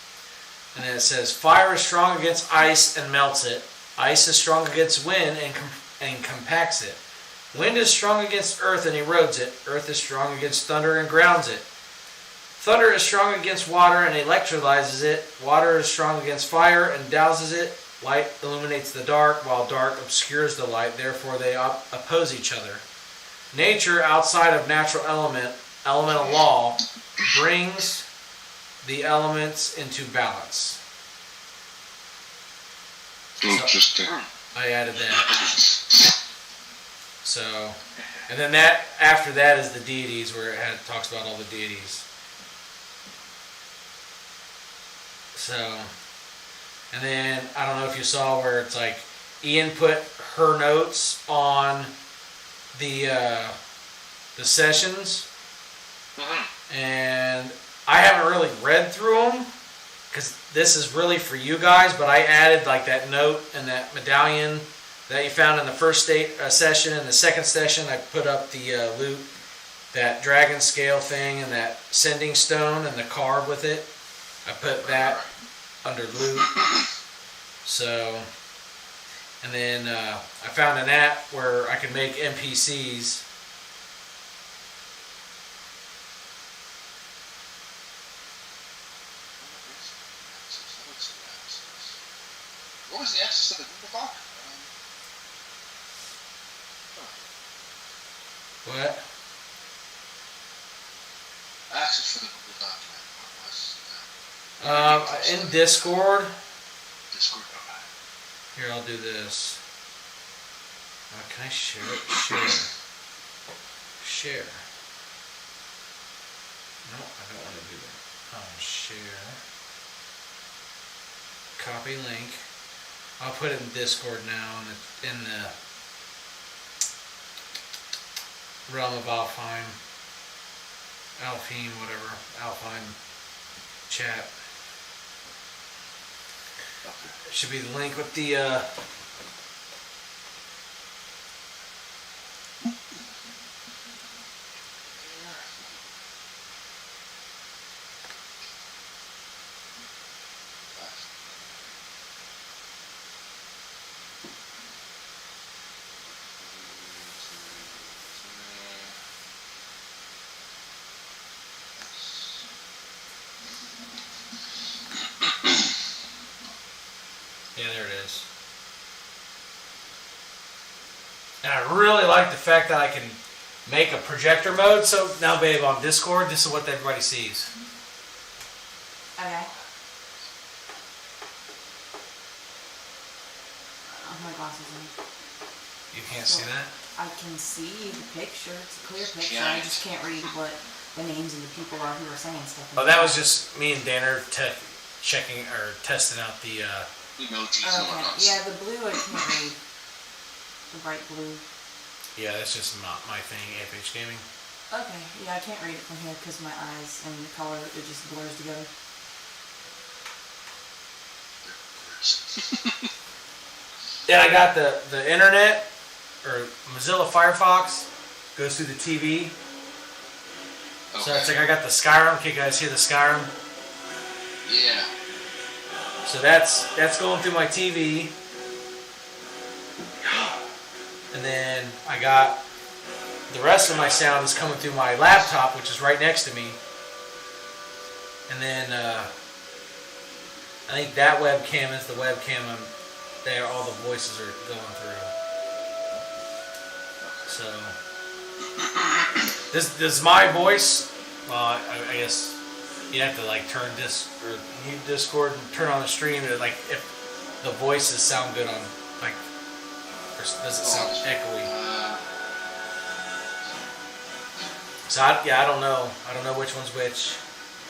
And then it says, fire is strong against ice and melts it. Ice is strong against wind and compacts it. Wind is strong against earth and erodes it. Earth is strong against thunder and grounds it. Thunder is strong against water and electrolyzes it. Water is strong against fire and douses it. Light illuminates the dark, while dark obscures the light. Therefore, they oppose each other. Nature, outside of natural elemental law, brings the elements into balance. Interesting. So, I added that. So, and then after that is the deities, where it talks about all the deities. So, and then I don't know if you saw where it's like Ian put her notes on the sessions, and I haven't really read through them because this is really for you guys. But I added like that note and that medallion that you found in the first session. In the second session, I put up the loot, that dragon scale thing, and that sending stone and the carve with it. I put that under loot. So, and then I found an app where I can make NPCs. What was the access to the Google Doc? What? Access for the Google document. What was In Discord. Discord, okay. Here, I'll do this. Can I share it? Share. No, I don't want to do that. Share. Copy link. I'll put it in Discord now in the realm of Alfheim, whatever, Alfheim. chat. Okay. There should be the link with the yeah, there it is. And I really like the fact that I can make a projector mode. So now, babe, on Discord, this is what everybody sees. Okay. Oh, my glasses on. You can't see that? I can see the picture. It's a clear picture. Yeah. I just can't read what the names of the people are who are saying stuff. Oh, that was just me and Danner checking or testing out the. Emojis and Okay. whatnot. Yeah, the blue I can't read. The bright blue. Yeah, that's just not my thing. FH Gaming. Okay. Yeah, I can't read it from here because my eyes and the color, it just blurs together. Then I got the internet or Mozilla Firefox goes through the TV. So it's like I got the Skyrim. Can you guys hear the Skyrim? Yeah. So that's going through my TV. And then I got the rest of my sound is coming through my laptop, which is right next to me. And then I think that webcam is the webcam there all the voices are going through. So this is my voice. Well, I guess you have to like turn this or mute Discord and turn on the stream. And like if the voices sound good on like, or does it sound echoey? So I don't know. I don't know which one's which.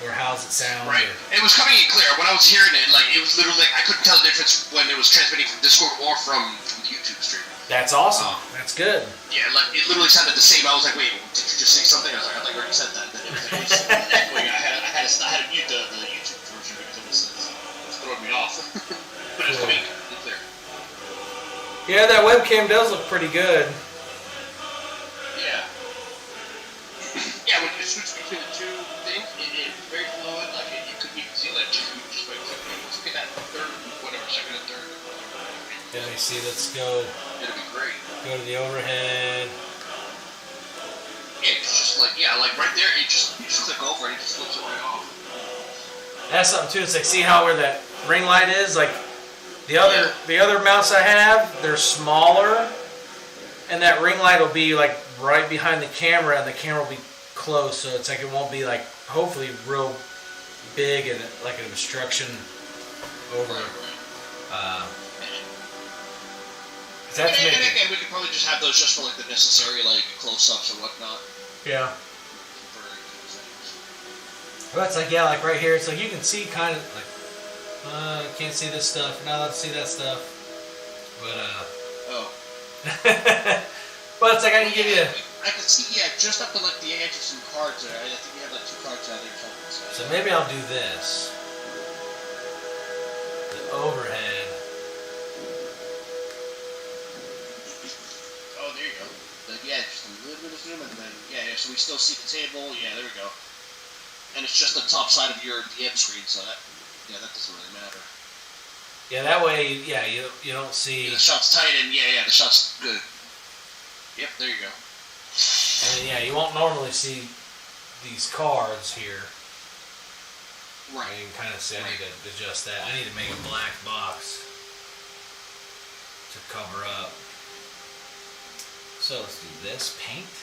Or how's it sound? Right. Or, It was coming in clear. When I was hearing it, like it was literally like I couldn't tell the difference when it was transmitting from Discord or from the YouTube stream. that's awesome. That's good. Yeah, like it literally sounded the same. I was like, wait, did you just say something? I was like, I thought you already said that. Then it was echoing. I had to mute the YouTube version because it was throwing me off. But it was coming in clear. Yeah, that webcam does look pretty good. Yeah. Yeah, when you switch between the two things, it's very fluid. Like you could see like just by clicking. Let's get that third, whatever, second and third. Yeah, let me see. Let's go. It'll be great. Go to the overhead. Yeah, it's just like like right there. You just click over and it just flips it right off. That's something too. It's like see how where that ring light is. Like the other mounts I have, they're smaller, and that ring light will be like right behind the camera, and the camera will be close. So it's like it won't be like hopefully real big and like an obstruction over. And again, we could probably just have those just for like the necessary like close-ups or whatnot. Yeah. Well, it's like like right here. It's like you can see kind of like can't see this stuff. You're not allowed to see that stuff. But but it's like I can give you. I can see just up to like the edge of some cards there. I think we have like 2 cards out there or something. So maybe I'll do this. The overhead. Oh, there you go. Just a little bit of zoom, and then so we still see the table. Yeah, there we go. And it's just the top side of your DM screen, so that that doesn't really matter. Yeah, that way, you don't see. The shot's tight, and the shot's good. Yep, there you go. And you won't normally see these cards here. Right. You can kind of see. I need to adjust that. I need to make a black box to cover up. So let's do this paint.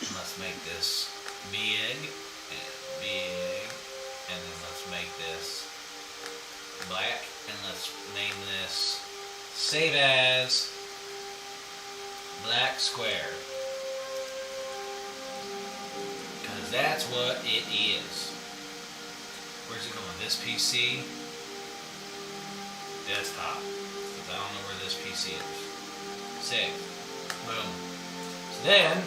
And let's make this big and big, and then let's make this black, and let's name this save as black square, because that's what it is. Where's it going? This PC desktop, because I don't know where this PC is. Save. Boom. So then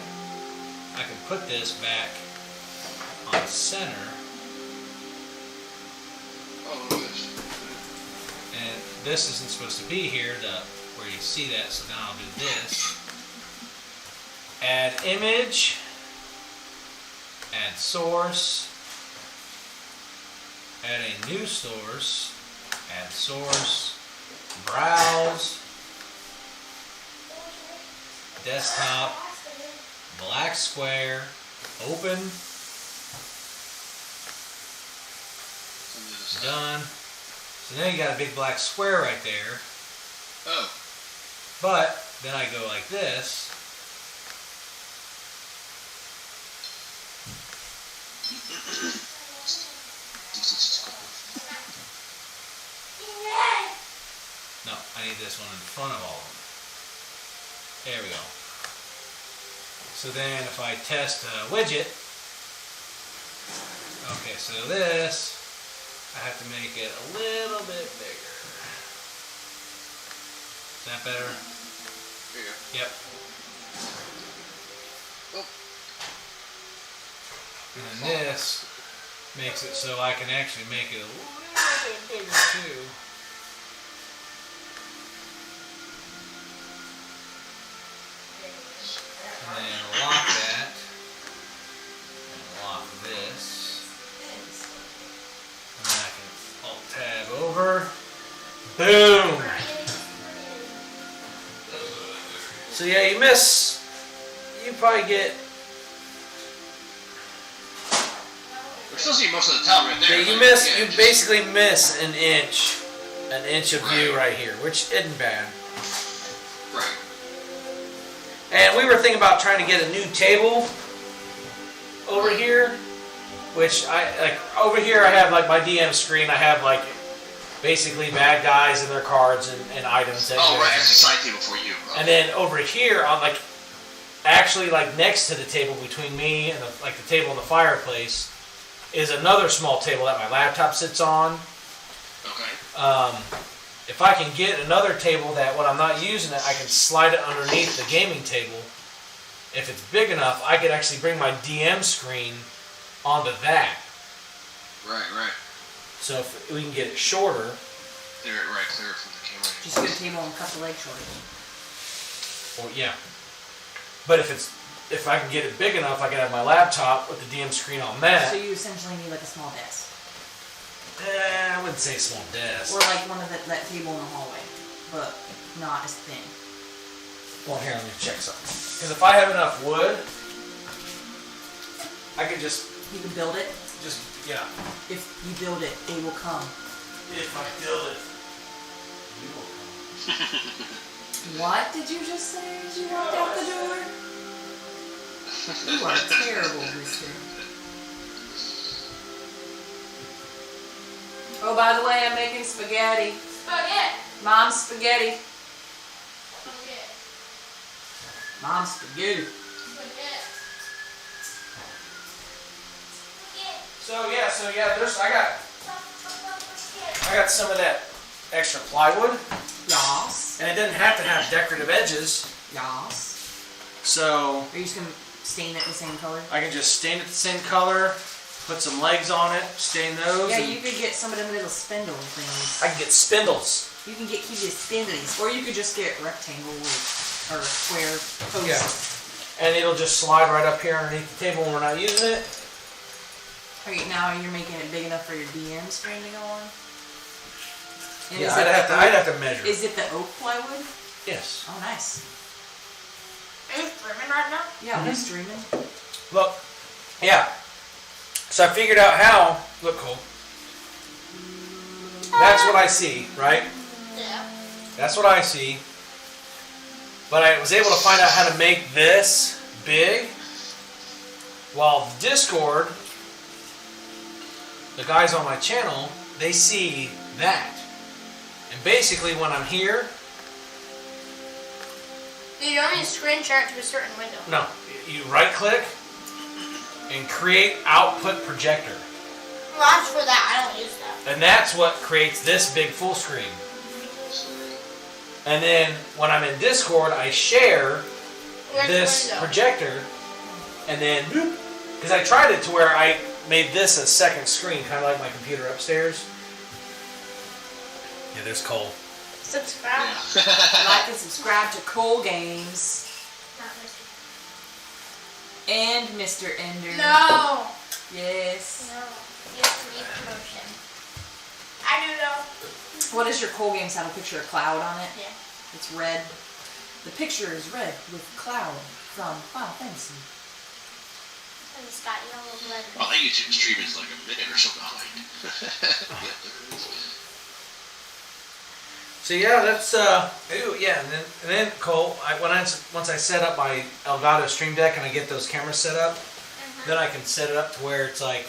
I can put this back on center Oh, gosh. And this isn't supposed to be here, where you see that, so now I'll do this. Add image, add source, add a new source, add source, browse, desktop, black square, open, done. So now you got a big black square right there. Oh. But then I go like this. No, I need this one in front of all of them. There we go. So then if I test a widget, okay, so this, I have to make it a little bit bigger. Is that better? Here. Yep. Oh. And then this makes it so I can actually make it a little bit bigger too. And then lock that. And lock this. And then I can Alt-Tab over. Boom! So yeah, you probably get... We're still seeing most of the town right there. Yeah, you basically miss an inch of view right here, which isn't bad. Right. And we were thinking about trying to get a new table over here, which over here I have like my DM screen. I have like basically bad guys and their cards and items. That right, it's a side table for you. And then over here on actually next to the table between me and the table in the fireplace is another small table that my laptop sits on. Okay. If I can get another table that when I'm not using it, I can slide it underneath the gaming table. If it's big enough, I could actually bring my DM screen onto that. Right. So if we can get it shorter. Clear it from the camera. Just get a table and cut the leg shorter. Or, yeah. But if I can get it big enough, I can have my laptop with the DM screen on that. So you essentially need like a small desk. I wouldn't say small desk. Or like one of that table in the hallway, but not as thin. Well, here, let me check something. Because if I have enough wood, I could just... You can build it. Yeah. If you build it, they will come. If I build it, we will come. What did you just say as you walked out the door? You are terrible, mister. Oh, by the way, I'm making spaghetti. Spaghetti. Mom's spaghetti. Spaghetti. Mom's spaghetti. Spaghetti. So yeah, I got some of that extra plywood, Yas. and it doesn't have to have decorative edges. Yas. So Are you just gonna stain it the same color? I can just stain it the same color, put some legs on it, stain those. Yeah, and you could get some of them little spindle things. I can get spindles. You can get cute spindles, or you could just get rectangle or square posts. Yeah. And it'll just slide right up here underneath the table when we're not using it. Okay, now you're making it big enough for your DM screen to go on? And Yeah, is I'd it have to measure. Is it the oak plywood? Yes. Oh, nice. Are you streaming right now? Yeah, we're streaming. Look, yeah. So I figured out how. Look, Cole. That's what I see, right? Yeah. That's what I see. But I was able to find out how to make this big. While Discord, the guys on my channel, they see that. And basically when I'm here, You don't need to screen share it to a certain window. no, you right click and create output projector. Well, that's for that. I don't use that. And that's what creates this big full screen. And then when I'm in Discord, I share Where's this the window? projector, and then, because I tried it to where I made this a second screen, kind of like my computer upstairs. Yeah, there's Cole. Subscribe. Like and subscribe to Cole Games Not Mr. and Mr. Ender. No. Yes. No. You have to need promotion. I do though. What does your Cole Games have a picture of cloud on it? Yeah. It's red. The picture is red with cloud from Final Fantasy. And it's got yellow letters. Well, that YouTube stream is like a minute or so behind. So yeah, that's and then Cole, once I set up my Elgato Stream Deck and I get those cameras set up, then I can set it up to where it's like,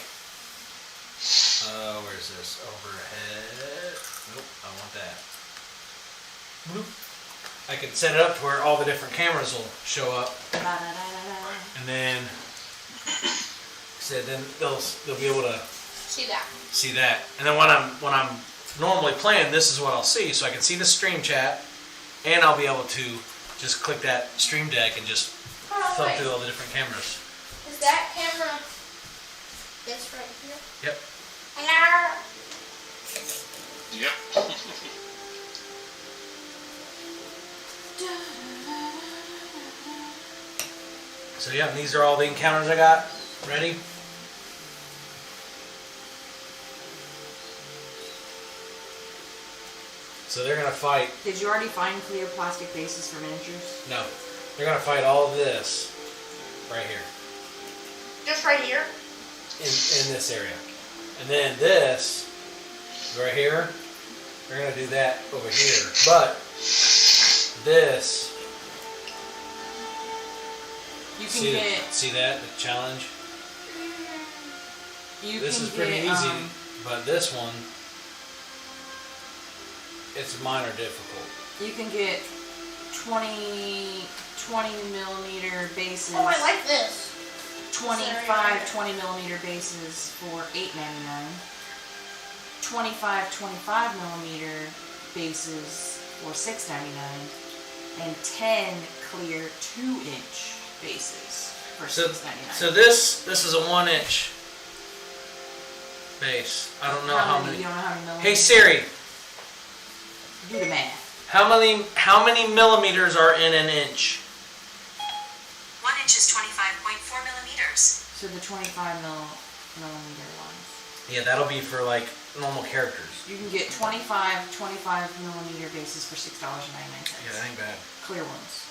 where's this? Overhead. Nope, I want that. Bloop. I can set it up to where all the different cameras will show up, and then then they'll be able to See that. see that. And then when I'm normally playing, this is what I'll see. So I can see the stream chat, and I'll be able to just click that Stream Deck and just thumb wait. through all the different cameras. Is that camera this right here? Yep. Hello. Yep. So yeah, and these are all the encounters I got ready. So they're gonna fight. Did you already find clear plastic bases for miniatures? No, they're gonna fight all of this right here Just right here? in this area, and then this right here. They're gonna do that over here, but this. You can get. See that the challenge. You This can is pretty get, easy, but this one, it's minor difficult. You can get 20 millimeter bases. Oh, I like this. 20 millimeter bases for $8.99. 25 millimeter bases for $6.99, and 10 clear 2-inch bases for $6.99. So this is a 1-inch base. I don't know how many. You don't know how many millimeters? Hey Siri, Do the math. how many millimeters are in an inch? 1 inch is 25.4 millimeters. So the 25 millimeter ones. Yeah, that'll be for like normal characters. You can get 25 millimeter bases for $6.99. Yeah, that ain't bad. Clear ones.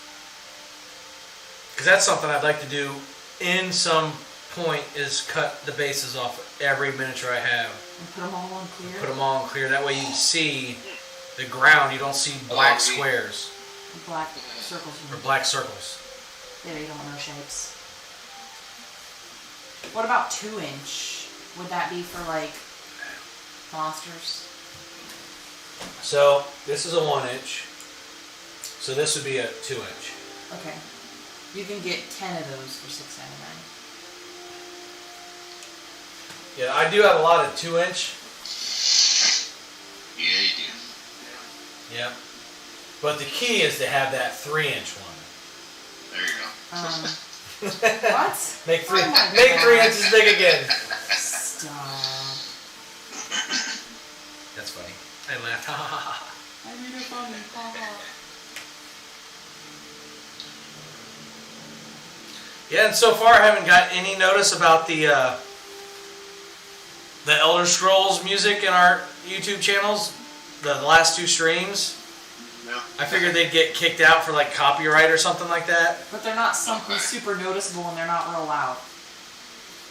Because that's something I'd like to do in some point is cut the bases off every miniature I have. And put them all on clear. Put them all in clear. That way you can see the ground. You don't see black squares And black circles. or black circles. Yeah, you don't know shapes. What about 2-inch? Would that be for like monsters? So this is a 1-inch. So this would be a 2-inch. Okay. You can get 10 of those for $6.99. Yeah, I do have a lot of 2-inch. Yeah, you do. Yeah. But the key is to have that 3-inch one. There you go. What? Make three, Oh my make 3 God. inches big again. Stop. That's funny. I laughed. Ha ha ha ha. I made it funny. Yeah, and so far I haven't got any notice about the Elder Scrolls music in our YouTube channels. The last 2 streams. No. I figured they'd get kicked out for like copyright or something like that. But they're not something super noticeable, and they're not real loud.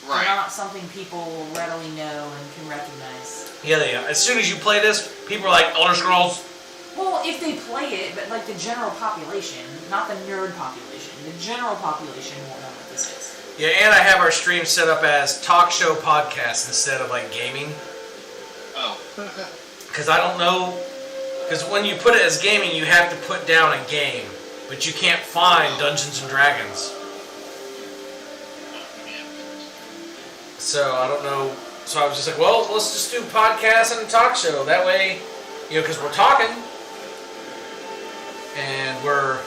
Right. They're not something people will readily know and can recognize. Yeah, they are. As soon as you play this, people are like, Elder Scrolls. Well, if they play it, but like the general population, not the nerd population, the general population won't know what this is. Yeah, and I have our stream set up as talk show podcast instead of like gaming. Oh. Because I don't know. Because when you put it as gaming, you have to put down a game. But you can't find Dungeons and Dragons. So I don't know. So I was just like, well, let's just do podcast and talk show. That way, you know, because we're talking. And we're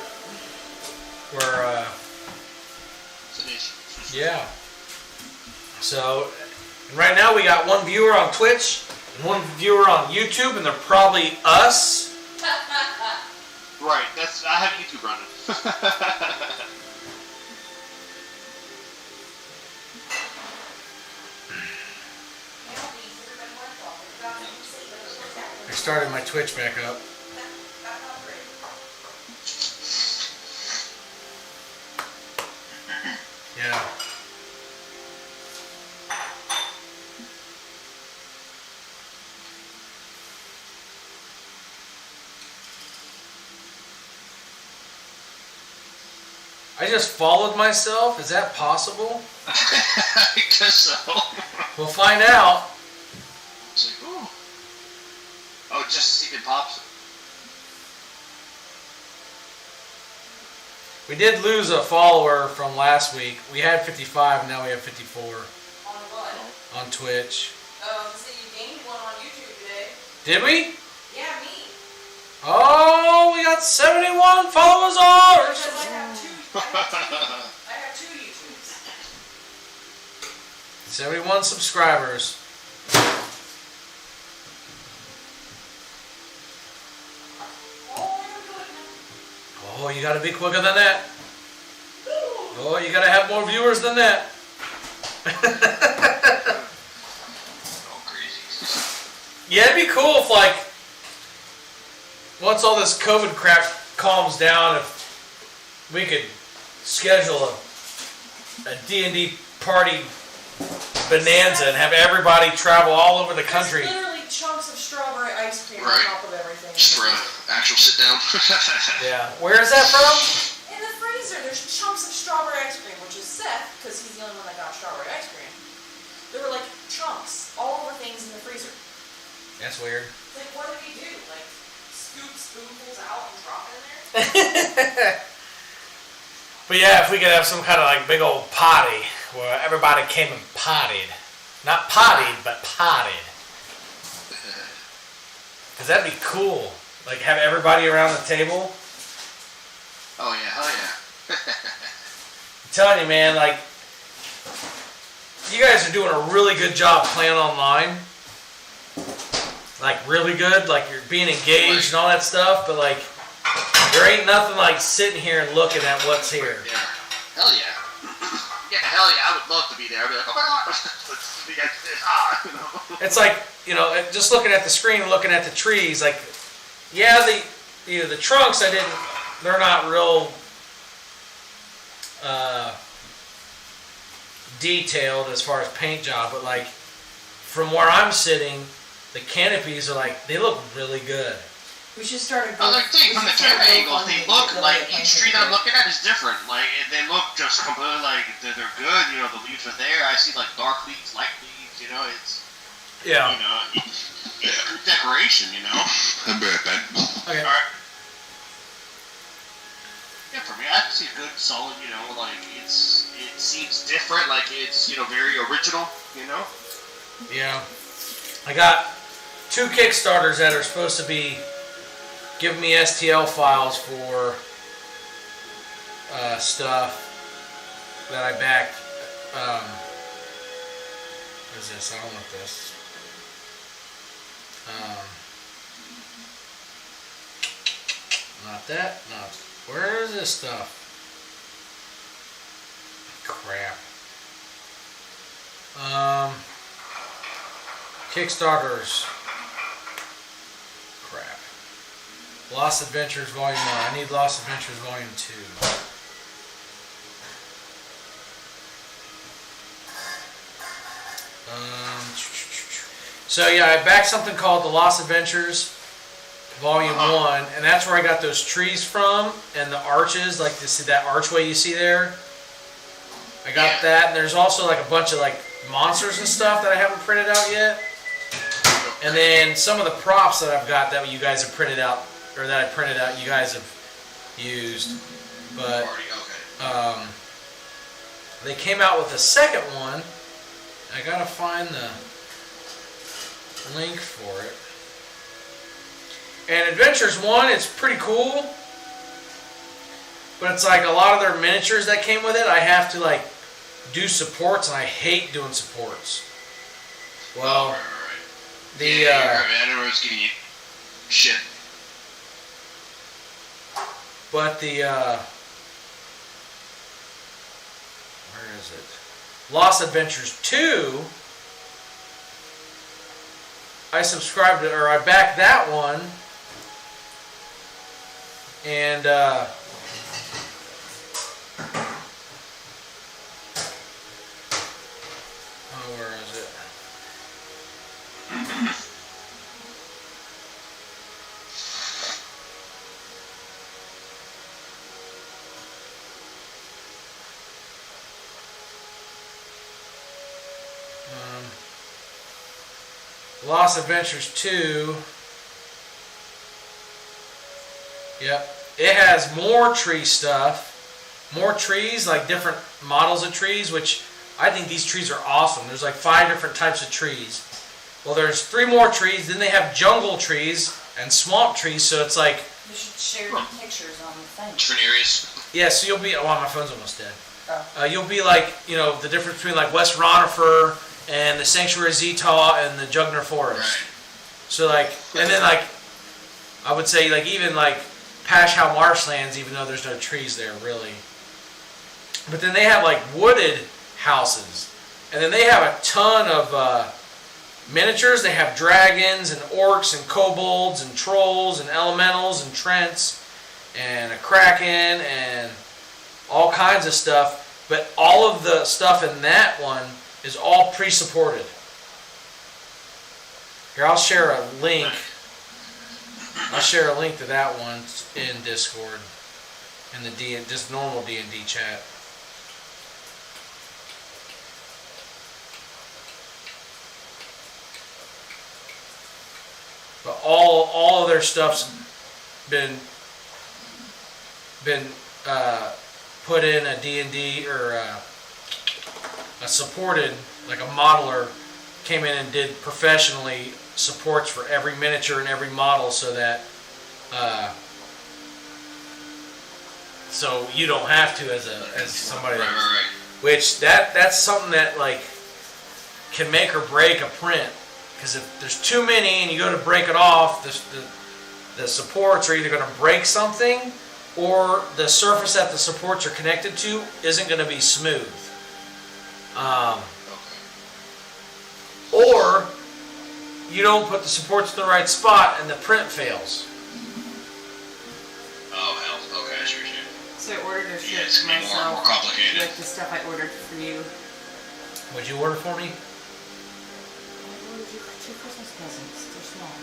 yeah. So, and right now we got 1 viewer on Twitch and 1 viewer on YouTube, and they're probably us. Right, I have YouTube running. I started my Twitch back up. Yeah. I just followed myself? Is that possible? I guess so. We'll find out. It's like, ooh. Oh, just to see if it pops. We did lose a follower from last week. We had 55 and now we have 54 On what? on Twitch. So you gained one on YouTube today. Did we? Yeah, me. Oh, we got 71 followers on! Because I have two YouTubes. 71 subscribers. Oh, you gotta be quicker than that. Oh, you gotta have more viewers than that. Oh, crazy. Yeah, it'd be cool if, like, once all this COVID crap calms down, if we could schedule a D&D party bonanza and have everybody travel all over the country. There's literally chunks of strawberry ice cream Right. on top of everything. Just for an actual sit down. Yeah. Where is that from? In the freezer, there's chunks of strawberry ice cream, which is Seth, because he's the only one that got strawberry ice cream. There were like chunks all over things in the freezer. That's weird. Like, what did he do? Like, scoop spoonfuls out and drop it in there? But yeah, if we could have some kind of like big old party where everybody came and partied. Not pottied, but potted. Because that'd be cool. Like have everybody around the table. Oh yeah, hell yeah. I'm telling you, man, like, you guys are doing a really good job playing online. Like, really good. Like, you're being engaged and all that stuff, but like, there ain't nothing like sitting here and looking at what's here. Yeah. Hell yeah. Yeah, hell yeah, I would love to be there. I'd be like, oh my god, you guys did this. You know. It's like, you know, just looking at the screen and looking at the trees, like, yeah, the trunks, they're not real detailed as far as paint job, but like, from where I'm sitting, the canopies are like, they look really good. We should start a I like think from the camera angles, they look like each tree that I'm looking at is different. Like they look just completely like they're good. You know, the leaves are there. I see like dark leaves, light leaves. You know, it's you know, decoration. You know. I'll be right back. Okay. All right. Yeah, for me, I see good, solid. You know, like it seems different. Like it's very original. You know. Yeah. I got 2 Kickstarters that are supposed to be giving me STL files for stuff that I backed. What is this? I don't want this. Not that. No. Where is this stuff? Crap. Kickstarters. Crap. Lost Adventures Volume 1. I need Lost Adventures Volume 2. So yeah, I backed something called The Lost Adventures Volume 1, and that's where I got those trees from, and the arches, like that archway you see there. I got that, and there's also like a bunch of like monsters and stuff that I haven't printed out yet. And then some of the props that I've got that you guys have printed out, or that I printed out, you guys have used. But they came out with a second one. I gotta find the link for it. And Adventures 1, it's pretty cool. But it's like a lot of their miniatures that came with it, I have to like do supports, and I hate doing supports. Well, everyone's giving you shit. But where is it? Lost Adventures 2. I subscribed to, or I backed that one. And where is it? Lost Adventures 2. Yep. It has more tree stuff. More trees, like different models of trees, which I think these trees are awesome. There's like 5 different types of trees. Well, there's 3 more trees. Then they have jungle trees and swamp trees. So it's like... You should share pictures on the thing. Different areas. Yeah, so you'll be... Oh, my phone's almost dead. Oh. You'll be like, you know, the difference between like West Ronifer and the Sanctuary Zeta and the Jugner Forest. Right. So like, and then like, I would say like even like Pashow Marshlands, even though there's no trees there really. But then they have like wooded houses, and then they have a ton of miniatures. They have dragons and orcs and kobolds and trolls and elementals and trents and a kraken and all kinds of stuff. But all of the stuff in that one is all pre-supported. Here, I'll share a link. I'll share a link to that one in Discord, in the just normal D&D chat. But all of their stuff's been put in a D&D or a supported, like a modeler came in and did professionally supports for every miniature and every model, so that so you don't have to as somebody. Right. Which that's something that like can make or break a print, because if there's too many and you go to break it off, the supports are either going to break something, or the surface that the supports are connected to isn't going to be smooth. Or you don't put the supports in the right spot and the print fails. Oh hell. Okay, sure. So I ordered a Yeah, ship it's gonna be more myself complicated. with the stuff I ordered for you. What'd you order for me? I ordered you 2 Christmas presents. They're small.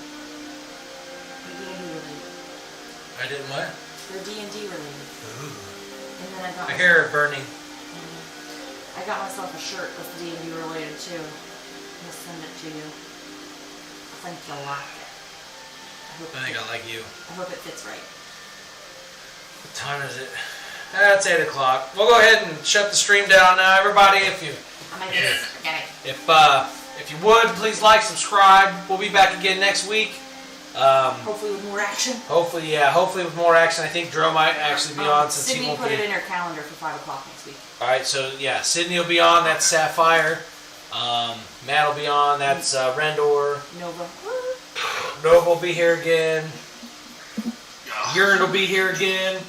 They're D&D related. I didn't what? They're D&D related. Ooh. And then I got I hear it burning. I got myself a shirt that's D&D related too. I'm gonna send it to you. I think you'll like it. I think I like you. I hope it fits right. What time is it? It's 8 o'clock. We'll go ahead and shut the stream down now, everybody. If you would, please like, subscribe. We'll be back again next week. Hopefully with more action. Hopefully with more action. I think Drew might actually be on since Sydney he won't put be. it in her calendar for 5 o'clock next week. All right, so yeah, Sydney will be on. That's Sapphire. Matt will be on. That's Rendor. Nova will be here again. Urine will be here again.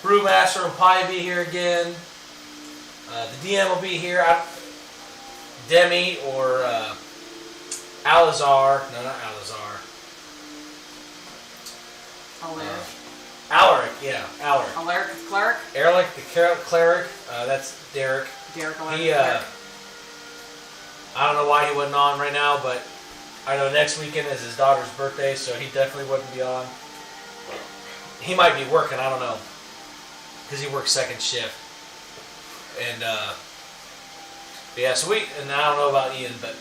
Brewmaster will probably be here again. The DM will be here. Demi or Alazar. No, not Alazar. Alaric, yeah. Alaric. Alaric the cleric? Alaric the cleric. That's Derek. Derek Alaric. He, I don't know why he wasn't on right now, but I know next weekend is his daughter's birthday, so he definitely wouldn't be on. He might be working, I don't know, because he works second shift. And but yeah, so and I don't know about Ian, but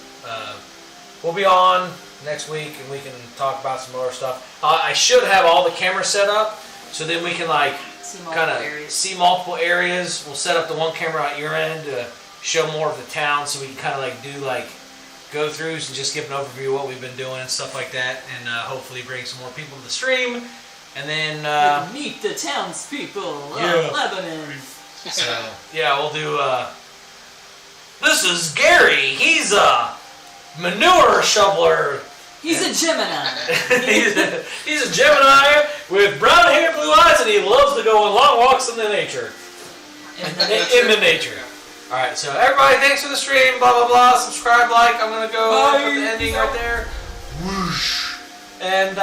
we'll be on next week and we can talk about some more stuff. I should have all the cameras set up, so then we can like kind of see multiple areas. We'll set up the one camera at your end to show more of the town, so we can kind of like do like go-throughs and just give an overview of what we've been doing and stuff like that, and hopefully bring some more people to the stream. And then meet the townspeople yeah. of Lebanon. So yeah, we'll do. This is Gary. He's manure shoveler. He's a Gemini. he's a Gemini with brown hair, blue eyes, and he loves to go on long walks in the nature. In the nature. All right, so everybody, thanks for the stream. Blah blah blah. Subscribe, like. I'm gonna go put the ending right there. Whoosh. And